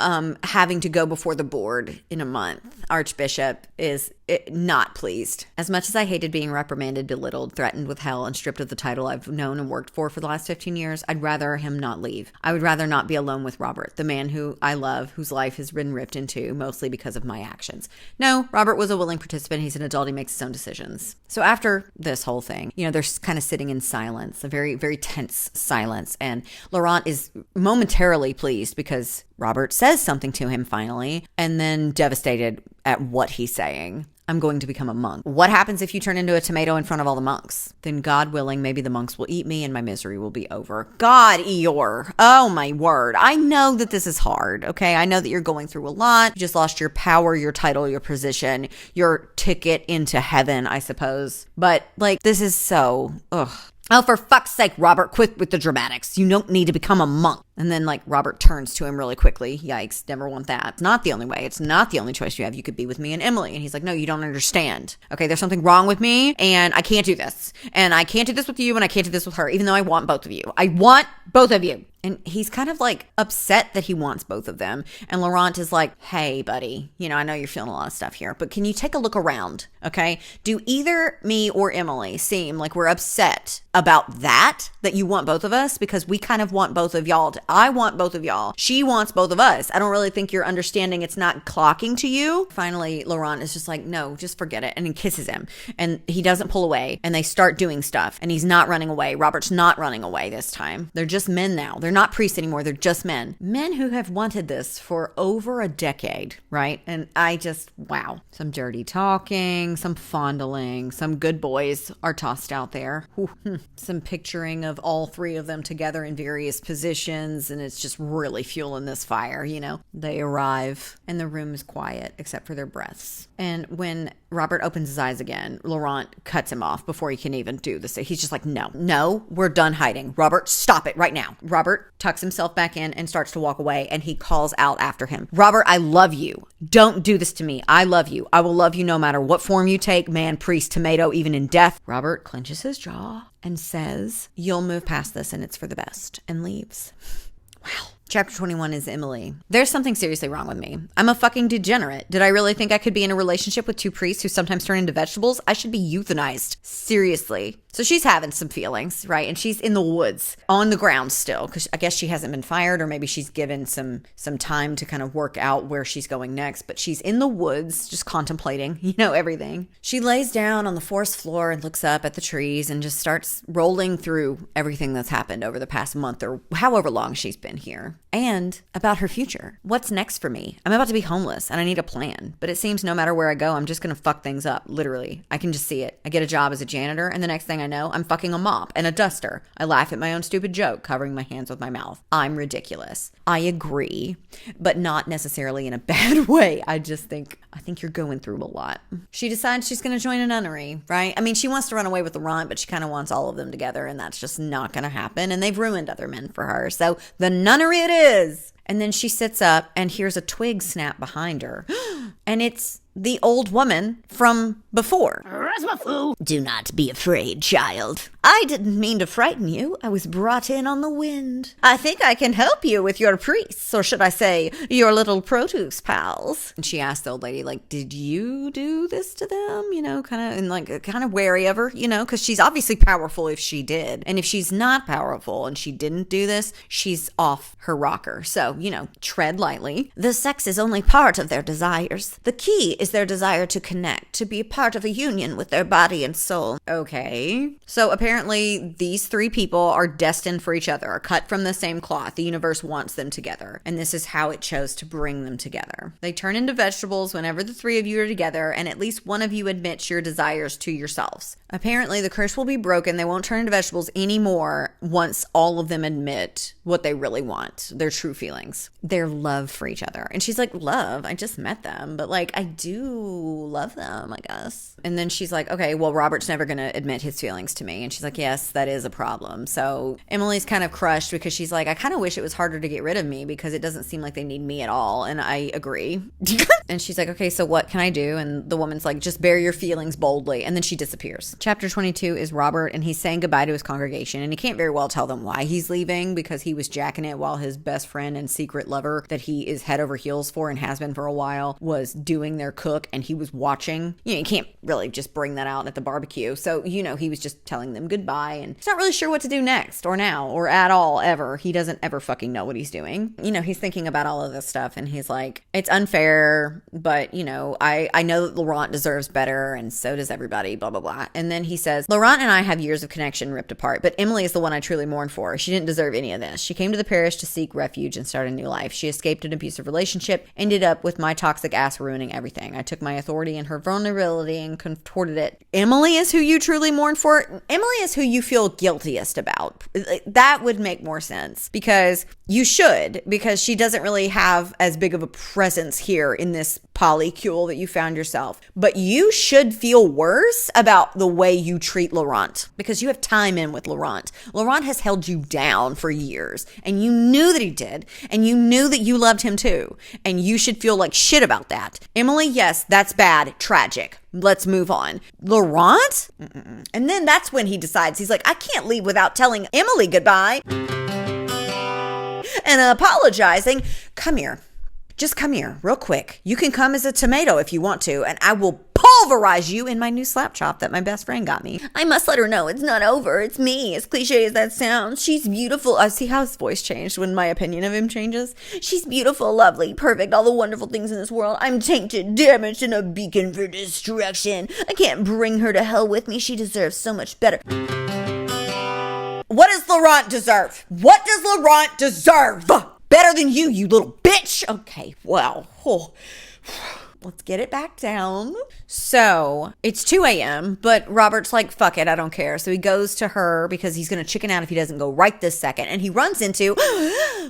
having to go before the board in a month. Archbishop is not pleased. As much as I hated being reprimanded, belittled, threatened with hell, and stripped of the title I've known and worked for the last 15 years, I'd rather him not leave. I would rather not be alone with Robert, the man who I love, whose life has been ripped into, mostly because of my actions. No, Robert was a willing participant. He's an adult. He makes his own decisions. So after this whole thing, they're kind of sitting in silence, a very, very tense silence. And Laurent is momentarily pleased because Robert says something to him finally, and then devastated at what he's saying. I'm going to become a monk. What happens if you turn into a tomato in front of all the monks? Then God willing, maybe the monks will eat me and my misery will be over. God, Eeyore. Oh my word. I know that this is hard, okay? I know that you're going through a lot. You just lost your power, your title, your position, your ticket into heaven, I suppose. But this is so, ugh. Oh, for fuck's sake, Robert, quit with the dramatics. You don't need to become a monk. And then Robert turns to him really quickly. Yikes, never want that. It's not the only way. It's not the only choice you have. You could be with me and Emily. And he's like, no, you don't understand. Okay, there's something wrong with me and I can't do this. And I can't do this with you and I can't do this with her, even though I want both of you. I want both of you. And he's kind of upset that he wants both of them. And Laurent is like, hey, buddy, I know you're feeling a lot of stuff here, but can you take a look around? Okay. Do either me or Emily seem like we're upset about that you want both of us? Because we kind of want both of y'all. I want both of y'all. She wants both of us. I don't really think you're understanding. It's not clocking to you. Finally, Laurent is just like, no, just forget it. And he kisses him and he doesn't pull away and they start doing stuff and he's not running away. Robert's not running away this time. They're just men now. They're not priests anymore. They're just men. Men who have wanted this for over a decade, right? And I just, wow. Some dirty talking, some fondling, some good boys are tossed out there. Some picturing of all three of them together in various positions, and it's just really fueling this fire, They arrive, and the room is quiet except for their breaths. And when Robert opens his eyes again, Laurent cuts him off before he can even do this. He's just like, no, we're done hiding. Robert, stop it right now. Robert tucks himself back in and starts to walk away, and he calls out after him, Robert, I love you. Don't do this to me. I love you. I will love you no matter what form you take, man, priest, tomato, even in death. Robert clenches his jaw and says, you'll move past this and it's for the best, and leaves. Wow. Chapter 21 is Emily. There's something seriously wrong with me. I'm a fucking degenerate. Did I really think I could be in a relationship with two priests who sometimes turn into vegetables? I should be euthanized. Seriously. So she's having some feelings, right? And she's in the woods on the ground still because I guess she hasn't been fired, or maybe she's given some time to kind of work out where she's going next. But she's in the woods just contemplating, everything. She lays down on the forest floor and looks up at the trees and just starts rolling through everything that's happened over the past month or however long she's been here. And about her future. What's next for me? I'm about to be homeless and I need a plan. But it seems no matter where I go, I'm just going to fuck things up. Literally. I can just see it. I get a job as a janitor and the next thing I know? I'm fucking a mop and a duster. I laugh at my own stupid joke, covering my hands with my mouth. I'm ridiculous. I agree, but not necessarily in a bad way. I think you're going through a lot. She decides she's going to join a nunnery, right? I mean, she wants to run away with Laurent, but she kind of wants all of them together, and that's just not going to happen. And they've ruined other men for her. So the nunnery it is. And then she sits up and hears a twig snap behind her. And it's the old woman from before. Do not be afraid, child. I didn't mean to frighten you. I was brought in on the wind. I think I can help you with your priests, or should I say, your little produce pals. And she asked the old lady, like, did you do this to them? You know, kind of wary of her, you know, because she's obviously powerful if she did. And if she's not powerful and she didn't do this, she's off her rocker. So, you know, tread lightly. The sex is only part of their desires. The key is their desire to connect, to be a part of a union with their body and soul. Okay. So apparently these three people are destined for each other, are cut from the same cloth. The universe wants them together. And this is how it chose to bring them together. They turn into vegetables whenever the three of you are together, and at least one of you admits your desires to yourselves. Apparently the curse will be broken. They won't turn into vegetables anymore once all of them admit what they really want, their true feelings, their love for each other. And she's like, love? I just met them, but like, I do love them, I guess. And then she's like, okay, well, Robert's never going to admit his feelings to me. And she's like, yes, that is a problem. So Emily's kind of crushed because she's like, I kind of wish it was harder to get rid of me because it doesn't seem like they need me at all. And I agree. And she's like, okay, so what can I do? And the woman's like, just bear your feelings boldly. And then she disappears. Chapter 22 is Robert, and he's saying goodbye to his congregation. And he can't very well tell them why he's leaving because he was jacking it while his best friend and secret lover that he is head over heels for and has been for a while was doing their cook, and he was watching. You know, you can't really just bring that out at the barbecue. So, you know, he was just telling them goodbye, and he's not really sure what to do next or now or at all ever. He doesn't ever fucking know what he's doing. You know, he's thinking about all of this stuff, and he's like, it's unfair, but, you know, I know that Laurent deserves better, and so does everybody, blah, blah, blah. And then he says, Laurent and I have years of connection ripped apart, but Emily is the one I truly mourn for. She didn't deserve any of this. She came to the parish to seek refuge and start a new life. She escaped an abusive relationship, ended up with my toxic ass ruining everything. I took my authority and her vulnerability and contorted it. Emily is who you truly mourn for. Emily is who you feel guiltiest about. That would make more sense because you should, because she doesn't really have as big of a presence here in this polycule that you found yourself. But you should feel worse about the way you treat Laurent because you have time in with Laurent. Laurent has held you down for years and you knew that he did, and you knew that you loved him too, and you should feel like shit about that. Emily, yes, that's bad, tragic. Let's move on. Laurent? Mm-mm. And then that's when he decides, he's like, I can't leave without telling Emily goodbye and apologizing. Come here. Just come here real quick. You can come as a tomato if you want to, and I will pulverize you in my new slap chop that my best friend got me. I must let her know it's not over. It's me. As cliche as that sounds. She's beautiful. I see how his voice changed when my opinion of him changes. She's beautiful, lovely, perfect, all the wonderful things in this world. I'm tainted, damaged, and a beacon for destruction. I can't bring her to hell with me. She deserves so much better. What does Laurent deserve? What does Laurent deserve? Better than you, you little bitch. Okay, well, let's get it back down. So it's 2 a.m., but Robert's like, fuck it, I don't care. So he goes to her because he's going to chicken out if he doesn't go right this second. And he runs into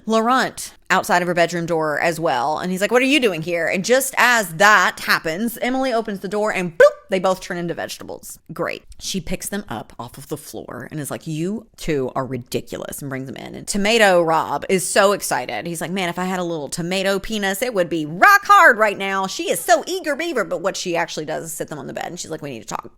Laurent outside of her bedroom door as well. And he's like, what are you doing here? And just as that happens, Emily opens the door and boop, they both turn into vegetables. Great. She picks them up off of the floor and is like, you two are ridiculous, and brings them in. And Tomato Rob is so excited. He's like, man, if I had a little tomato penis, it would be rock hard right now. She is so eager beaver. But what she actually does is sit them on the bed, and she's like, we need to talk.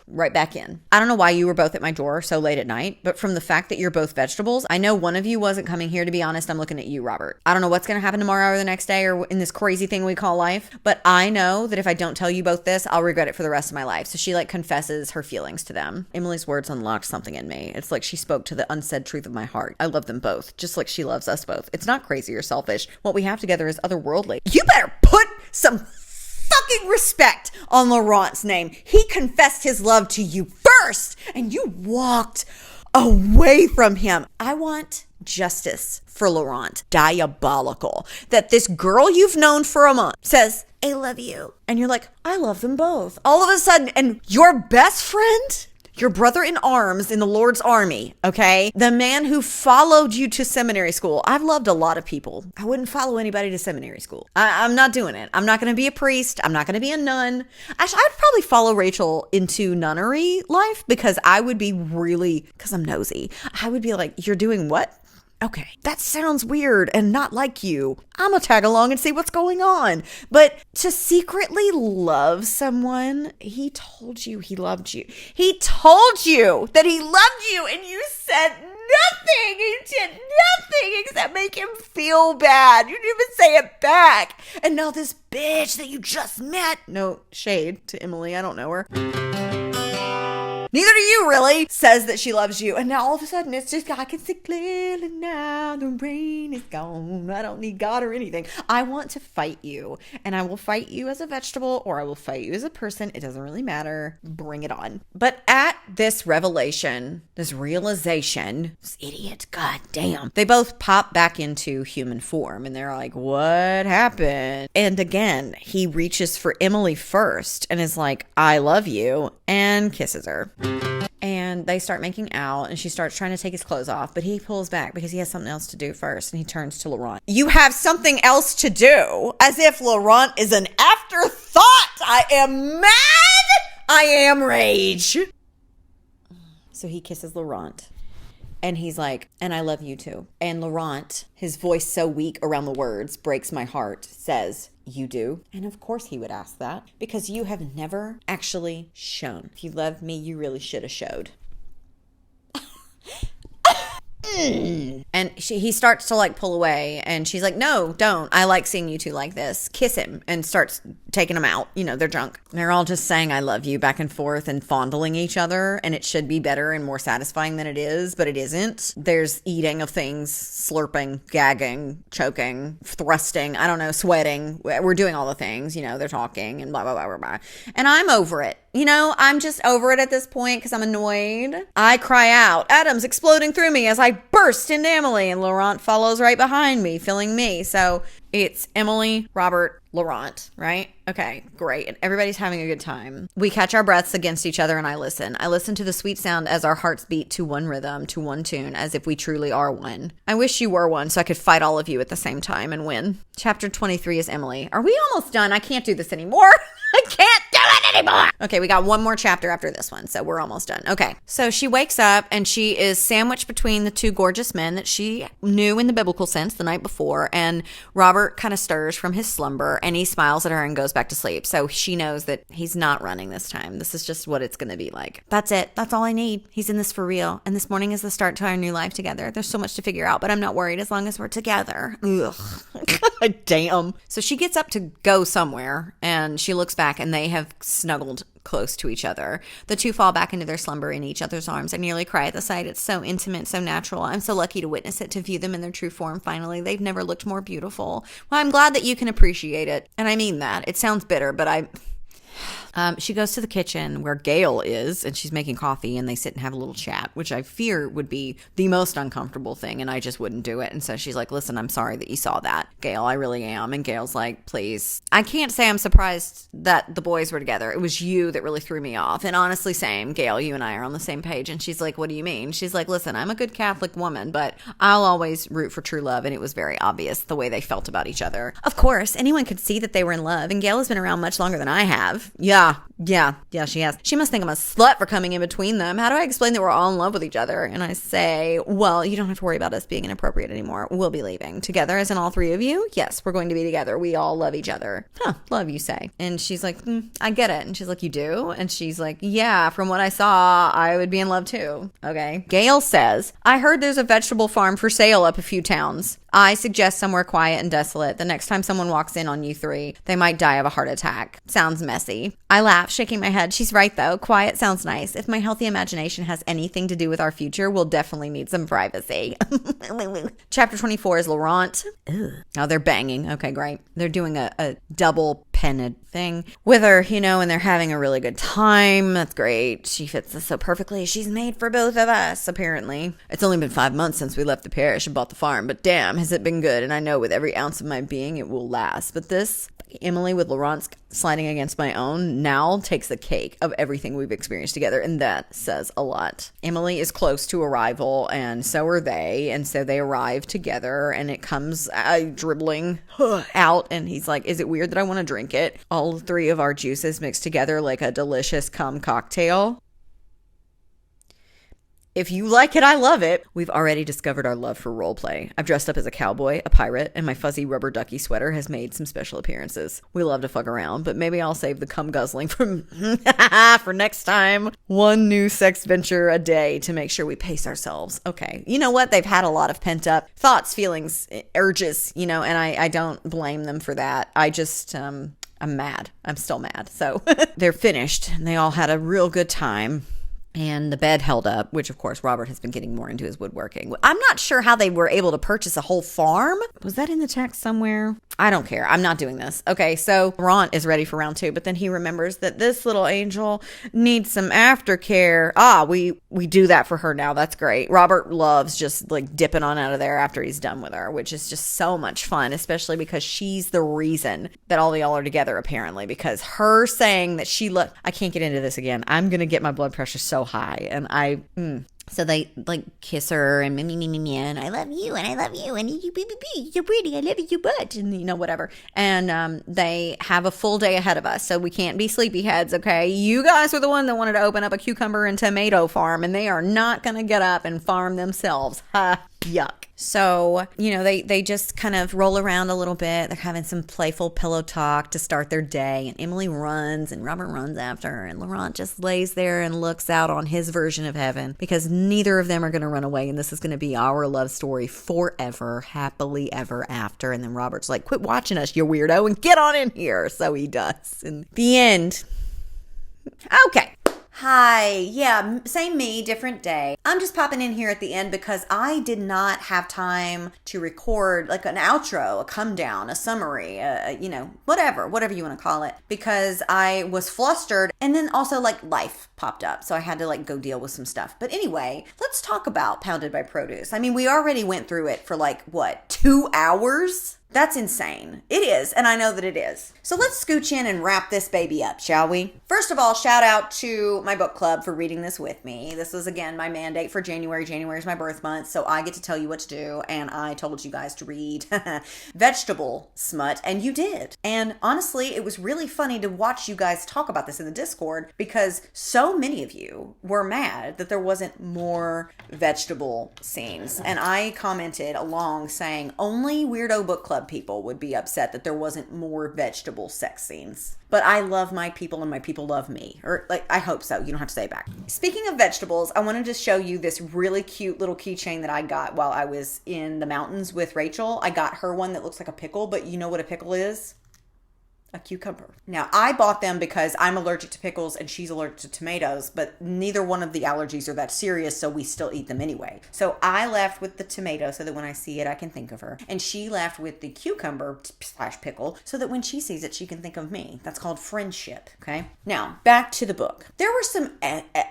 Right back in. I don't know why you were both at my door so late at night, but from the fact that you're both vegetables, I know one of you wasn't coming here. To be honest, I'm looking at you, Robert. I don't know what's going to happen tomorrow or the next day or in this crazy thing we call life, but I know that if I don't tell you both this, I'll regret it for the rest of my life. So she like confesses her feelings to them. Emily's words unlocked something in me. It's like she spoke to the unsaid truth of my heart. I love them both, just like she loves us both. It's not crazy or selfish. What we have together is otherworldly. You better put some fucking respect on Laurent's name. He confessed his love to you first, and you walked away from him. I want justice for Laurent. Diabolical that this girl you've known for a month says, I love you. And you're like, I love them both. All of a sudden, and your best friend Your brother in arms in the Lord's army, okay? The man who followed you to seminary school. I've loved a lot of people. I wouldn't follow anybody to seminary school. I'm not doing it. I'm not going to be a priest. I'm not going to be a nun. Actually, I'd probably follow Rachel into nunnery life because I would be really, because I'm nosy, I would be like, you're doing what? Okay, that sounds weird and not like you. I'm gonna tag along and see what's going on. But to secretly love someone, he told you he loved you. He told you that he loved you and you said nothing. You did nothing except make him feel bad. You didn't even say it back. And now this bitch that you just met, no shade to Emily, I don't know her. Neither do you, really, says that she loves you. And now all of a sudden, it's just, I can see clearly now, the rain is gone. I don't need God or anything. I want to fight you. And I will fight you as a vegetable or I will fight you as a person. It doesn't really matter. Bring it on. But at this revelation, this realization, this idiot, goddamn, they both pop back into human form. And they're like, what happened? And again, he reaches for Emily first and is like, I love you, and kisses her. And they start making out and she starts trying to take his clothes off, but he pulls back because he has something else to do first. And he turns to Laurent. You have something else to do? As if Laurent is an afterthought. I am mad. I am rage. So he kisses Laurent. And he's like, and I love you too. And Laurent, his voice so weak around the words, breaks my heart, says, you do? And of course he would ask that, because you have never actually shown. If you loved me, you really should have showed. And he starts to like pull away and she's like, no, don't. I like seeing you two like this. Kiss him, and starts taking him out. You know, they're drunk. They're all just saying I love you back and forth and fondling each other. And it should be better and more satisfying than it is, but it isn't. There's eating of things, slurping, gagging, choking, thrusting, I don't know, sweating. We're doing all the things, you know, they're talking and blah, blah, blah, blah, blah. And I'm over it. You know, I'm just over it at this point because I'm annoyed. I cry out, atoms exploding through me as I burst into Emily, and Laurent follows right behind me, filling me. So it's Emily, Robert, Laurent, right? Okay, great. And everybody's having a good time. We catch our breaths against each other and I listen. I listen to the sweet sound as our hearts beat to one rhythm, to one tune, as if we truly are one. I wish you were one so I could fight all of you at the same time and win. Chapter 23 is Emily. Are we almost done? I can't do this anymore. I can't do it anymore. Okay, we got one more chapter after this one, so we're almost done. Okay, so she wakes up and she is sandwiched between the two gorgeous men that she knew in the biblical sense the night before, and Robert kind of stirs from his slumber and he smiles at her and goes back to sleep. So she knows that he's not running this time. This is just what it's going to be like. That's it. That's all I need. He's in this for real. And this morning is the start to our new life together. There's so much to figure out, but I'm not worried as long as we're together. Ugh. Damn. So she gets up to go somewhere and she looks back and they have snuggled close to each other. The two fall back into their slumber in each other's arms. I nearly cry at the sight. It's so intimate, so natural. I'm so lucky to witness it, to view them in their true form finally. They've never looked more beautiful. Well, I'm glad that you can appreciate it. And I mean that. It sounds bitter, but she goes to the kitchen where Gail is, and she's making coffee, and they sit and have a little chat, which I fear would be the most uncomfortable thing, and I just wouldn't do it. And so she's like, listen, I'm sorry that you saw that, Gail. I really am. And Gail's like, please. I can't say I'm surprised that the boys were together. It was you that really threw me off. And honestly, same. Gail, you and I are on the same page. And she's like, what do you mean? She's like, listen, I'm a good Catholic woman, but I'll always root for true love. And it was very obvious the way they felt about each other. Of course, anyone could see that they were in love, and Gail has been around much longer than I have. Yeah, she has. She must think I'm a slut for coming in between them. How do I explain that we're all in love with each other? And I say, well, you don't have to worry about us being inappropriate anymore. We'll be leaving. Together, as in all three of you? Yes, we're going to be together. We all love each other. Huh, love, you say. And she's like, I get it. And she's like, you do? And she's like, yeah, from what I saw, I would be in love too. Okay. Gail says, I heard there's a vegetable farm for sale up a few towns. I suggest somewhere quiet and desolate. The next time someone walks in on you three, they might die of a heart attack. Sounds messy. I laugh, shaking my head. She's right, though. Quiet sounds nice. If my healthy imagination has anything to do with our future, we'll definitely need some privacy. Chapter 24 is Laurent. Ugh. Oh, they're banging. Okay, great. They're doing a double penned thing with her, you know, and they're having a really good time. That's great. She fits this so perfectly. She's made for both of us, apparently. It's only been 5 months since we left the parish and bought the farm, but damn, has it been good. And I know with every ounce of my being, it will last. But this Emily with Laurent sliding against my own now takes the cake of everything we've experienced together, and that says a lot. Emily is close to arrival, and so are they, and so they arrive together, and it comes dribbling out, and he's like, is it weird that I want to drink it? All three of our juices mixed together like a delicious cum cocktail. If you like it, I love it. We've already discovered our love for role play. I've dressed up as a cowboy, a pirate, and my fuzzy rubber ducky sweater has made some special appearances. We love to fuck around, but maybe I'll save the cum guzzling for next time. One new sex venture a day to make sure we pace ourselves. Okay. You know what? They've had a lot of pent up thoughts, feelings, urges, and I don't blame them for that. I just, I'm mad. I'm still mad. So they're finished and they all had a real good time. And the bed held up, which of course Robert has been getting more into his woodworking. I'm not sure how they were able to purchase a whole farm. Was that in the text somewhere? I don't care. I'm not doing this. Okay, so Laurent is ready for round 2, but then he remembers that this little angel needs some aftercare. We do that for her now. That's great. Robert loves just like dipping on out of there after he's done with her, which is just so much fun, especially because she's the reason that all y'all are together apparently, because her saying that I can't get into this again. I'm going to get my blood pressure so high, and so they like kiss her and me, and I love you, and I love you, and you're pretty, I love you, but, and whatever. And they have a full day ahead of us, so we can't be sleepyheads, okay? You guys were the one that wanted to open up a cucumber and tomato farm, and they are not gonna get up and farm themselves. Ha, yuck. So, they just kind of roll around a little bit. They're having some playful pillow talk to start their day. And Emily runs and Robert runs after her. And Laurent just lays there and looks out on his version of heaven because neither of them are going to run away. And this is going to be our love story forever, happily ever after. And then Robert's like, quit watching us, you weirdo, and get on in here. So he does. In the end. Okay. Hi, yeah, same me, different day. I'm just popping in here at the end because I did not have time to record like an outro, a come down, a summary, whatever you want to call it, because I was flustered, and then also like life popped up, so I had to like go deal with some stuff. But anyway, let's talk about Pounded by Produce. I mean, we already went through it for like, 2 hours? That's insane. It is, and I know that it is. So let's scooch in and wrap this baby up, shall we? First of all, shout out to my book club for reading this with me. This was, again, my mandate for January. January is my birth month, so I get to tell you what to do, and I told you guys to read Vegetable Smut, and you did. And honestly, it was really funny to watch you guys talk about this in the Discord because so many of you were mad that there wasn't more vegetable scenes. And I commented along saying only Weirdo Book Club people would be upset that there wasn't more vegetable sex scenes. But I love my people and my people love me. Or like, I hope so. You don't have to say it back. Speaking of vegetables, I wanted to show you this really cute little keychain that I got while I was in the mountains with Rachel. I got her one that looks like a pickle, but you know what a pickle is? A cucumber. Now, I bought them because I'm allergic to pickles and she's allergic to tomatoes, but neither one of the allergies are that serious, so we still eat them anyway. So I left with the tomato so that when I see it, I can think of her. And she left with the cucumber / pickle so that when she sees it, she can think of me. That's called friendship, okay? Now, back to the book. There were some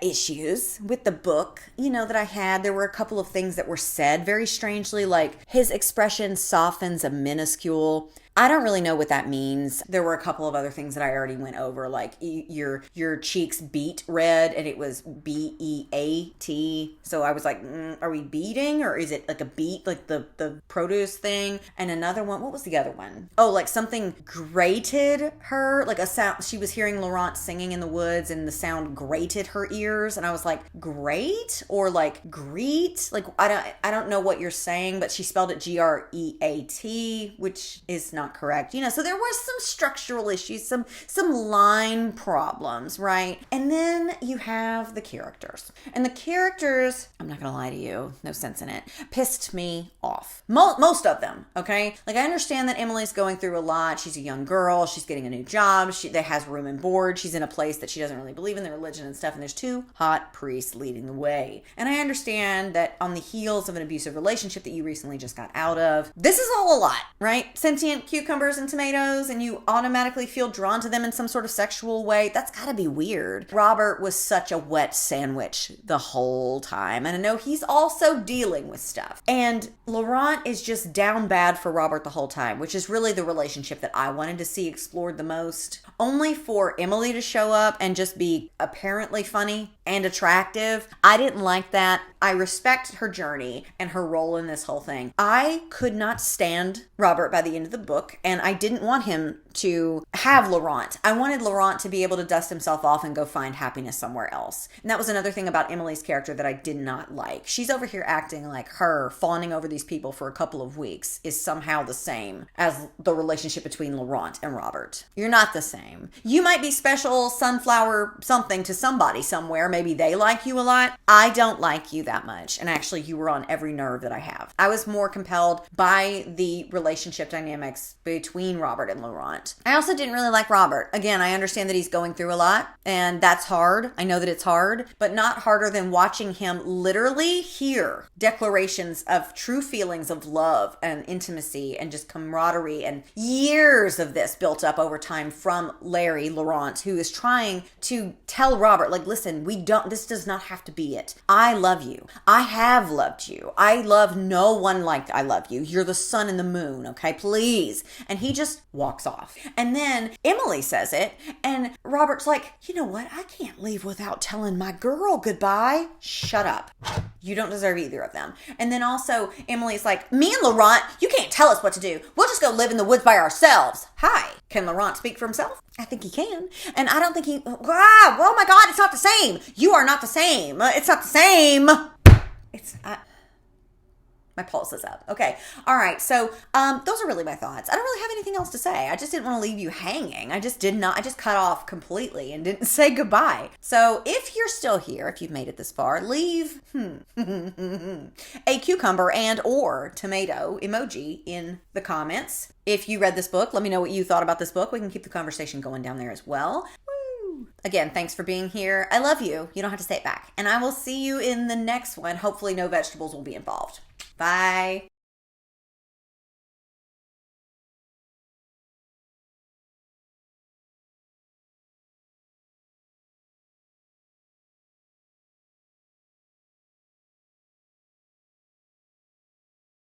issues with the book, that I had. There were a couple of things that were said very strangely, like his expression softens a minuscule. I don't really know what that means. There were a couple of other things that I already went over, like your cheeks beat red, and it was B-E-A-T. So I was like, are we beating, or is it like a beat, like the produce thing? And another one, what was the other one? Oh, like something grated her, like a sound. She was hearing Laurent singing in the woods, and the sound grated her ears. And I was like, grate or like greet? Like I don't know what you're saying, but she spelled it G-R-E-A-T, which is not correct. So there was some structural issues, some line problems, right? And then you have the characters. And the characters, I'm not gonna lie to you, no sense in it, pissed me off. Most of them, okay? Like, I understand that Emily's going through a lot. She's a young girl. She's getting a new job. That has room and board. She's in a place that she doesn't really believe in, the religion and stuff, and there's 2 hot priests leading the way. And I understand that on the heels of an abusive relationship that you recently just got out of, this is all a lot, right? Sentient cucumbers and tomatoes and you automatically feel drawn to them in some sort of sexual way, that's gotta be weird. Robert was such a wet sandwich the whole time. And I know he's also dealing with stuff. And Laurent is just down bad for Robert the whole time, which is really the relationship that I wanted to see explored the most. Only for Emily to show up and just be apparently funny and attractive. I didn't like that. I respect her journey and her role in this whole thing. I could not stand Robert by the end of the book, and I didn't want him to have Laurent. I wanted Laurent to be able to dust himself off and go find happiness somewhere else. And that was another thing about Emily's character that I did not like. She's over here acting like her fawning over these people for a couple of weeks is somehow the same as the relationship between Laurent and Robert. You're not the same. You might be special sunflower something to somebody somewhere. Maybe they like you a lot. I don't like you that much. And actually, you were on every nerve that I have. I was more compelled by the relationship dynamics between Robert and Laurent. I also didn't really like Robert. Again, I understand that he's going through a lot, and that's hard. I know that it's hard, but not harder than watching him literally hear declarations of true feelings of love and intimacy and just camaraderie and years of this built up over time from Larry Laurent, who is trying to tell Robert, like, listen, this does not have to be it. I love you. I have loved you. I love no one like I love you. You're the sun and the moon, okay? Please. And he just walks off. And then Emily says it, and Robert's like, you know what? I can't leave without telling my girl goodbye. Shut up. You don't deserve either of them. And then also Emily's like, me and Laurent, you can't tell us what to do. We'll just go live in the woods by ourselves. Hi. Can Laurent speak for himself? I think he can. And I don't think oh my God, it's not the same. You are not the same. It's not the same. My pulse is up. Okay. All right. So those are really my thoughts. I don't really have anything else to say. I just didn't want to leave you hanging. I just cut off completely and didn't say goodbye. So if you're still here, if you've made it this far, leave a cucumber and or tomato emoji in the comments. If you read this book, let me know what you thought about this book. We can keep the conversation going down there as well. Woo. Again, thanks for being here. I love you. You don't have to say it back. And I will see you in the next one. Hopefully no vegetables will be involved. Bye.